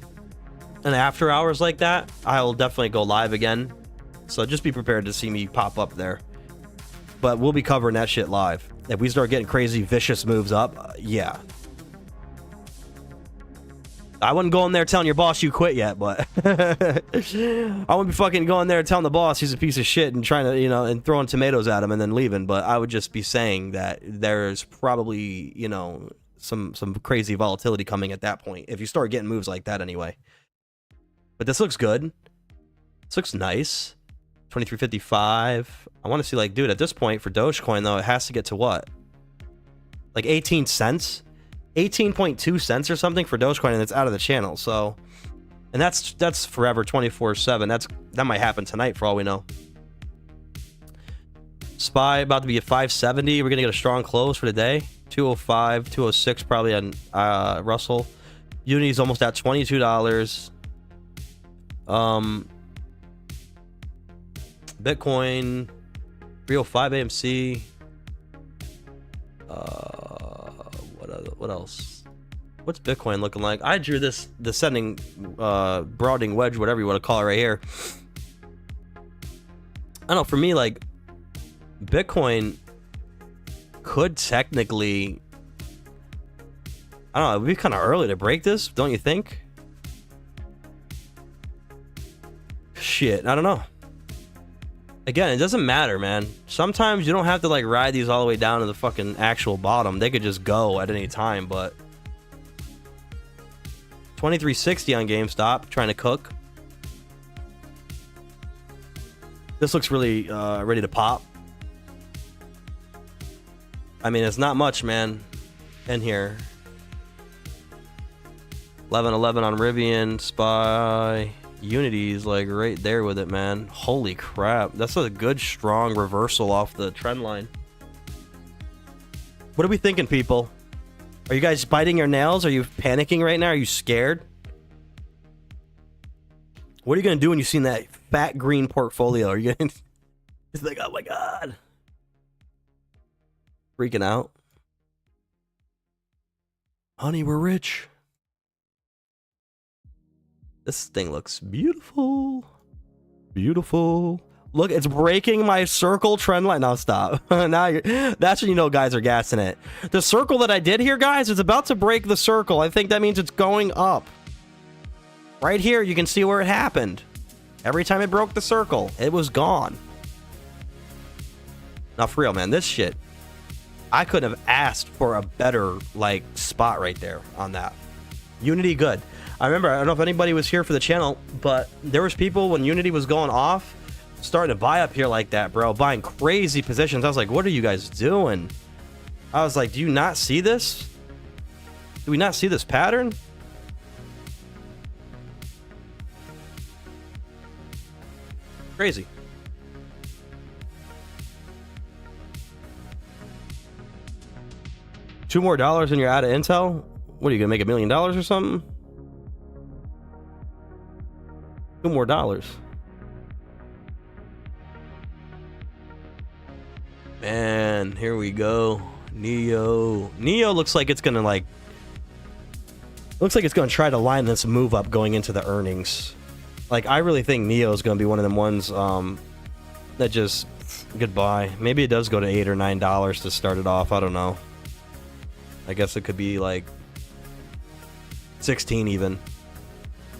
and after hours like that, I'll definitely go live again. So just be prepared to see me pop up there. But we'll be covering that shit live. If we start getting crazy, vicious moves up, yeah. I wouldn't go in there telling your boss you quit yet, but I wouldn't be fucking going there telling the boss he's a piece of shit and trying to, you know, and throwing tomatoes at him and then leaving. But I would just be saying that there's probably, you know, some crazy volatility coming at that point if you start getting moves like that anyway. But this looks good. This looks nice. 2355. I want to see, like, dude, at this point for Dogecoin though, it has to get to what? Like 18 cents? 18.2 cents or something for Dogecoin, and it's out of the channel. So, and that's forever, 24/7. That might happen tonight for all we know. SPY about to be at 570. We're gonna get a strong close for the day. 205, 206 probably on Russell. Unity's almost at $22. Bitcoin 305 AMC. What else? What's Bitcoin looking like? I drew this descending broadening wedge, whatever you want to call it, right here. I don't know, for me, like, Bitcoin could technically, I don't know, it would be kind of early to break this, don't you think? Shit, I don't know. Again, it doesn't matter, man. Sometimes you don't have to, like, ride these all the way down to the fucking actual bottom. They could just go at any time, but 2360 on GameStop, trying to cook. This looks really ready to pop. I mean, it's not much, man, in here. 1111 on Rivian, SPY. Unity's like right there with it, man. Holy crap. That's a good, strong reversal off the trend line. What are we thinking, people? Are you guys biting your nails? Are you panicking right now? Are you scared? What are you going to do when you see that fat green portfolio? Are you going to... It's like, oh my God. Freaking out. Honey, we're rich. This thing looks beautiful. Beautiful. Look, it's breaking my circle trend line. Now stop. Now that's when you know guys are gassing it. The circle that I did here, guys, is about to break the circle. I think that means it's going up. Right here, you can see where it happened. Every time it broke the circle, it was gone. Now, for real, man, this shit, I couldn't have asked for a better, like, spot right there on that. Unity, good. I remember, I don't know if anybody was here for the channel, but there was people when Unity was going off starting to buy up here like that, bro, buying crazy positions. I was like, what are you guys doing? I was like, do you not see this? Do we not see this pattern? Crazy. $2 more and you're out of intel? What are you gonna make $1 million or something? $2 more. Man, here we go. Neo looks like it's gonna, like, looks like it's gonna try to line this move up going into the earnings. Like, I really think Neo is gonna be one of them ones that just goodbye. Maybe it does go to $8 or $9 to start it off. I don't know. I guess it could be like 16 even.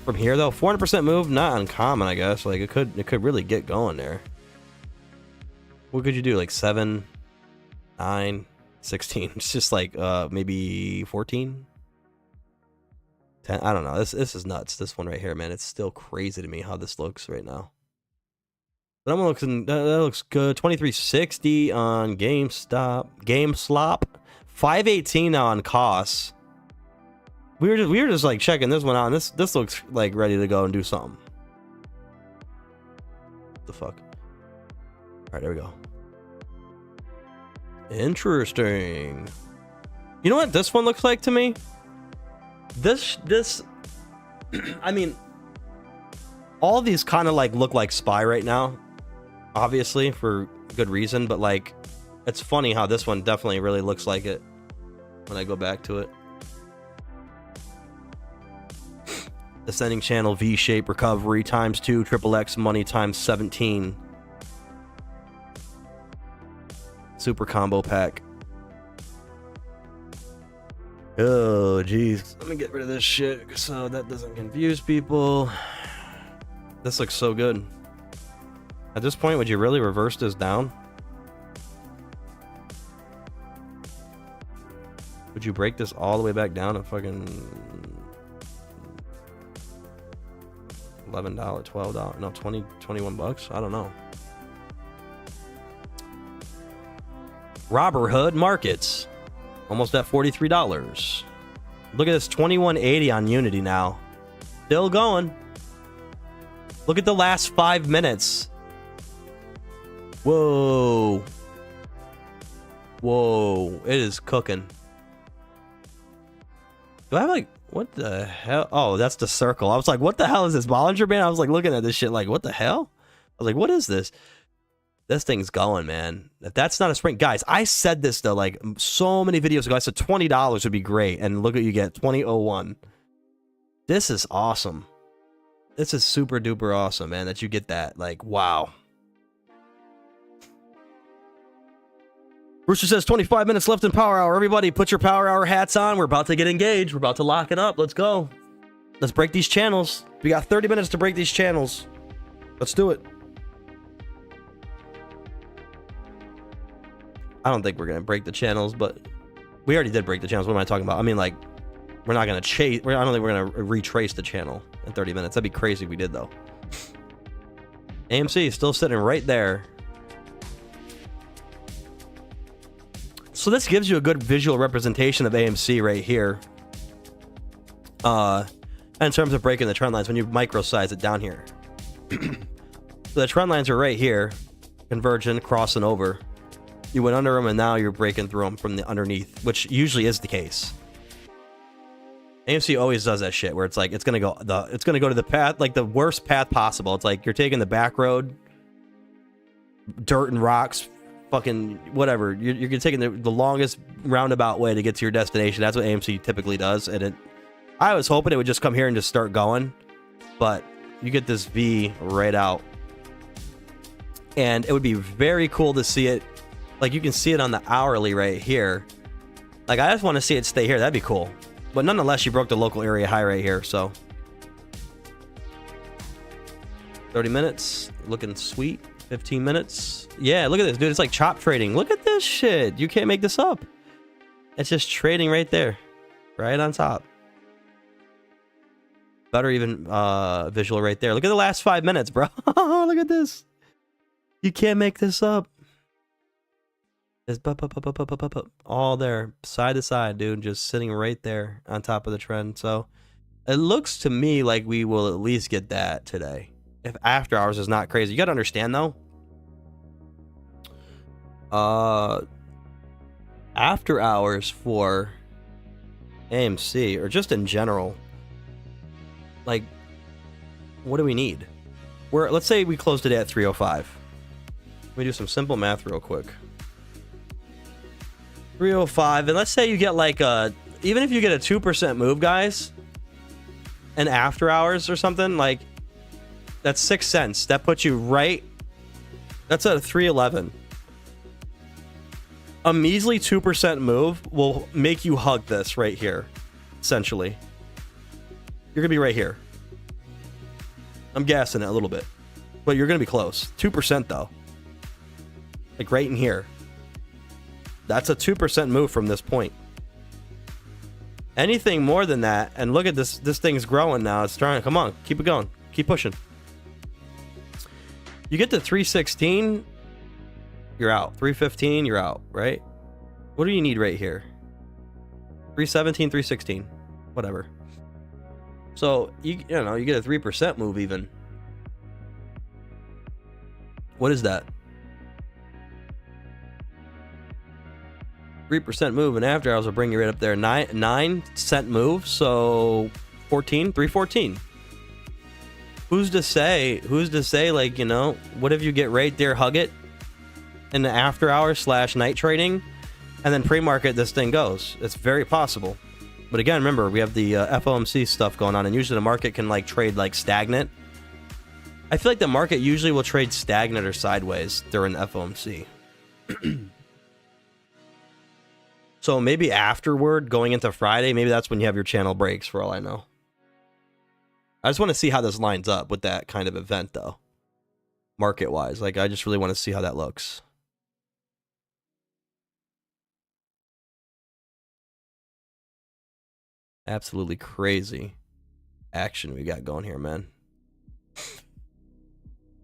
From here though, 400% move, not uncommon, I guess. Like, it could really get going there. What could you do? Like 7, 9, 16. It's just like maybe 14, 10. I don't know. This is nuts. This one right here, man. It's still crazy to me how this looks right now. That one looks, that looks good. 2360 on GameStop. 518 now on costs. We were just like checking this one out, and this looks like ready to go and do something. What the fuck? All right, there we go. Interesting. You know what this one looks like to me? This I mean, all these kind of like look like Spy right now, obviously for good reason, but like it's funny how this one definitely really looks like it when I go back to it. Ascending channel, V-shape recovery times 2, triple X money times 17. Super combo pack. Oh, geez. Let me get rid of this shit so that doesn't confuse people. This looks so good. At this point, would you really reverse this down? Would you break this all the way back down to fucking $11, $12, no, 20, 21 bucks? I don't know. Robberhood Markets. Almost at $43. Look at this, 2180 on Unity now. Still going. Look at the last 5 minutes. Whoa. Whoa. It is cooking. Do I have like, what the hell? Oh, that's the circle. I was like, what the hell is this Bollinger Band? I was like looking at this shit like, what the hell? I was like, what is this? This thing's going, man. If that's not a sprint, guys, I said this though, like so many videos ago. I said $20 would be great, and look what you get, 2001. This is awesome. This is super duper awesome, man. That you get that, like, wow. Rooster says 25 minutes left in Power Hour. Everybody, put your Power Hour hats on. We're about to get engaged. We're about to lock it up. Let's go. Let's break these channels. We got 30 minutes to break these channels. Let's do it. I don't think we're gonna break the channels, but we already did break the channels. What am I talking about? I mean, like, we're not gonna chase. I don't think we're gonna retrace the channel in 30 minutes. That'd be crazy if we did, though. AMC is still sitting right there. So this gives you a good visual representation of AMC right here. In terms of breaking the trend lines, when you micro size it down here. So the trend lines are right here, converging, crossing over. You went under them, and now you're breaking through them from the underneath, which usually is the case. AMC always does that shit where it's like it's gonna go to the path, like the worst path possible. It's like you're taking the back road, dirt and rocks, fucking whatever. You're taking the longest roundabout way to get to your destination. That's what AMC typically does, and I was hoping it would just come here and just start going, but you get this V right out, and it would be very cool to see it. Like, you can see it on the hourly right here. Like, I just want to see it stay here. That'd be cool. But nonetheless, you broke the local area high right here, so. 30 minutes. Looking sweet. 15 minutes. Yeah, look at this, dude. It's like chop trading. Look at this shit. You can't make this up. It's just trading right there. Right on top. Better even visual right there. Look at the last 5 minutes, bro. Look at this. You can't make this up. It's all there, side to side, dude, just sitting right there on top of the trend. So it looks to me like we will at least get that today, if after hours is not crazy. You gotta understand though, after hours for AMC or just in general, like, what do we need? Let's say we closed today at 305. Let me do some simple math real quick. 305, and let's say you get like even if you get a 2% move, guys, and after hours or something, like, that's 6 cents. That puts you right, that's at a 311. A measly 2% move will make you hug this right here, essentially. You're gonna be right here. I'm gassing it a little bit, but you're gonna be close. 2% though, like right in here. That's a 2% move from this point. Anything more than that, and look at this thing's growing now. It's trying. Come on, keep it going. Keep pushing. You get to 316, you're out. 315, you're out, right? What do you need right here? 317, 316, whatever. So, you know, you get a 3% move even. What is that? 3% move, and after hours will bring you right up there. 9 cent move, so 314. Who's to say, like, you know, what if you get right there, hug it in the after hours / night trading, and then pre-market this thing goes? It's very possible. But again, remember, we have the FOMC stuff going on, and usually the market can like trade like stagnant. I feel like the market usually will trade stagnant or sideways during the FOMC. So maybe afterward, going into Friday, maybe that's when you have your channel breaks, for all I know. I just want to see how this lines up with that kind of event, though. Market-wise. Like, I just really want to see how that looks. Absolutely crazy action we got going here, man.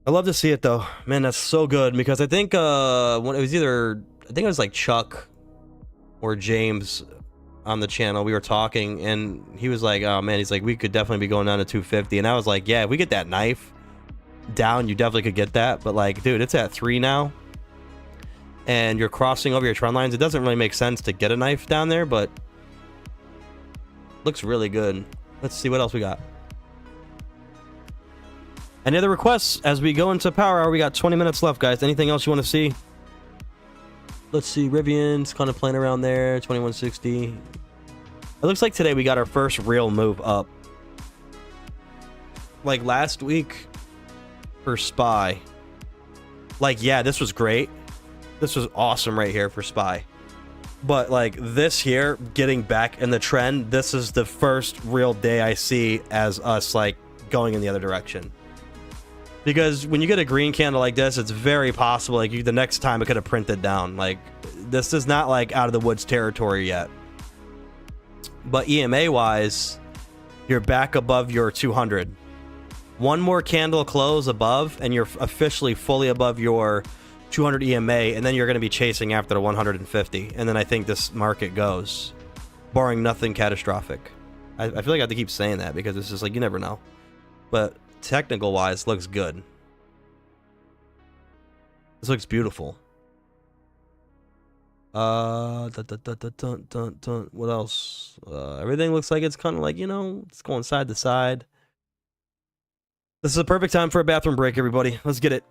I love to see it, though. Man, that's so good, because I think when it was either... I think it was like Chuck or James on the channel. We were talking, and he was like, oh, man, he's like, we could definitely be going down to 250. And I was like, yeah, if we get that knife down, you definitely could get that. But, like, dude, it's at 3 now. And you're crossing over your trend lines. It doesn't really make sense to get a knife down there, but looks really good. Let's see what else we got. Any other requests as we go into Power Hour? We got 20 minutes left, guys. Anything else you want to see? Let's see. Rivian's kind of playing around there. 2160. It looks like today we got our first real move up. Like last week for SPY. Like, yeah, this was great. This was awesome right here for SPY. But like this here, getting back in the trend, this is the first real day I see as us like going in the other direction. Because when you get a green candle like this, it's very possible like the next time it could have printed down. Like this is not like out of the woods territory yet. But EMA wise, you're back above your 200. One more candle close above and you're officially fully above your 200 EMA, and then you're going to be chasing after the 150. And then I think this market goes, barring nothing catastrophic. I feel like I have to keep saying that because it's just like you never know. But technical wise, looks good. This looks beautiful. What else? Everything looks like it's kind of like, you know, it's going side to side. This is a perfect time for a bathroom break, everybody. Let's get it.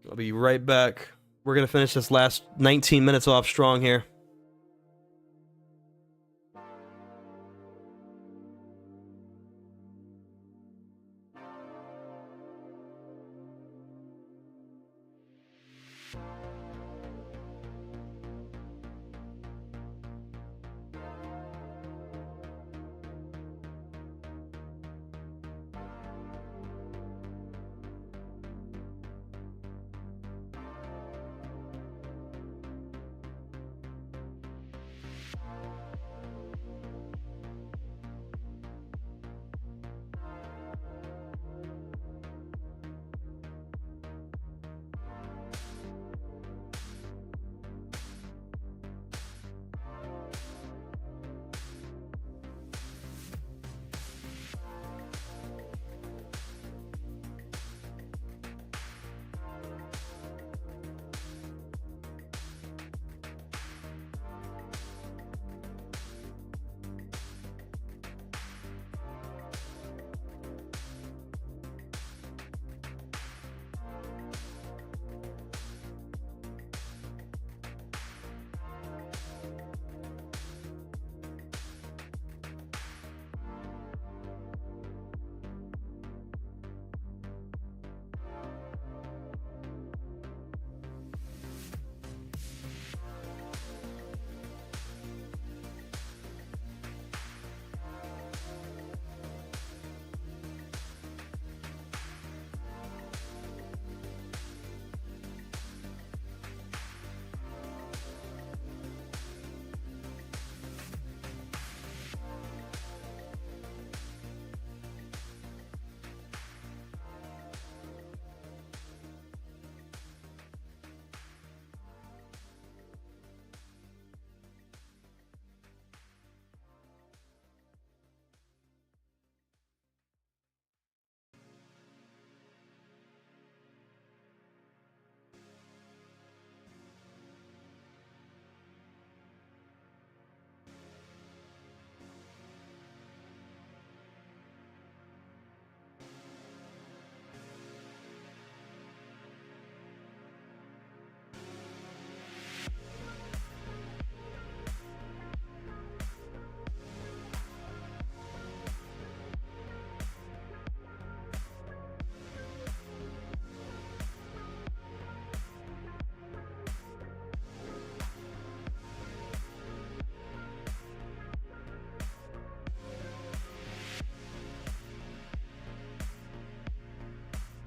I'll be right back. We're going to finish this last 19 minutes off strong here.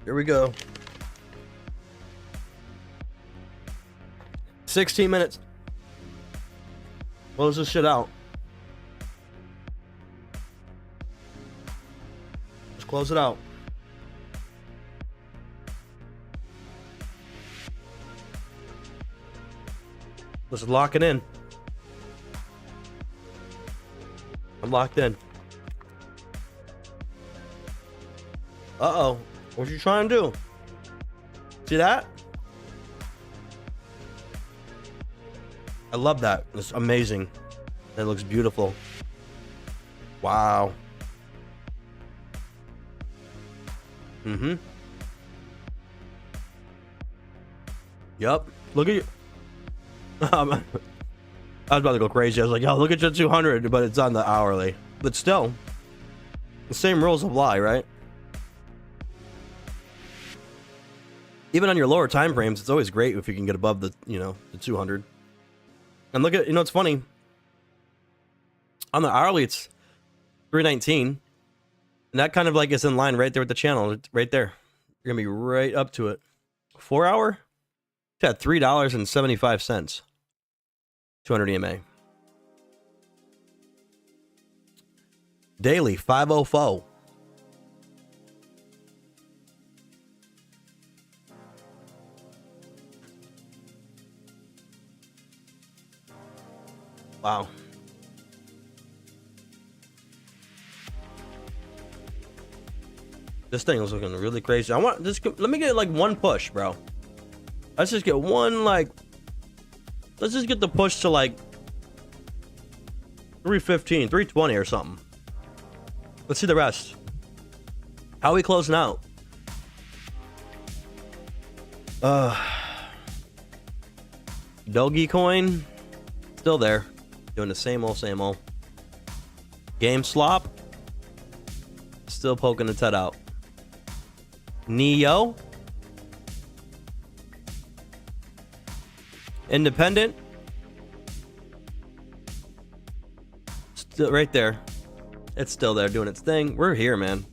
Here we go. 16 minutes. Close this shit out. Just close it out. Let's lock it in. I'm locked in. Uh-oh. What you trying to do? See that? I love that. It's amazing. That looks beautiful. Wow. Mm-hmm. Yup. Look at you. I was about to go crazy. I was like, yo, look at your 200, but it's on the hourly. But still, the same rules apply, right? Even on your lower time frames, it's always great if you can get above the, the 200. And look at, it's funny. On the hourly, it's 319. And that kind of like is in line right there with the channel, right there. You're gonna be right up to it. 4 hour? It's at $3.75. 200 EMA. Daily 504. Wow. This thing is looking really crazy. Let me get like one push, bro. Let's just get one, let's just get the push to like 315, 320 or something. Let's see the rest. How are we closing out? DOGE coin, still there. Doing the same old. Game slop, still poking its head out. Neo, independent, still right there. It's still there doing its thing. We're here, man.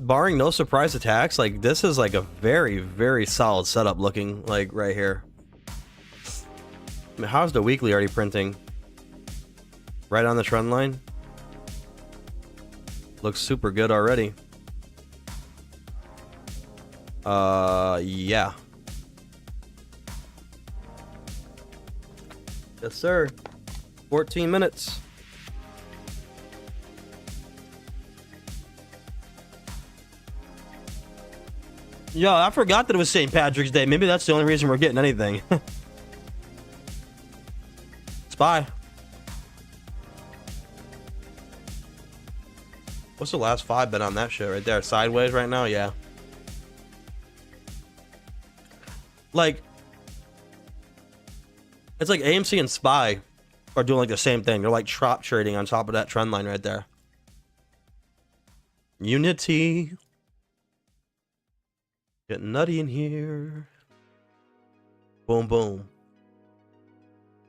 Barring no surprise attacks, like this is like a very, very solid setup looking like right here. I mean, how's the weekly already printing? Right on the trend line. Looks super good already. Yeah. Yes, sir. 14 minutes. Yo, I forgot that it was St. Patrick's Day. Maybe that's the only reason we're getting anything. Spy. What's the last 5 been on that shit right there? Sideways right now? Yeah. Like, it's like AMC and Spy are doing like the same thing. They're like chop trading on top of that trend line right there. Unity. Getting nutty in here. Boom, boom.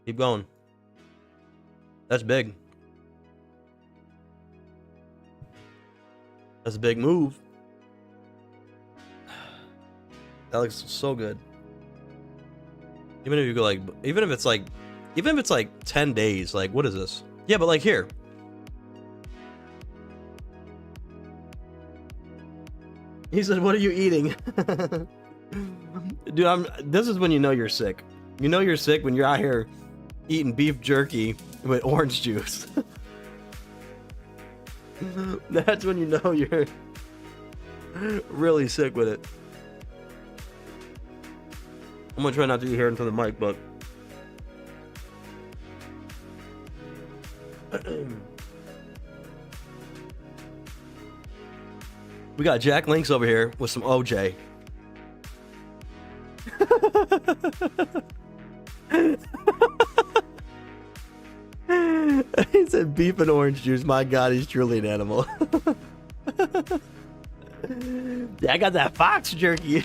Keep going. That's big. That's a big move. That looks so good. Even if you go like, even if it's like 10 days, like what is this? Yeah, but like here. He said, "What are you eating?" Dude, this is when you know you're sick. You know you're sick when you're out here eating beef jerky with orange juice. That's when you know you're really sick with it. I'm gonna try not to eat here into the mic, but we got Jack Links over here with some OJ. He said beef and orange juice. My God, he's truly an animal. Yeah, I got that fox jerky.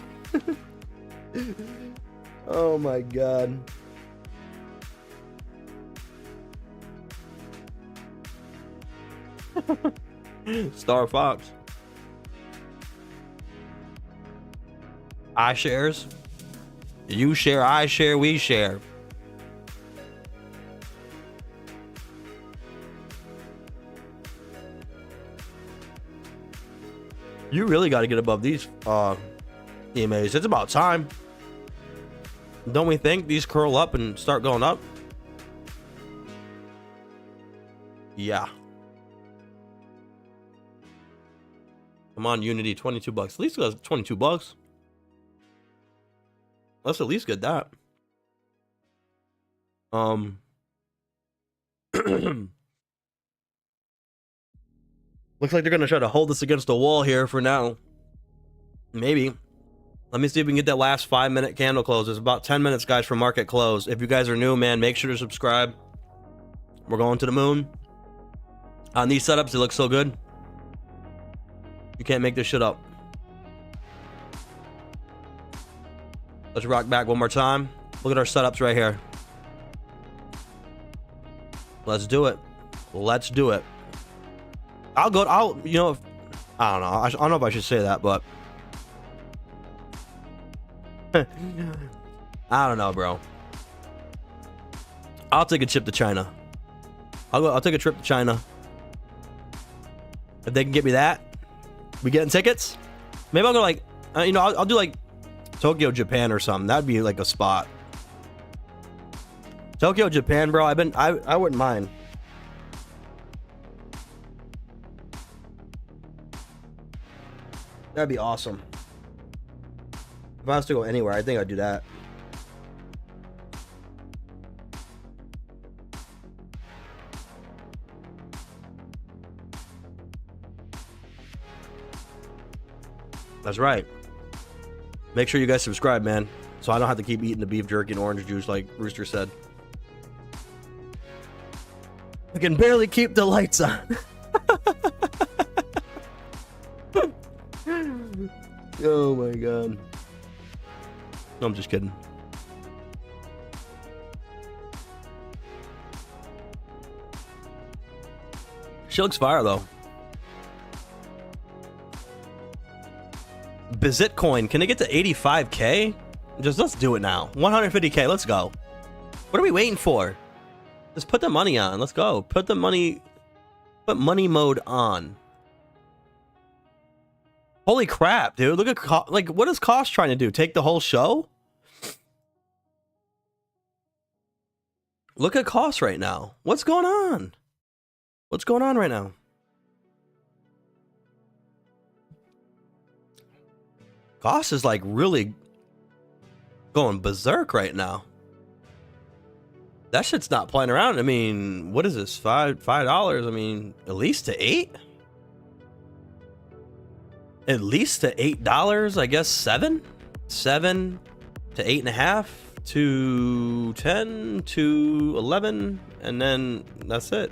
Oh my God. Star Fox. iShares. You share, I share, we share. You really got to get above these EMAs. It's about time. Don't we think these curl up and start going up? Yeah. Come on, Unity, 22 bucks. At least it 22 bucks. Let's at least get that. Looks like they're gonna try to hold us against the wall here for now. Maybe. Let me see if we can get that last 5-minute candle close. It's about 10 minutes, guys, for market close. If you guys are new, man, make sure to subscribe. We're going to the moon. On these setups, it looks so good. You can't make this shit up. Let's rock back one more time. Look at our setups right here. Let's do it. Let's do it. I don't know. I don't know if I should say that, but I don't know, bro. I'll take a trip to China. I'll take a trip to China. If they can get me that, we getting tickets? Maybe I'll go like, I'll do like Tokyo, Japan or something. That'd be like a spot. Tokyo, Japan, bro. I wouldn't mind. That'd be awesome. If I was to go anywhere, I think I'd do that. That's right. Make sure you guys subscribe, man, so I don't have to keep eating the beef jerky and orange juice like Rooster said. I can barely keep the lights on. Oh my god. No, I'm just kidding. She looks fire though. Bizitcoin, can it get to 85k? Let's do it now. 150k, let's go. What are we waiting for? Just put the money on. Let's go. Put money mode on. Holy crap, dude. Look at what is Cost trying to do? Take the whole show? Look at Cost right now. What's going on? What's going on right now? Cost is like really going berserk right now. That shit's not playing around. I mean, what is this? $5? I mean, at least to $8? At least to $8, I guess. 7 to 8.5 to 10 to 11, and then that's it.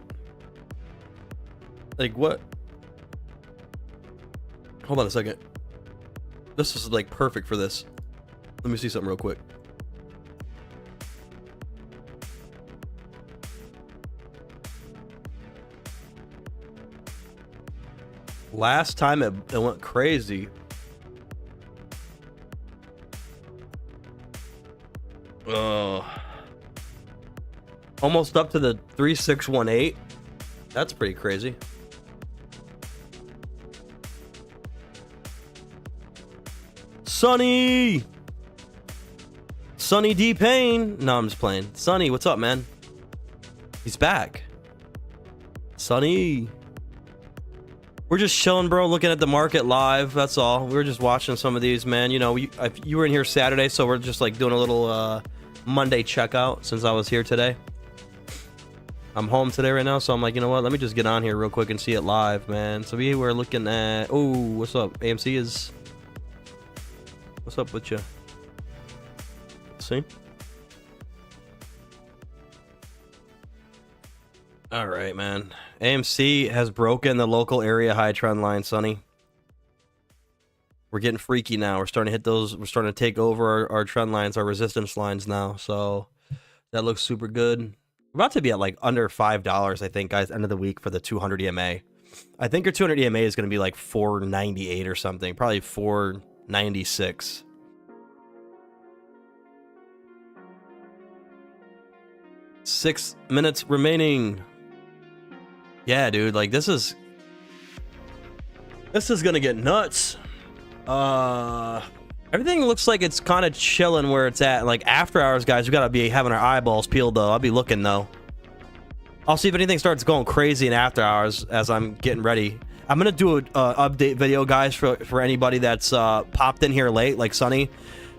Like what? Hold on a second. This is like perfect for this. Let me see something real quick. Last time it went crazy. Almost up to the 3618. That's pretty crazy. Sonny D Payne. No, I'm just playing. Sonny, what's up, man? He's back. Sonny. We're just chilling, bro, looking at the market live. That's all. We're just watching some of these, man. You know, you were in here Saturday, so we're just like doing a little Monday checkout since I was here today. I'm home today right now, so I'm like, you know what? Let me just get on here real quick and see it live, man. So we were looking at... Oh, what's up? AMC is... What's up with you? See? All right, man. AMC has broken the local area high trend line, Sonny. We're getting freaky now. We're starting to hit those. We're starting to take over our trend lines, our resistance lines now. So that looks super good. We're about to be at like under $5, I think, guys, end of the week for the 200 EMA. I think your 200 EMA is going to be like 498 or something, probably 496. Six minutes remaining. Yeah, dude, like this is gonna get nuts. Everything looks like it's kind of chilling where it's at. Like after hours, guys, we gotta be having our eyeballs peeled though. I'll be looking though. I'll see if anything starts going crazy in after hours as I'm getting ready. I'm gonna do an update video, guys, for anybody that's popped in here late, like Sunny.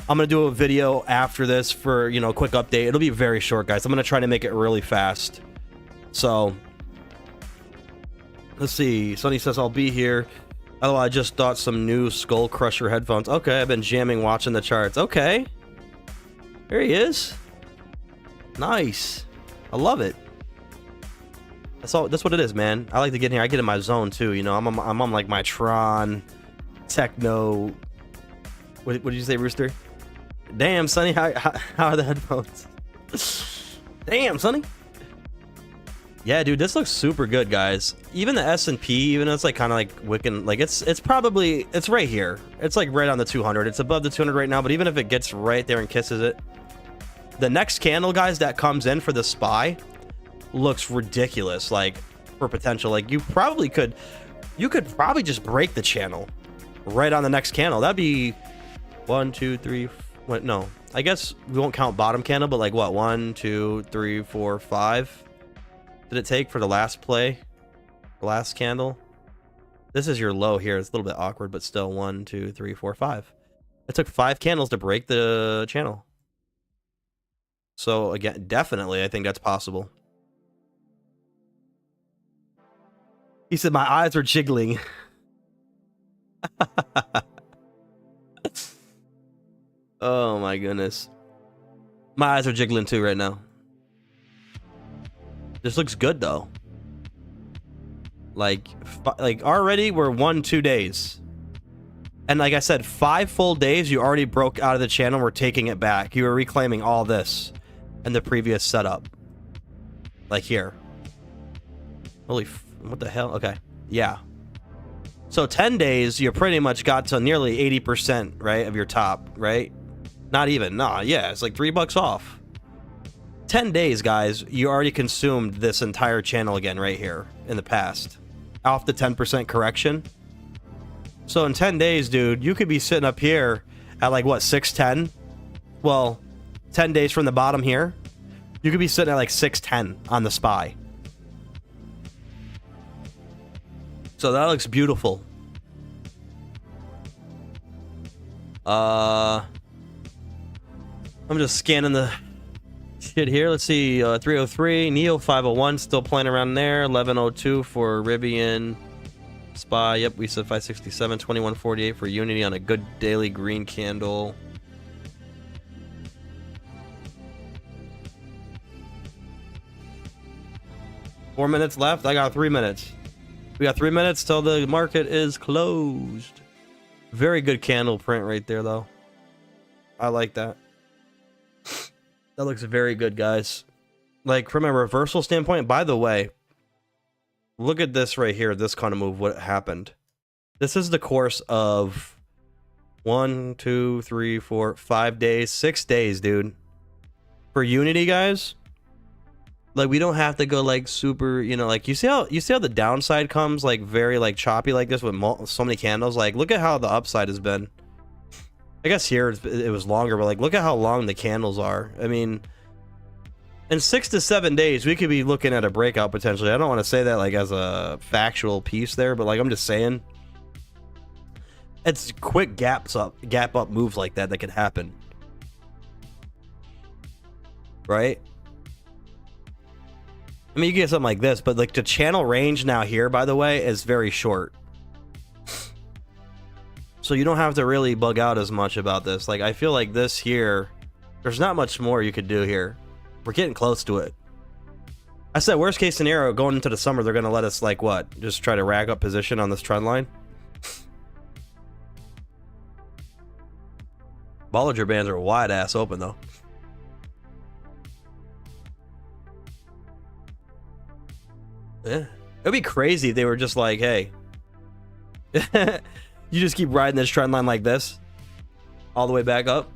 I'm gonna do a video after this for, you know, a quick update. It'll be very short, guys. I'm gonna try to make it really fast. So let's see. Sunny says I'll be here. Oh, I just thought some new Skull Crusher headphones. Okay, I've been jamming watching the charts. Okay, there he is. Nice. I love it. That's what it is, man. I like to get in here. I get in my zone too. You know, I'm on like my Tron techno. What did you say, Rooster? Damn, Sonny, how are the headphones? Damn, Sonny. Yeah, dude, this looks super good, guys. Even the S&P, even though it's like kind of like Wiccan, like it's right here. It's like right on the 200. It's above the 200 right now, but even if it gets right there and kisses it, the next candle, guys, that comes in for the SPY looks ridiculous. Like for potential, like you could probably just break the channel right on the next candle. That'd be 1, 2, 3. What? No, I guess we won't count bottom candle, but like what? 1, 2, 3, 4, 5. Did it take for the last play? The last candle? This is your low here. It's a little bit awkward, but still 1, 2, 3, 4, 5. It took 5 candles to break the channel. So again, definitely, I think that's possible. He said my eyes are jiggling. Oh my goodness. My eyes are jiggling too right now. This looks good though. Like already we're 1-2 days. And like I said, 5 full days you already broke out of the channel. We're taking it back. You were reclaiming all this in the previous setup. Like here. Holy, what the hell? Okay. Yeah. So 10 days, you pretty much got to nearly 80%, right, of your top, right? Not even. Nah, yeah, it's like $3 off. 10 days, guys, you already consumed this entire channel again right here in the past. Off the 10% correction. So in 10 days, dude, you could be sitting up here at like, what, 610? Well, 10 days from the bottom here, you could be sitting at like 610 on the SPY. So that looks beautiful. I'm just scanning the shit here. Let's see, 303, Neo 501, still playing around there. 1102 for Rivian. SPY, yep, we said 567, 2148 for Unity on a good daily green candle. Four minutes left. I got 3 minutes. We got 3 minutes till the market is closed. Very good candle print right there, though. I like that. That looks very good, guys. Like, from a reversal standpoint, by the way, look at this right here, this kind of move, what happened. This is the course of 1, 2, 3, 4, 5 days, 6 days, dude. For Unity, guys, like, we don't have to go like super, you know, like you see how the downside comes like very like choppy like this with so many candles. Like, look at how the upside has been. I guess here it was longer, but like look at how long the candles are. I mean, in 6 to 7 days we could be looking at a breakout potentially. I don't want to say that like as a factual piece there, but like I'm just saying it's quick gap up moves like that could happen, right? I mean, you get something like this, but like the channel range now here, by the way, is very short. So you don't have to really bug out as much about this. Like, I feel like this here, there's not much more you could do here. We're getting close to it. I said, worst case scenario, going into the summer, they're going to let us, like, what? Just try to rag up position on this trend line? Bollinger bands are wide ass open, though. Yeah, It'd be crazy if they were just like, hey, you just keep riding this trend line like this all the way back up.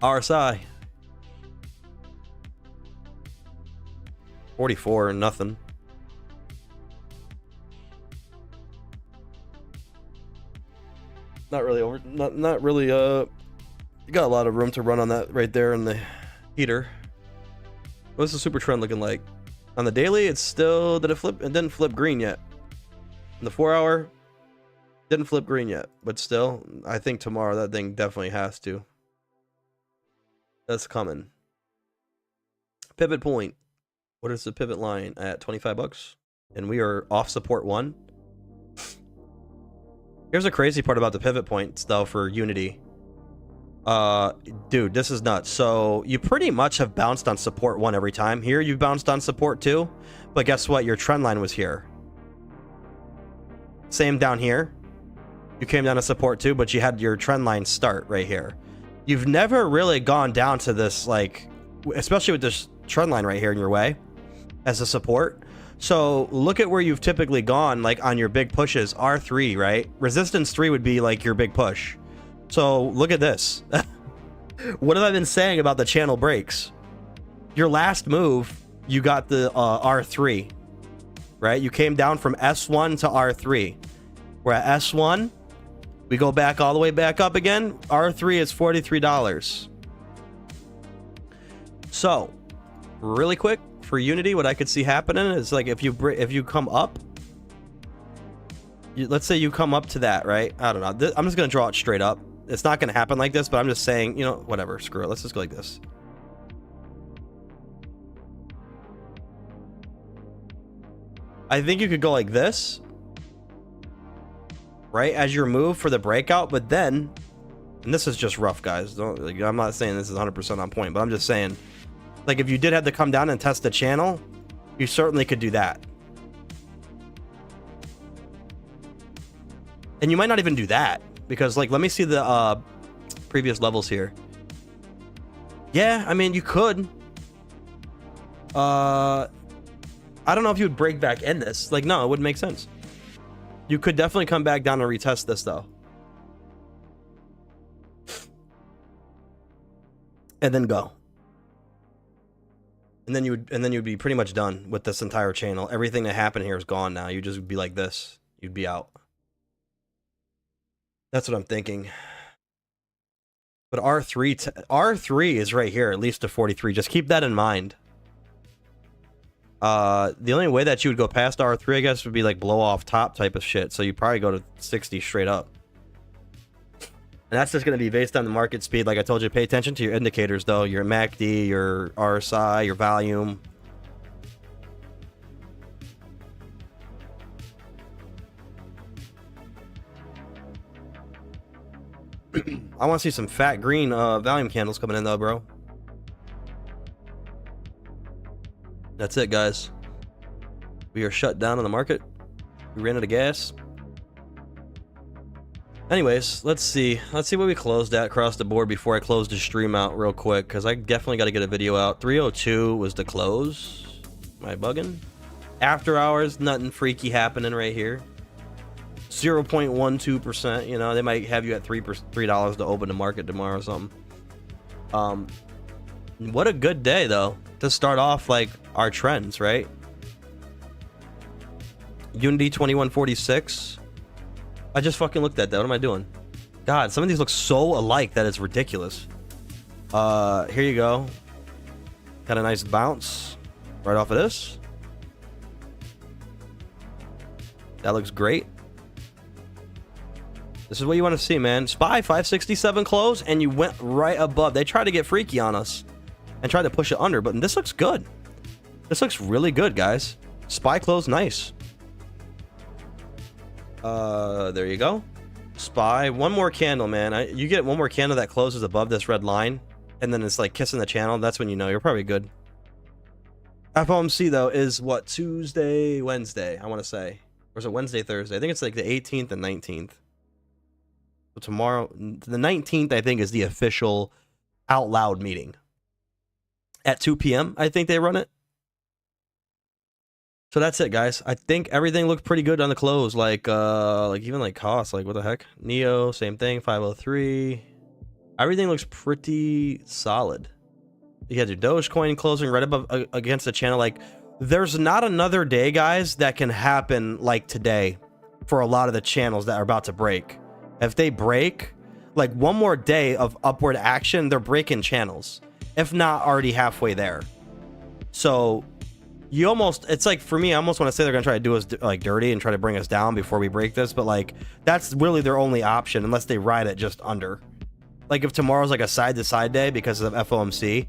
RSI 44 and nothing. Not really over, not really. You got a lot of room to run on that right there in the heater. What's the super trend looking like? On the daily, it's still, did it flip? It didn't flip green yet. In the 4 hour, didn't flip green yet, but still, I think tomorrow that thing definitely has to. That's coming. Pivot point. What is the pivot line at? 25 bucks? And we are off support 1. Here's the crazy part about the pivot points though for Unity. Dude, this is nuts. So you pretty much have bounced on support 1 every time. Here you bounced on support 2, but guess what? Your trend line was here. Same down here. You came down to support 2, but you had your trend line start right here. You've never really gone down to this, like, especially with this trend line right here in your way as a support. So look at where you've typically gone, like on your big pushes. R3, right? Resistance 3 would be like your big push. So look at this. What have I been saying about the channel breaks? Your last move, you got the R3, right? You came down from S1 to R3. We're at S1. We go back all the way back up again. R3 is $43. So really quick for Unity, what I could see happening is like if you come up, let's say you come up to that, right? I don't know. I'm just gonna draw it straight up. It's not gonna happen like this, but I'm just saying, you know, whatever. Screw it. Let's just go like this. I think you could go like this, right, as your move for the breakout, but then, and this is just rough, guys. Don't, like, I'm not saying this is 100% on point, but I'm just saying, like, if you did have to come down and test the channel, you certainly could do that. And you might not even do that, because, like, let me see the previous levels here. Yeah, I mean, you could. I don't know if you would break back in this. Like, no, it wouldn't make sense. You could definitely come back down and retest this, though. And then go. And then you'd be pretty much done with this entire channel. Everything that happened here is gone now. You'd just be like this. You'd be out. That's what I'm thinking. But R3 is right here, at least to 43. Just keep that in mind. The only way that you would go past R3, I guess, would be like blow off top type of shit. So you probably go to 60 straight up. And that's just going to be based on the market speed. Like I told you, pay attention to your indicators, though. Your MACD, your RSI, your volume. I want to see some fat green volume candles coming in, though, bro. That's it, guys. We are shut down on the market. We ran out of gas. Anyways, let's see what we closed at across the board before I close the stream out real quick, because I definitely got to get a video out. 302 was the close. Am I bugging? After hours, nothing freaky happening right here. 0.12%. You know, they might have you at $3 to open the market tomorrow or something. What a good day, though, to start off like our trends, right? Unity 2146. I just fucking looked at that. What am I doing? God, some of these look so alike that it's ridiculous. Here you go. Got a nice bounce right off of this. That looks great. This is what you want to see, man. SPY 567 close, and you went right above. They tried to get freaky on us and tried to push it under, but this looks good. This looks really good, guys. SPY close nice. There you go. SPY, one more candle, man. You get one more candle that closes above this red line, and then it's like kissing the channel. That's when you know you're probably good. FOMC, though, is what, Tuesday, Wednesday, I want to say. Or is it Wednesday, Thursday? I think it's like the 18th and 19th. So tomorrow, the 19th, I think, is the official out loud meeting. At 2 p.m., I think they run it. So that's it, guys. I think everything looked pretty good on the close. Like even like cost, like what the heck? Neo, same thing, 503. Everything looks pretty solid. You had your Dogecoin closing right above against the channel. Like, there's not another day, guys, that can happen like today for a lot of the channels that are about to break. If they break, like one more day of upward action, they're breaking channels, if not already halfway there. So you almost, it's like, for me, I almost want to say they're gonna try to do us like dirty and try to bring us down before we break this, but like that's really their only option unless they ride it just under. Like if tomorrow's like a side to side day because of FOMC,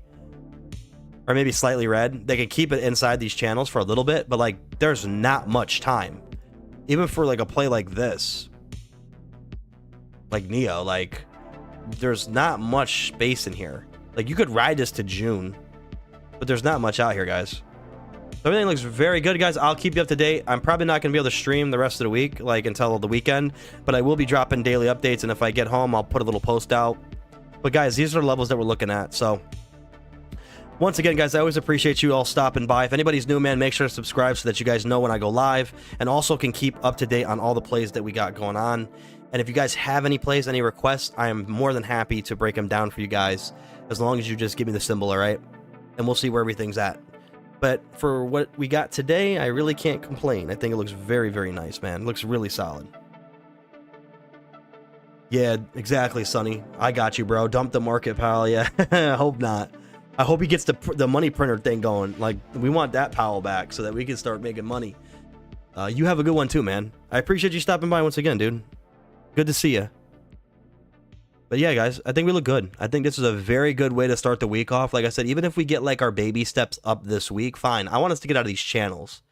or maybe slightly red, they can keep it inside these channels for a little bit, but like there's not much time, even for like a play like this, like Neo. Like there's not much space in here. Like you could ride this to June, but there's not much out here, guys. So everything looks very good, guys. I'll keep you up to date. I'm probably not gonna be able to stream the rest of the week, like until the weekend, but I will be dropping daily updates, and if I get home, I'll put a little post out. But guys, these are the levels that we're looking at. So once again, guys, I always appreciate you all stopping by. If anybody's new, man, make sure to subscribe so that you guys know when I go live, and also can keep up to date on all the plays that we got going on. And if you guys have any plays, any requests, I am more than happy to break them down for you guys, as long as you just give me the symbol, all right? And we'll see where everything's at. But for what we got today, I really can't complain. I think it looks very, very nice, man. It looks really solid. Yeah, exactly, Sonny. I got you, bro. Dump the market, pal. Yeah, I hope not. I hope he gets the money printer thing going. Like, we want that Powell back so that we can start making money. You have a good one too, man. I appreciate you stopping by once again, dude. Good to see you. But yeah, guys, I think we look good. I think this is a very good way to start the week off. Like I said, even if we get like our baby steps up this week, fine. I want us to get out of these channels.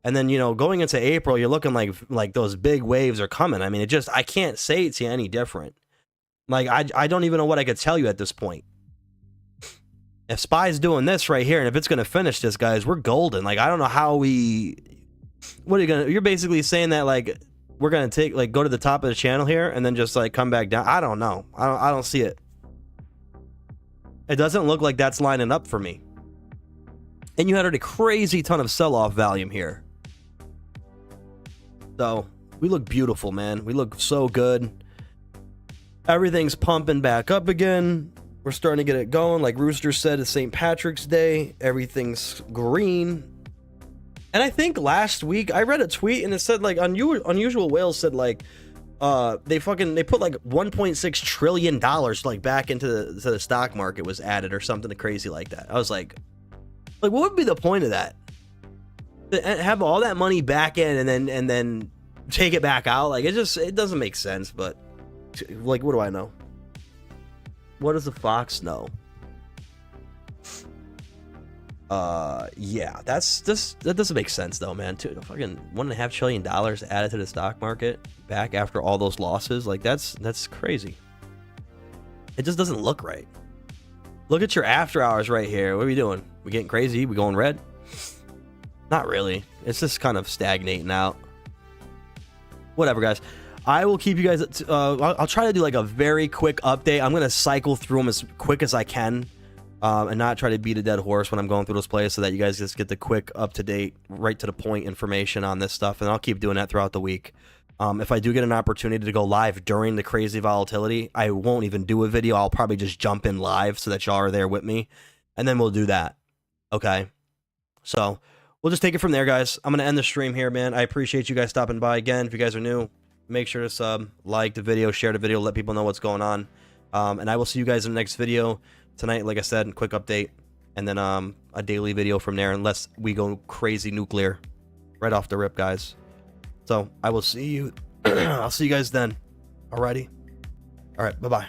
And then, you know, going into April, you're looking like those big waves are coming. I mean, I can't say it's any different. Like, I don't even know what I could tell you at this point. If SPY's doing this right here, and if it's going to finish this, guys, we're golden. Like, I don't know how what are you going to, you're basically saying that, like, we're going to go to the top of the channel here and then just, like, come back down. I don't know. I don't see it. It doesn't look like that's lining up for me. And you had a crazy ton of sell-off volume here. So, we look beautiful, man. We look so good. Everything's pumping back up again. We're starting to get it going. Like Rooster said, it's St. Patrick's Day. Everything's green. And I think last week I read a tweet and it said like Unusual Whales said like they put like $1.6 trillion like back into the stock market was added or something crazy like that. I was like what would be the point of that? Have all that money back in and then take it back out? Like it doesn't make sense. But like, what do I know? What does the Fox know? Yeah, that doesn't make sense though, man. Fucking $1.5 trillion added to the stock market back after all those losses. Like that's crazy. It just doesn't look right. Look at your after hours right here. What are we doing? We getting crazy? We going red? Not really. It's just kind of stagnating out. Whatever, guys. I will keep you guys. I'll try to do like a very quick update. I'm gonna cycle through them as quick as I can. And not try to beat a dead horse when I'm going through those plays, so that you guys just get the quick, up-to-date, right-to-the-point information on this stuff, and I'll keep doing that throughout the week. If I do get an opportunity to go live during the crazy volatility, I won't even do a video. I'll probably just jump in live so that y'all are there with me, and then we'll do that. Okay? So, we'll just take it from there, guys. I'm going to end the stream here, man. I appreciate you guys stopping by again. If you guys are new, make sure to sub, like the video, share the video, let people know what's going on. And I will see you guys in the next video. Tonight, like I said, quick update, and then a daily video from there, unless we go crazy nuclear right off the rip, guys. So I will see you. I'll see you guys then. Alrighty. All right. Bye-bye.